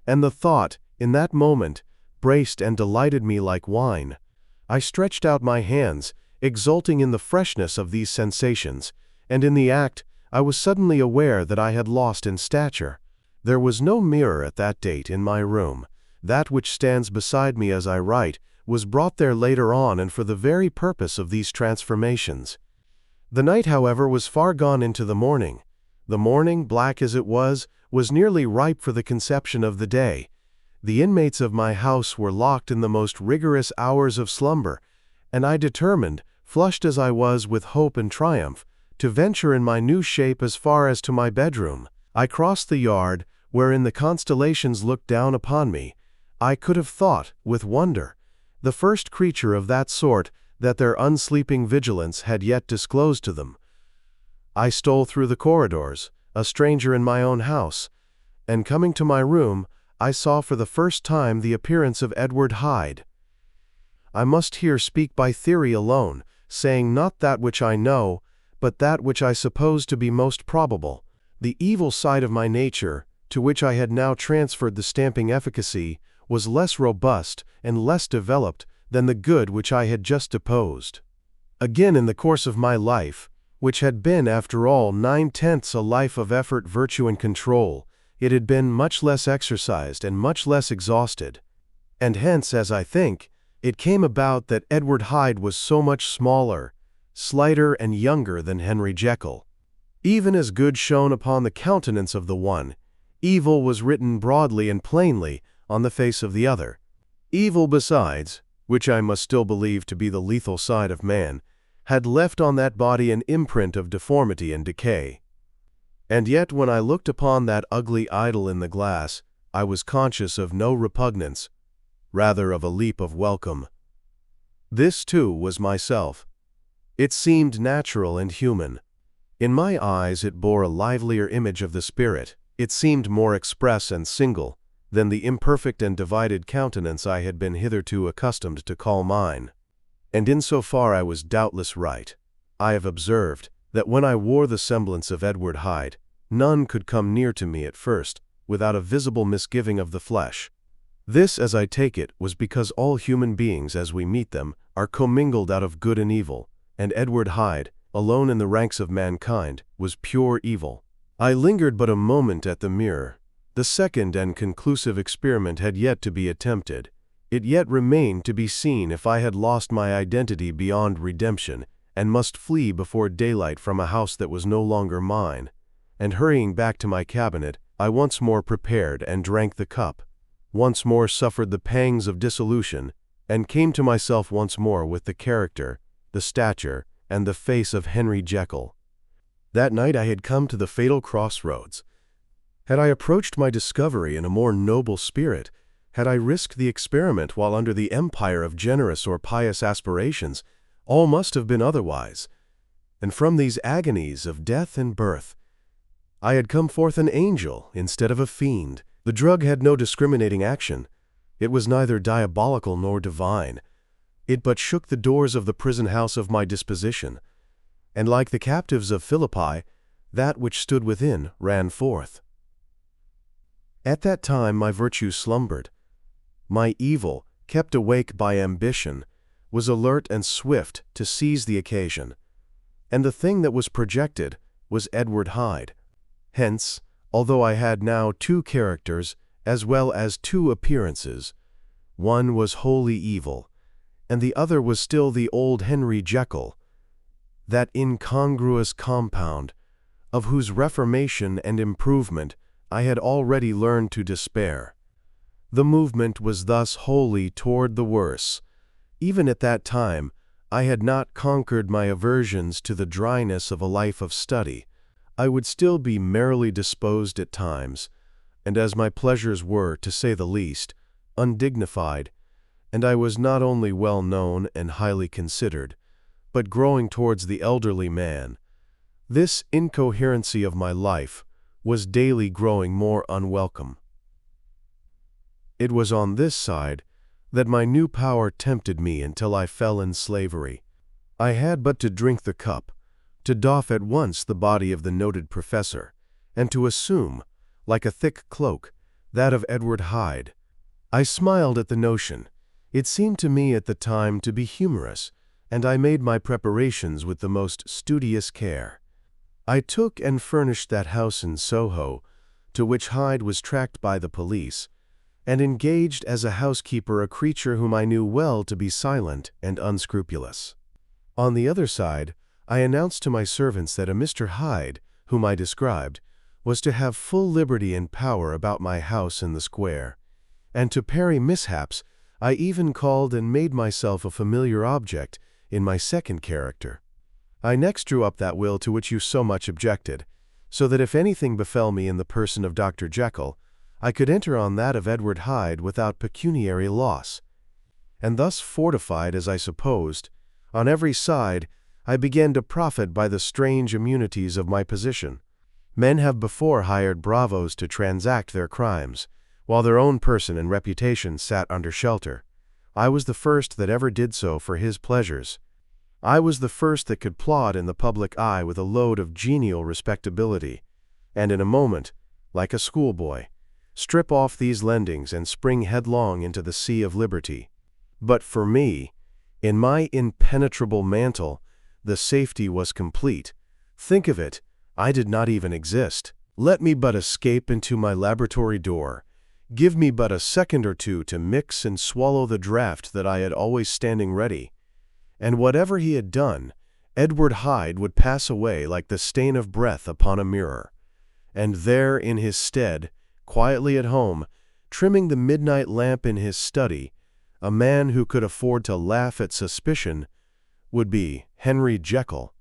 A: and the thought, in that moment, braced and delighted me like wine. I stretched out my hands, exulting in the freshness of these sensations, and in the act, I was suddenly aware that I had lost in stature. There was no mirror at that date in my room. That which stands beside me as I write was brought there later on and for the very purpose of these transformations. The night, however, was far gone into the morning. The morning, black as it was nearly ripe for the conception of the day. The inmates of my house were locked in the most rigorous hours of slumber, and I determined, flushed as I was with hope and triumph, to venture in my new shape as far as to my bedroom. I crossed the yard, wherein the constellations looked down upon me. I could have thought, with wonder, the first creature of that sort that their unsleeping vigilance had yet disclosed to them. I stole through the corridors, a stranger in my own house, and coming to my room, I saw for the first time the appearance of Edward Hyde. I must here speak by theory alone, saying not that which I know, but that which I suppose to be most probable. The evil side of my nature, to which I had now transferred the stamping efficacy, was less robust and less developed than the good which I had just deposed. Again, in the course of my life, which had been, after all, 9/10 a life of effort, virtue, and control, it had been much less exercised and much less exhausted. And hence, as I think, it came about that Edward Hyde was so much smaller, slighter, and younger than Henry Jekyll. Even as good shone upon the countenance of the one, evil was written broadly and plainly on the face of the other. Evil, besides, which I must still believe to be the lethal side of man, had left on that body an imprint of deformity and decay. And yet, when I looked upon that ugly idol in the glass, I was conscious of no repugnance, rather of a leap of welcome. This, too, was myself. It seemed natural and human. In my eyes it bore a livelier image of the spirit. It seemed more express and single than the imperfect and divided countenance I had been hitherto accustomed to call mine. And in so far I was doubtless right. I have observed that when I wore the semblance of Edward Hyde, none could come near to me at first without a visible misgiving of the flesh. This, as I take it, was because all human beings, as we meet them, are commingled out of good and evil, and Edward Hyde, alone in the ranks of mankind, was pure evil. I lingered but a moment at the mirror. The second and conclusive experiment had yet to be attempted. It yet remained to be seen if I had lost my identity beyond redemption, and must flee before daylight from a house that was no longer mine. And hurrying back to my cabinet, I once more prepared and drank the cup, once more suffered the pangs of dissolution, and came to myself once more with the character, the stature, and the face of Henry Jekyll. That night I had come to the fatal crossroads. Had I approached my discovery in a more noble spirit, had I risked the experiment while under the empire of generous or pious aspirations, all must have been otherwise. And from these agonies of death and birth, I had come forth an angel instead of a fiend. The drug had no discriminating action. It was neither diabolical nor divine. It but shook the doors of the prison house of my disposition, and like the captives of Philippi, that which stood within ran forth. At that time my virtue slumbered. My evil, kept awake by ambition, was alert and swift to seize the occasion, and the thing that was projected was Edward Hyde. Hence, although I had now two characters as well as two appearances, one was wholly evil, and the other was still the old Henry Jekyll, that incongruous compound, of whose reformation and improvement I had already learned to despair. The movement was thus wholly toward the worse. Even at that time, I had not conquered my aversions to the dryness of a life of study. I would still be merrily disposed at times, and as my pleasures were, to say the least, undignified, and I was not only well known and highly considered, but growing towards the elderly man, this incoherency of my life was daily growing more unwelcome. It was on this side that my new power tempted me until I fell in slavery. I had but to drink the cup, to doff at once the body of the noted professor, and to assume, like a thick cloak, that of Edward Hyde. I smiled at the notion. It seemed to me at the time to be humorous, and I made my preparations with the most studious care. I took and furnished that house in Soho, to which Hyde was tracked by the police, and engaged as a housekeeper a creature whom I knew well to be silent and unscrupulous. On the other side, I announced to my servants that a Mr. Hyde, whom I described, was to have full liberty and power about my house in the square, and to parry mishaps, I even called and made myself a familiar object in my second character. I next drew up that will to which you so much objected, so that if anything befell me in the person of Dr. Jekyll, I could enter on that of Edward Hyde without pecuniary loss. And thus fortified, as I supposed, on every side, I began to profit by the strange immunities of my position. Men have before hired bravos to transact their crimes, while their own person and reputation sat under shelter. I was the first that ever did so for his pleasures. I was the first that could plod in the public eye with a load of genial respectability, and in a moment, like a schoolboy, strip off these lendings and spring headlong into the sea of liberty. But for me, in my impenetrable mantle, the safety was complete. Think of it, I did not even exist. Let me but escape into my laboratory door. Give me but a second or two to mix and swallow the draught that I had always standing ready. And whatever he had done, Edward Hyde would pass away like the stain of breath upon a mirror. And there in his stead, quietly at home, trimming the midnight lamp in his study, a man who could afford to laugh at suspicion, would be Henry Jekyll.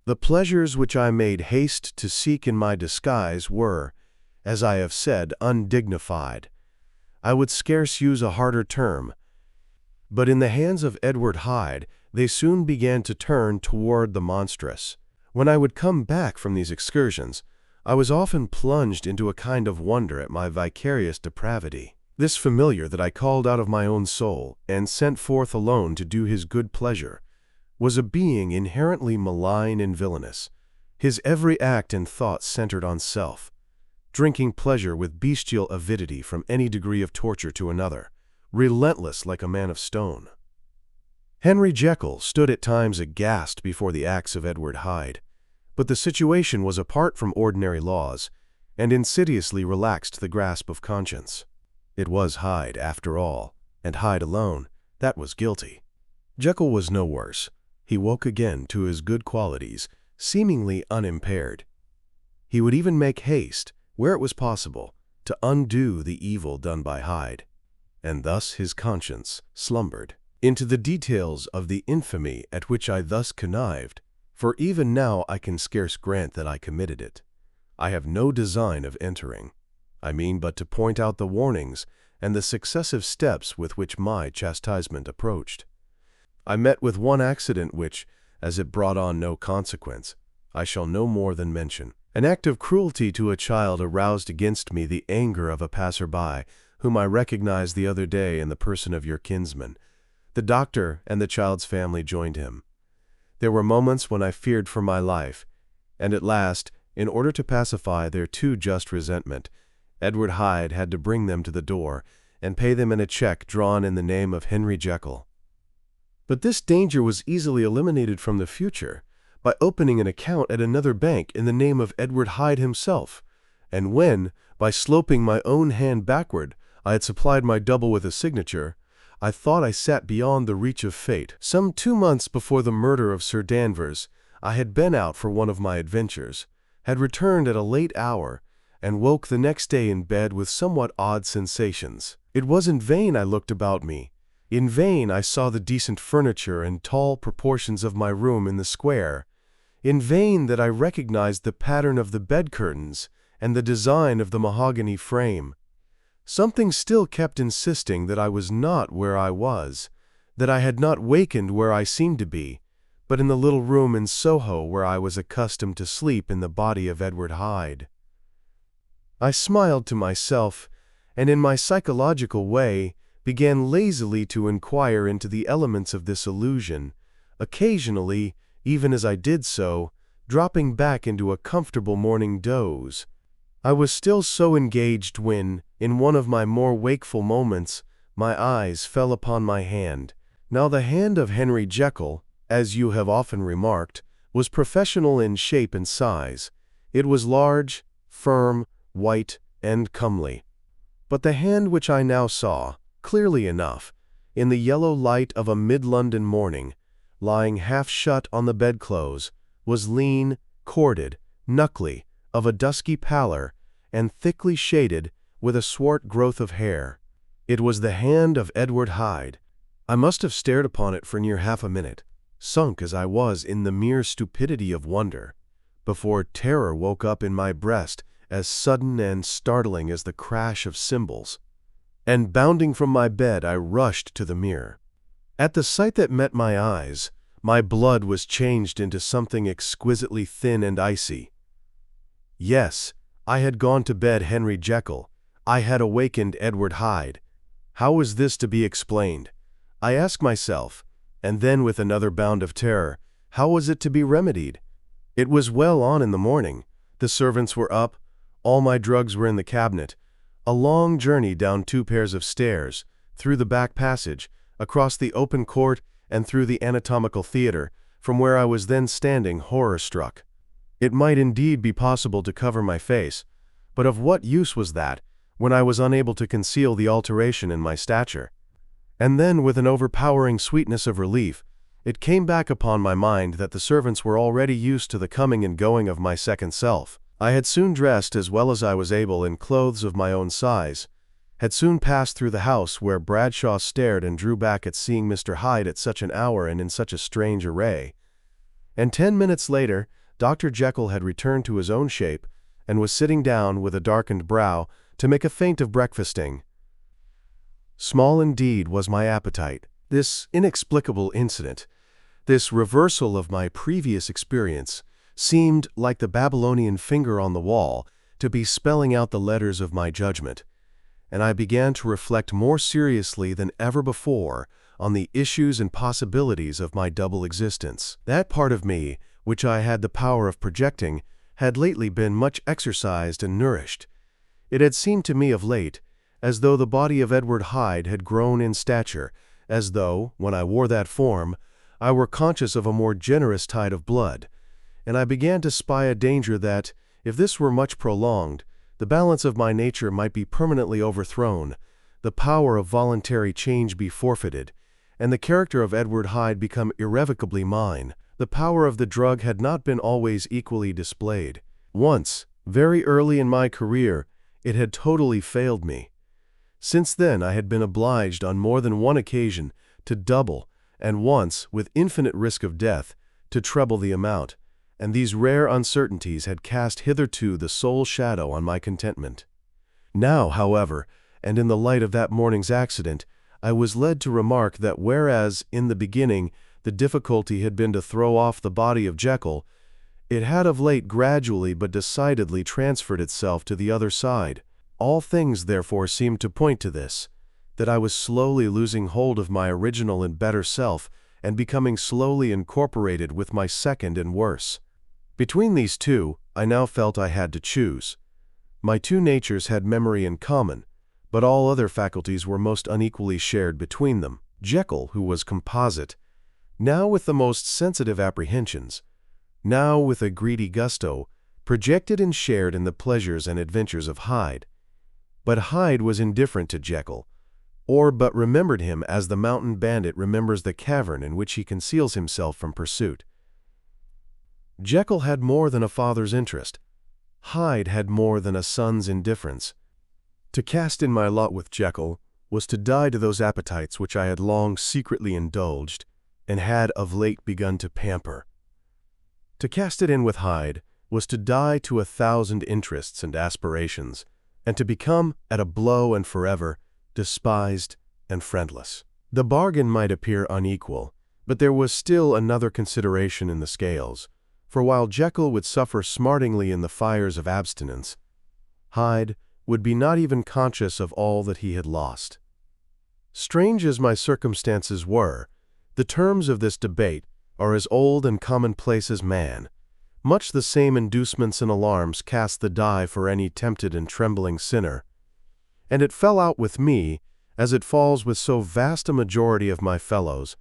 A: The pleasures which I made haste to seek in my disguise were, as I have said, undignified. I would scarce use a harder term. But in the hands of Edward Hyde, they soon began to turn toward the monstrous. When I would come back from these excursions, I was often plunged into a kind of wonder at my vicarious depravity. This familiar that I called out of my own soul, and sent forth alone to do his good pleasure, was a being inherently malign and villainous. His every act and thought centered on self, drinking pleasure with bestial avidity from any degree of torture to another, relentless like a man of stone. Henry Jekyll stood at times aghast before the acts of Edward Hyde, but the situation was apart from ordinary laws, and insidiously relaxed the grasp of conscience. It was Hyde, after all, and Hyde alone, that was guilty. Jekyll was no worse. He woke again to his good qualities, seemingly unimpaired. He would even make haste, where it was possible, to undo the evil done by Hyde, and thus his conscience slumbered. Into the details of the infamy at which I thus connived, for even now I can scarce grant that I committed it, I have no design of entering. I mean but to point out the warnings and the successive steps with which my chastisement approached. I met with one accident which, as it brought on no consequence, I shall no more than mention. An act of cruelty to a child aroused against me the anger of a passer-by, whom I recognized the other day in the person of your kinsman. The doctor and the child's family joined him. There were moments when I feared for my life, and at last, in order to pacify their too just resentment, Edward Hyde had to bring them to the door and pay them in a check drawn in the name of Henry Jekyll. But this danger was easily eliminated from the future by opening an account at another bank in the name of Edward Hyde himself, and when, by sloping my own hand backward, I had supplied my double with a signature, I thought I sat beyond the reach of fate. Some 2 months before the murder of Sir Danvers, I had been out for one of my adventures, had returned at a late hour, and woke the next day in bed with somewhat odd sensations. It was in vain I looked about me. In vain I saw the decent furniture and tall proportions of my room in the square. In vain that I recognized the pattern of the bed curtains and the design of the mahogany frame. Something still kept insisting that I was not where I was, that I had not wakened where I seemed to be, but in the little room in Soho where I was accustomed to sleep in the body of Edward Hyde. I smiled to myself, and in my psychological way began lazily to inquire into the elements of this illusion, occasionally, even as I did so, dropping back into a comfortable morning doze. I was still so engaged when, in one of my more wakeful moments, my eyes fell upon my hand. Now the hand of Henry Jekyll, as you have often remarked, was professional in shape and size. It was large, firm, white, and comely. But the hand which I now saw, clearly enough, in the yellow light of a mid-London morning, lying half shut on the bedclothes, was lean, corded, knuckly, of a dusky pallor, and thickly shaded with a swart growth of hair. It was the hand of Edward Hyde. I must have stared upon it for near half a minute, sunk as I was in the mere stupidity of wonder, before terror woke up in my breast as sudden and startling as the crash of cymbals. And bounding from my bed, I rushed to the mirror. At the sight that met my eyes, my blood was changed into something exquisitely thin and icy. Yes, I had gone to bed Henry Jekyll. I had awakened Edward Hyde. How was this to be explained? I asked myself, and then with another bound of terror, how was it to be remedied? It was well on in the morning. The servants were up. All my drugs were in the cabinet. A long journey down 2 pairs of stairs, through the back passage, across the open court, and through the anatomical theater, from where I was then standing horror-struck. It might indeed be possible to cover my face, but of what use was that, when I was unable to conceal the alteration in my stature? And then, with an overpowering sweetness of relief, it came back upon my mind that the servants were already used to the coming and going of my second self. I had soon dressed as well as I was able in clothes of my own size, had soon passed through the house where Bradshaw stared and drew back at seeing Mr. Hyde at such an hour and in such a strange array. And 10 minutes later, Dr. Jekyll had returned to his own shape, and was sitting down, with a darkened brow, to make a feint of breakfasting. Small indeed was my appetite. This inexplicable incident, this reversal of my previous experience, seemed, like the Babylonian finger on the wall, to be spelling out the letters of my judgment, and I began to reflect more seriously than ever before on the issues and possibilities of my double existence. That part of me, which I had the power of projecting, had lately been much exercised and nourished. It had seemed to me of late as though the body of Edward Hyde had grown in stature, as though, when I wore that form, I were conscious of a more generous tide of blood, and I began to spy a danger that, if this were much prolonged, the balance of my nature might be permanently overthrown, the power of voluntary change be forfeited, and the character of Edward Hyde become irrevocably mine. The power of the drug had not been always equally displayed. Once, very early in my career, it had totally failed me. Since then I had been obliged on more than one occasion to double, and once, with infinite risk of death, to treble the amount, and these rare uncertainties had cast hitherto the sole shadow on my contentment. Now, however, and in the light of that morning's accident, I was led to remark that whereas, in the beginning, the difficulty had been to throw off the body of Jekyll, it had of late gradually but decidedly transferred itself to the other side. All things therefore seemed to point to this, that I was slowly losing hold of my original and better self, and becoming slowly incorporated with my second and worse. Between these two, I now felt I had to choose. My two natures had memory in common, but all other faculties were most unequally shared between them. Jekyll, who was composite, now with the most sensitive apprehensions, now with a greedy gusto, projected and shared in the pleasures and adventures of Hyde. But Hyde was indifferent to Jekyll, or but remembered him as the mountain bandit remembers the cavern in which he conceals himself from pursuit. Jekyll had more than a father's interest. Hyde had more than a son's indifference. To cast in my lot with Jekyll was to die to those appetites which I had long secretly indulged, and had of late begun to pamper. To cast it in with Hyde was to die to 1,000 interests and aspirations, and to become, at a blow and forever, despised and friendless. The bargain might appear unequal, but there was still another consideration in the scales, for while Jekyll would suffer smartingly in the fires of abstinence, Hyde would be not even conscious of all that he had lost. Strange as my circumstances were, the terms of this debate are as old and commonplace as man. Much the same inducements and alarms cast the die for any tempted and trembling sinner. And it fell out with me, as it falls with so vast a majority of my fellows,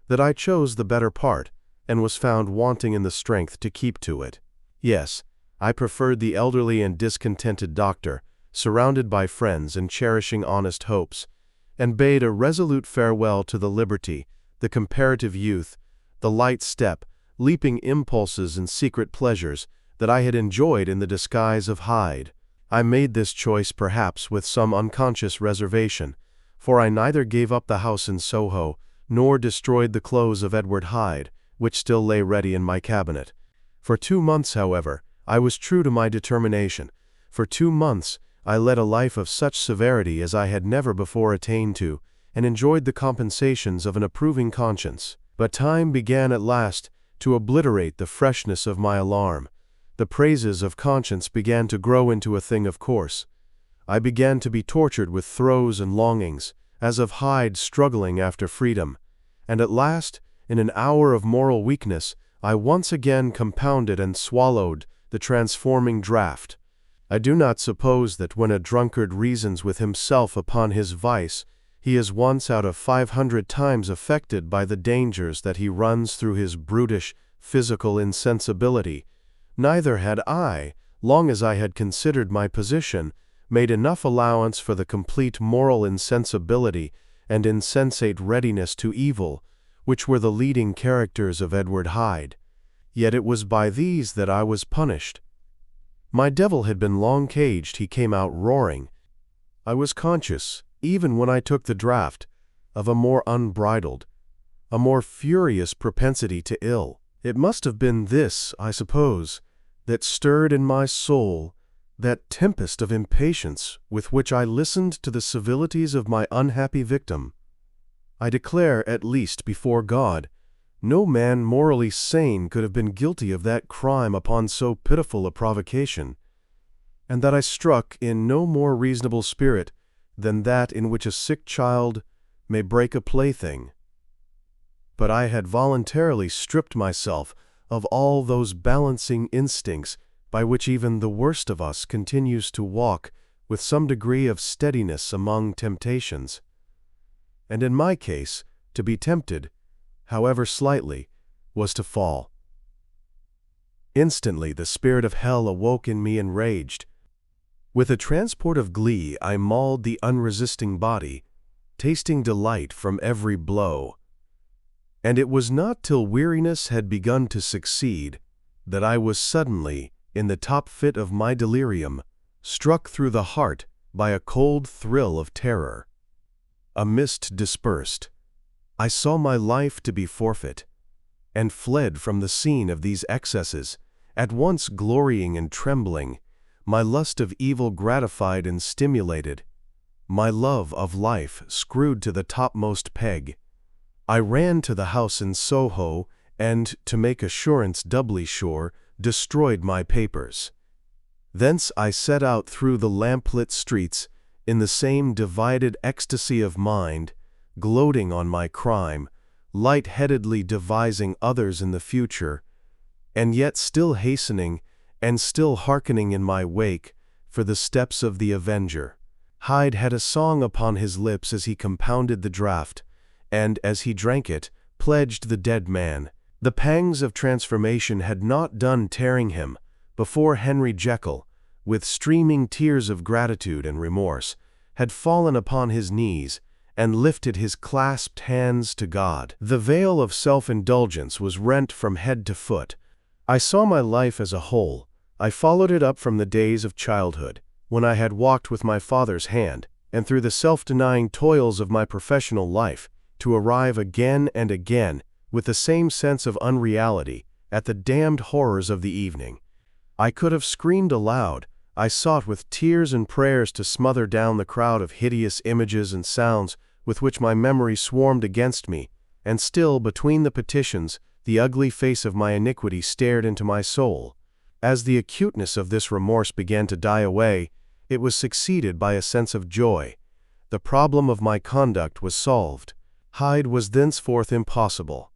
A: that I chose the better part, and was found wanting in the strength to keep to it. Yes, I preferred the elderly and discontented doctor, surrounded by friends and cherishing honest hopes, and bade a resolute farewell to the liberty, the comparative youth, the light step, leaping impulses and secret pleasures that I had enjoyed in the disguise of Hyde. I made this choice perhaps with some unconscious reservation, for I neither gave up the house in Soho, nor destroyed the clothes of Edward Hyde, which still lay ready in my cabinet. For 2 months, however, I was true to my determination. For 2 months I led a life of such severity as I had never before attained to, and enjoyed the compensations of an approving conscience. But time began at last to obliterate the freshness of my alarm, The praises of conscience began to grow into a thing of course. I began to be tortured with throes and longings, as of Hyde struggling after freedom, and at last, in an hour of moral weakness, I once again compounded and swallowed the transforming draught. I do not suppose that when a drunkard reasons with himself upon his vice, he is once out of 500 times affected by the dangers that he runs through his brutish, physical insensibility. Neither had I, long as I had considered my position, made enough allowance for the complete moral insensibility and insensate readiness to evil, which were the leading characters of Edward Hyde. Yet it was by these that I was punished. My devil had been long caged, he came out roaring. I was conscious, even when I took the draught, of a more unbridled, a more furious propensity to ill. It must have been this, I suppose, that stirred in my soul that tempest of impatience with which I listened to the civilities of my unhappy victim. I declare, at least before God, no man morally sane could have been guilty of that crime upon so pitiful a provocation, and that I struck in no more reasonable spirit than that in which a sick child may break a plaything. But I had voluntarily stripped myself of all those balancing instincts by which even the worst of us continues to walk with some degree of steadiness among temptations. And in my case, to be tempted, however slightly, was to fall. Instantly the spirit of hell awoke in me and raged. With a transport of glee I mauled the unresisting body, tasting delight from every blow. And it was not till weariness had begun to succeed that I was suddenly, in the top fit of my delirium, struck through the heart by a cold thrill of terror. A mist dispersed. I saw my life to be forfeit, and fled from the scene of these excesses, at once glorying and trembling, my lust of evil gratified and stimulated, my love of life screwed to the topmost peg. I ran to the house in Soho, and, to make assurance doubly sure, destroyed my papers. Thence I set out through the lamplit streets, in the same divided ecstasy of mind, gloating on my crime, light-headedly devising others in the future, and yet still hastening, and still hearkening in my wake, for the steps of the avenger. Hyde had a song upon his lips as he compounded the draught, and, as he drank it, pledged the dead man. The pangs of transformation had not done tearing him, before Henry Jekyll, with streaming tears of gratitude and remorse, had fallen upon his knees, and lifted his clasped hands to God. The veil of self-indulgence was rent from head to foot. I saw my life as a whole. I followed it up from the days of childhood, when I had walked with my father's hand, and through the self-denying toils of my professional life, to arrive again and again, with the same sense of unreality, at the damned horrors of the evening. I could have screamed aloud. I sought with tears and prayers to smother down the crowd of hideous images and sounds with which my memory swarmed against me, and still, between the petitions, the ugly face of my iniquity stared into my soul. As the acuteness of this remorse began to die away, it was succeeded by a sense of joy. The problem of my conduct was solved. Hyde was thenceforth impossible.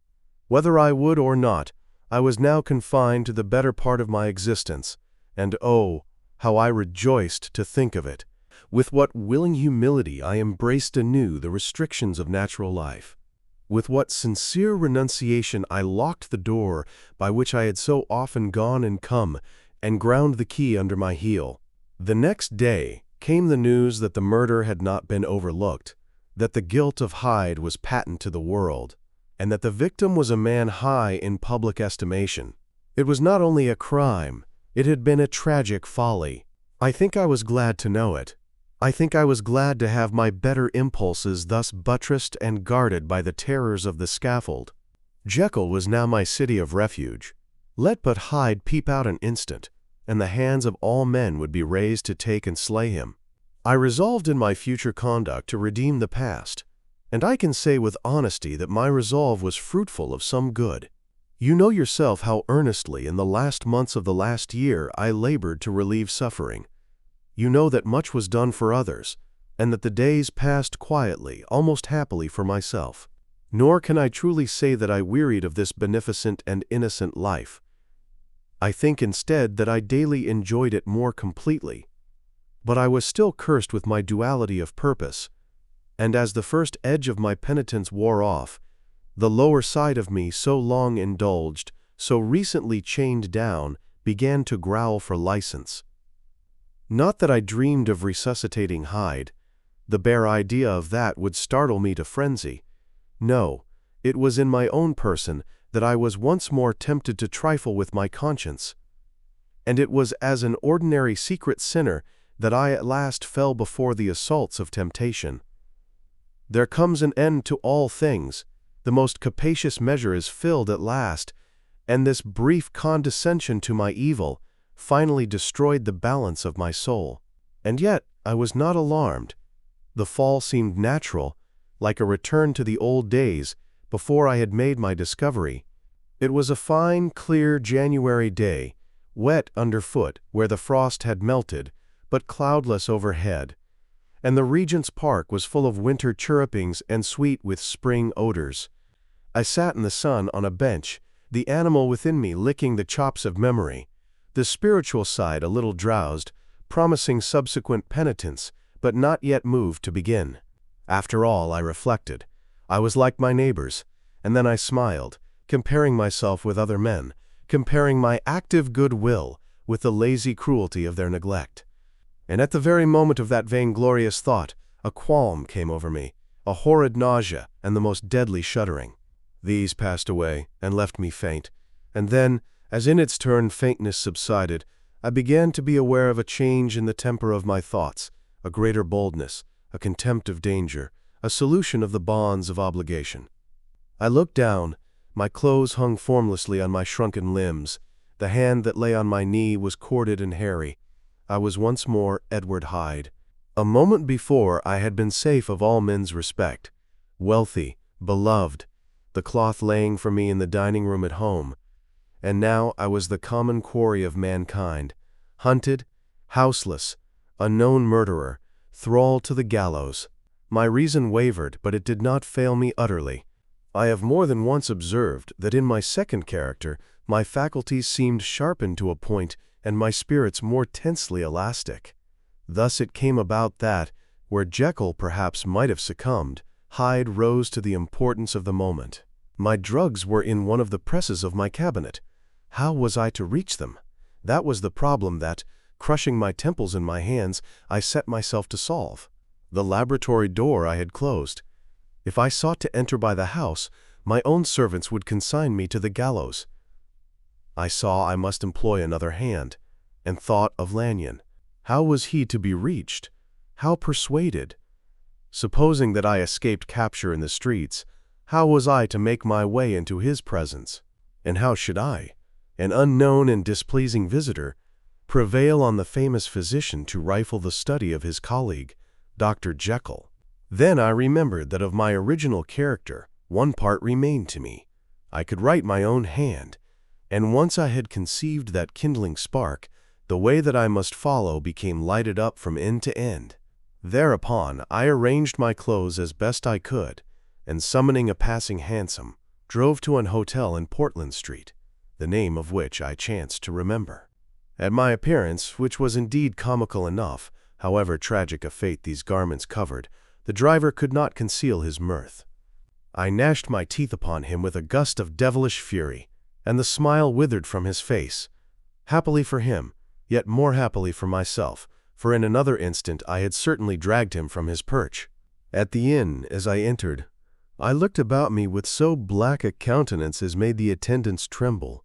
A: Whether I would or not, I was now confined to the better part of my existence, and oh, how I rejoiced to think of it! With what willing humility I embraced anew the restrictions of natural life! With what sincere renunciation I locked the door by which I had so often gone and come, and ground the key under my heel! The next day came the news that the murder had not been overlooked, that the guilt of Hyde was patent to the world, and that the victim was a man high in public estimation. It was not only a crime, it had been a tragic folly. I think I was glad to know it. I think I was glad to have my better impulses thus buttressed and guarded by the terrors of the scaffold. Jekyll was now my city of refuge. Let but Hyde peep out an instant, and the hands of all men would be raised to take and slay him. I resolved in my future conduct to redeem the past, and I can say with honesty that my resolve was fruitful of some good. You know yourself how earnestly in the last months of the last year I labored to relieve suffering. You know that much was done for others, and that the days passed quietly, almost happily for myself. Nor can I truly say that I wearied of this beneficent and innocent life. I think instead that I daily enjoyed it more completely. But I was still cursed with my duality of purpose, and as the first edge of my penitence wore off, the lower side of me, so long indulged, so recently chained down, began to growl for license. Not that I dreamed of resuscitating Hyde. The bare idea of that would startle me to frenzy. No, it was in my own person that I was once more tempted to trifle with my conscience. And it was as an ordinary secret sinner that I at last fell before the assaults of temptation. There comes an end to all things. The most capacious measure is filled at last, and this brief condescension to my evil finally destroyed the balance of my soul. And yet I was not alarmed. The fall seemed natural, like a return to the old days before I had made my discovery. It was a fine, clear January day, wet underfoot where the frost had melted, but cloudless overhead, and the Regent's Park was full of winter chirrupings and sweet with spring odors. I sat in the sun on a bench, the animal within me licking the chops of memory, the spiritual side a little drowsed, promising subsequent penitence, but not yet moved to begin. After all, I reflected, I was like my neighbors, and then I smiled, comparing myself with other men, comparing my active good will with the lazy cruelty of their neglect. And at the very moment of that vainglorious thought, a qualm came over me, a horrid nausea and the most deadly shuddering. These passed away and left me faint, and then, as in its turn faintness subsided, I began to be aware of a change in the temper of my thoughts, a greater boldness, a contempt of danger, a solution of the bonds of obligation. I looked down. My clothes hung formlessly on my shrunken limbs. The hand that lay on my knee was corded and hairy. I was once more Edward Hyde. A moment before I had been safe of all men's respect, wealthy, beloved, the cloth laying for me in the dining room at home, and now I was the common quarry of mankind, hunted, houseless, a known murderer, thrall to the gallows. My reason wavered, but it did not fail me utterly. I have more than once observed that in my second character my faculties seemed sharpened to a point and my spirits more tensely elastic. Thus it came about that, where Jekyll perhaps might have succumbed, Hyde rose to the importance of the moment. My drugs were in one of the presses of my cabinet. How was I to reach them? That was the problem that, crushing my temples in my hands, I set myself to solve. The laboratory door I had closed. If I sought to enter by the house, my own servants would consign me to the gallows. I saw I must employ another hand, and thought of Lanyon. How was he to be reached? How persuaded? Supposing that I escaped capture in the streets, how was I to make my way into his presence? And how should I, an unknown and displeasing visitor, prevail on the famous physician to rifle the study of his colleague, Dr. Jekyll? Then I remembered that of my original character, one part remained to me. I could write my own hand, and once I had conceived that kindling spark, the way that I must follow became lighted up from end to end. Thereupon I arranged my clothes as best I could, and summoning a passing hansom, drove to an hotel in Portland Street, the name of which I chanced to remember. At my appearance, which was indeed comical enough, however tragic a fate these garments covered, the driver could not conceal his mirth. I gnashed my teeth upon him with a gust of devilish fury, and the smile withered from his face. Happily for him, yet more happily for myself, for in another instant I had certainly dragged him from his perch. At the inn, as I entered, I looked about me with so black a countenance as made the attendants tremble.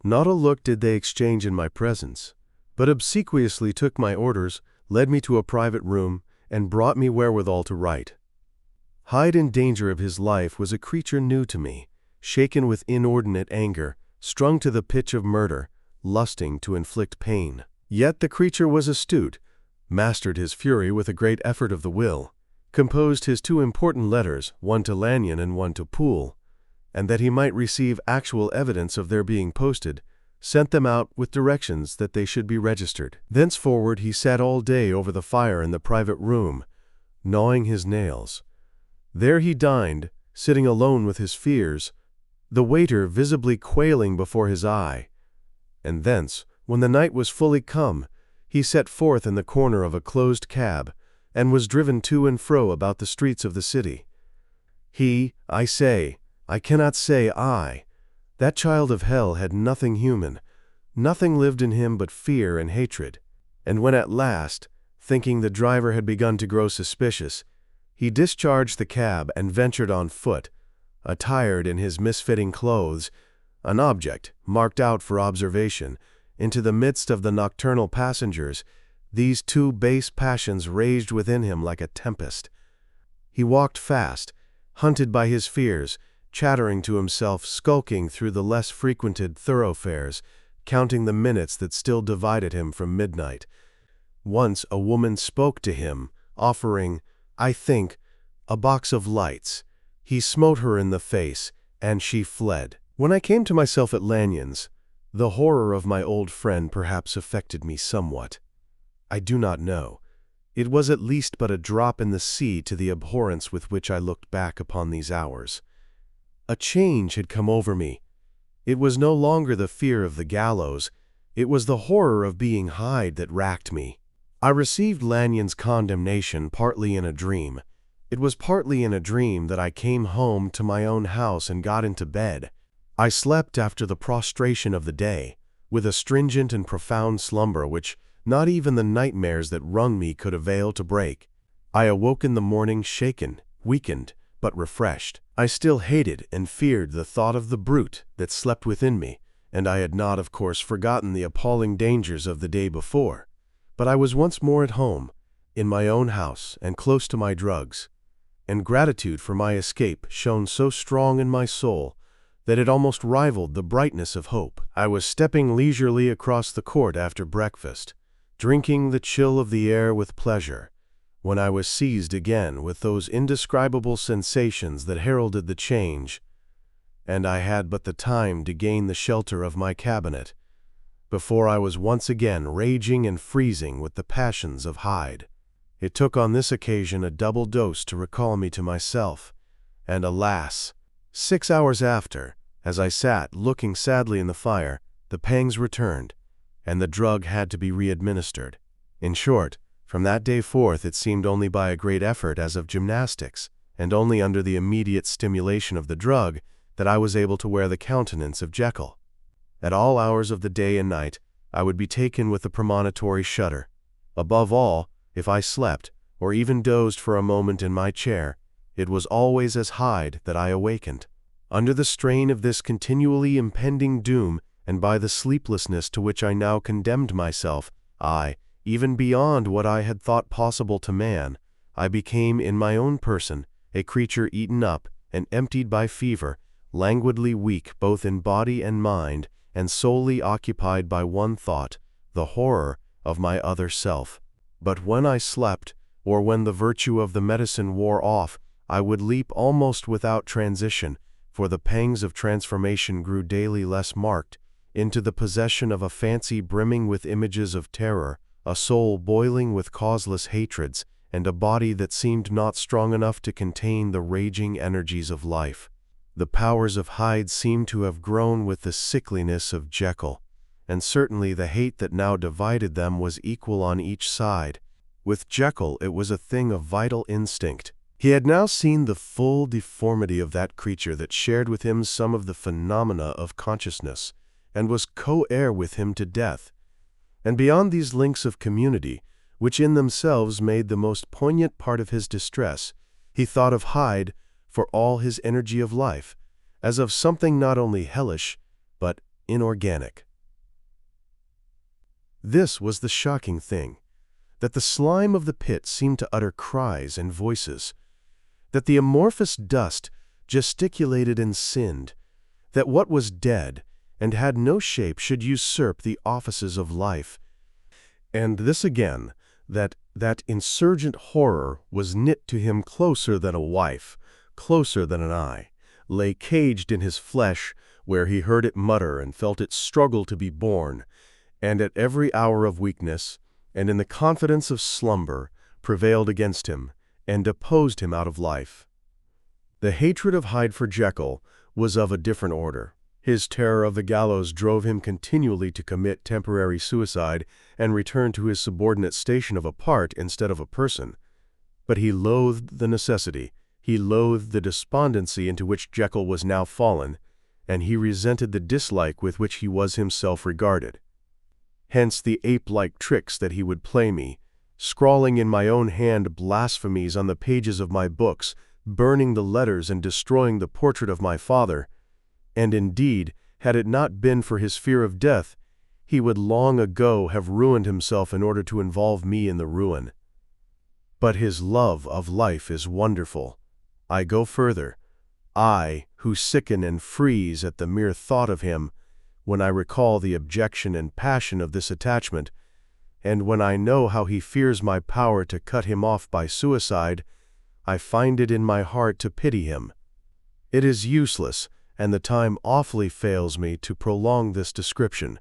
A: Not a look did they exchange in my presence, but obsequiously took my orders, led me to a private room, and brought me wherewithal to write. Hyde in danger of his life was a creature new to me, shaken with inordinate anger, strung to the pitch of murder, lusting to inflict pain. Yet the creature was astute, mastered his fury with a great effort of the will, composed his two important letters, one to Lanyon and one to Poole, and that he might receive actual evidence of their being posted, sent them out with directions that they should be registered. Thenceforward he sat all day over the fire in the private room, gnawing his nails. There he dined, sitting alone with his fears, the waiter visibly quailing before his eye. And thence, when the night was fully come, he set forth in the corner of a closed cab, and was driven to and fro about the streets of the city. He, I cannot say I, that child of hell had nothing human, nothing lived in him but fear and hatred. And when at last, thinking the driver had begun to grow suspicious, he discharged the cab and ventured on foot, attired in his misfitting clothes, an object marked out for observation, into the midst of the nocturnal passengers, these two base passions raged within him like a tempest. He walked fast, hunted by his fears, chattering to himself, skulking through the less frequented thoroughfares, counting the minutes that still divided him from midnight. Once a woman spoke to him, offering, I think, a box of lights. He smote her in the face, and she fled. When I came to myself at Lanyon's, the horror of my old friend perhaps affected me somewhat. I do not know. It was at least but a drop in the sea to the abhorrence with which I looked back upon these hours. A change had come over me. It was no longer the fear of the gallows, it was the horror of being Hyde that racked me. I received Lanyon's condemnation partly in a dream. It was partly in a dream that I came home to my own house and got into bed. I slept after the prostration of the day, with a stringent and profound slumber which not even the nightmares that wrung me could avail to break. I awoke in the morning shaken, weakened, but refreshed. I still hated and feared the thought of the brute that slept within me, and I had not, of course, forgotten the appalling dangers of the day before. But I was once more at home, in my own house and close to my drugs, and gratitude for my escape shone so strong in my soul that it almost rivaled the brightness of hope. I was stepping leisurely across the court after breakfast, drinking the chill of the air with pleasure, when I was seized again with those indescribable sensations that heralded the change, and I had but the time to gain the shelter of my cabinet, before I was once again raging and freezing with the passions of Hyde. It took on this occasion a double dose to recall me to myself, and alas! 6 hours after, as I sat looking sadly in the fire, the pangs returned, and the drug had to be re-administered. In short, from that day forth it seemed only by a great effort as of gymnastics, and only under the immediate stimulation of the drug, that I was able to wear the countenance of Jekyll. At all hours of the day and night, I would be taken with a premonitory shudder. Above all, if I slept, or even dozed for a moment in my chair, it was always as Hyde that I awakened. Under the strain of this continually impending doom, and by the sleeplessness to which I now condemned myself, even beyond what I had thought possible to man, I became in my own person a creature eaten up and emptied by fever, languidly weak both in body and mind, and solely occupied by one thought, the horror of my other self. But when I slept, or when the virtue of the medicine wore off, I would leap almost without transition, for the pangs of transformation grew daily less marked, into the possession of a fancy brimming with images of terror, a soul boiling with causeless hatreds, and a body that seemed not strong enough to contain the raging energies of life. The powers of Hyde seemed to have grown with the sickliness of Jekyll, and certainly the hate that now divided them was equal on each side. With Jekyll it was a thing of vital instinct. He had now seen the full deformity of that creature that shared with him some of the phenomena of consciousness, and was co-heir with him to death. And beyond these links of community, which in themselves made the most poignant part of his distress, he thought of Hyde, for all his energy of life, as of something not only hellish, but inorganic. This was the shocking thing, that the slime of the pit seemed to utter cries and voices, that the amorphous dust gesticulated and sinned, that what was dead and had no shape should usurp the offices of life, and this again, that insurgent horror was knit to him closer than a wife, closer than an eye, lay caged in his flesh, where he heard it mutter and felt it struggle to be born, and at every hour of weakness, and in the confidence of slumber, prevailed against him, and deposed him out of life. The hatred of Hyde for Jekyll was of a different order. His terror of the gallows drove him continually to commit temporary suicide and return to his subordinate station of a part instead of a person. But he loathed the necessity, he loathed the despondency into which Jekyll was now fallen, and he resented the dislike with which he was himself regarded. Hence the ape-like tricks that he would play me, scrawling in my own hand blasphemies on the pages of my books, burning the letters and destroying the portrait of my father. And indeed, had it not been for his fear of death, he would long ago have ruined himself in order to involve me in the ruin. But his love of life is wonderful. I go further. I, who sicken and freeze at the mere thought of him, when I recall the objection and passion of this attachment, and when I know how he fears my power to cut him off by suicide, I find it in my heart to pity him. It is useless, and the time awfully fails me to prolong this description.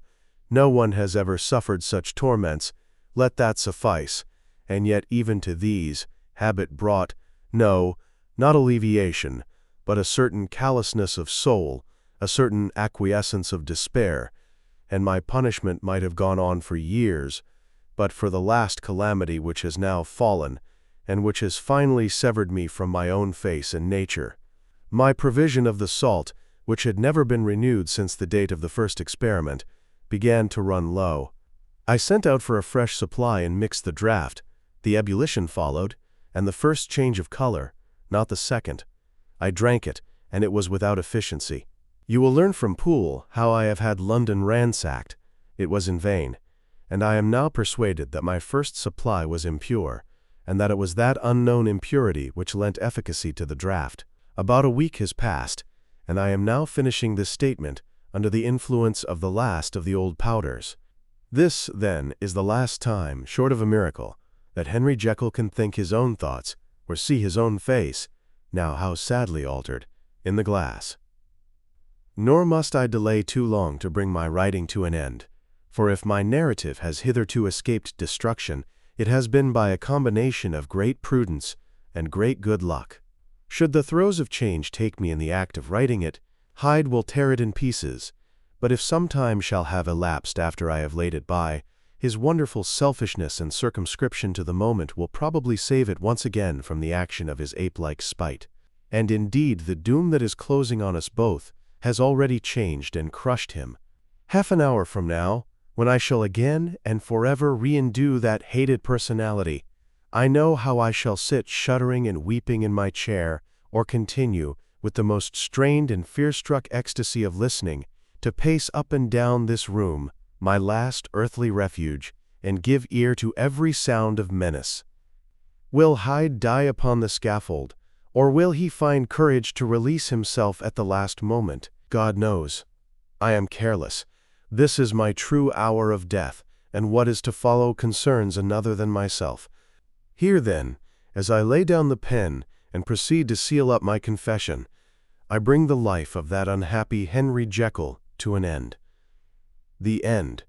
A: No one has ever suffered such torments, let that suffice, and yet even to these, habit brought, no, not alleviation, but a certain callousness of soul, a certain acquiescence of despair, and my punishment might have gone on for years, but for the last calamity which has now fallen, and which has finally severed me from my own face and nature. My provision of the salt, which had never been renewed since the date of the first experiment, began to run low. I sent out for a fresh supply and mixed the draught. The ebullition followed, and the first change of color, not the second. I drank it, and it was without efficiency. You will learn from Poole how I have had London ransacked. It was in vain, and I am now persuaded that my first supply was impure, and that it was that unknown impurity which lent efficacy to the draught. About a week has passed, and I am now finishing this statement under the influence of the last of the old powders. This, then, is the last time, short of a miracle, that Henry Jekyll can think his own thoughts, or see his own face, now how sadly altered, in the glass. Nor must I delay too long to bring my writing to an end, for if my narrative has hitherto escaped destruction, it has been by a combination of great prudence and great good luck. Should the throes of change take me in the act of writing it, Hyde will tear it in pieces, but if some time shall have elapsed after I have laid it by, his wonderful selfishness and circumscription to the moment will probably save it once again from the action of his ape-like spite. And indeed the doom that is closing on us both has already changed and crushed him. Half an hour from now, when I shall again and forever re-endue that hated personality, I know how I shall sit shuddering and weeping in my chair, or continue, with the most strained and fear-struck ecstasy of listening, to pace up and down this room, my last earthly refuge, and give ear to every sound of menace. Will Hyde die upon the scaffold, or will he find courage to release himself at the last moment? God knows. I am careless. This is my true hour of death, and what is to follow concerns another than myself. Here, then, as I lay down the pen and proceed to seal up my confession, I bring the life of that unhappy Henry Jekyll to an end. The end,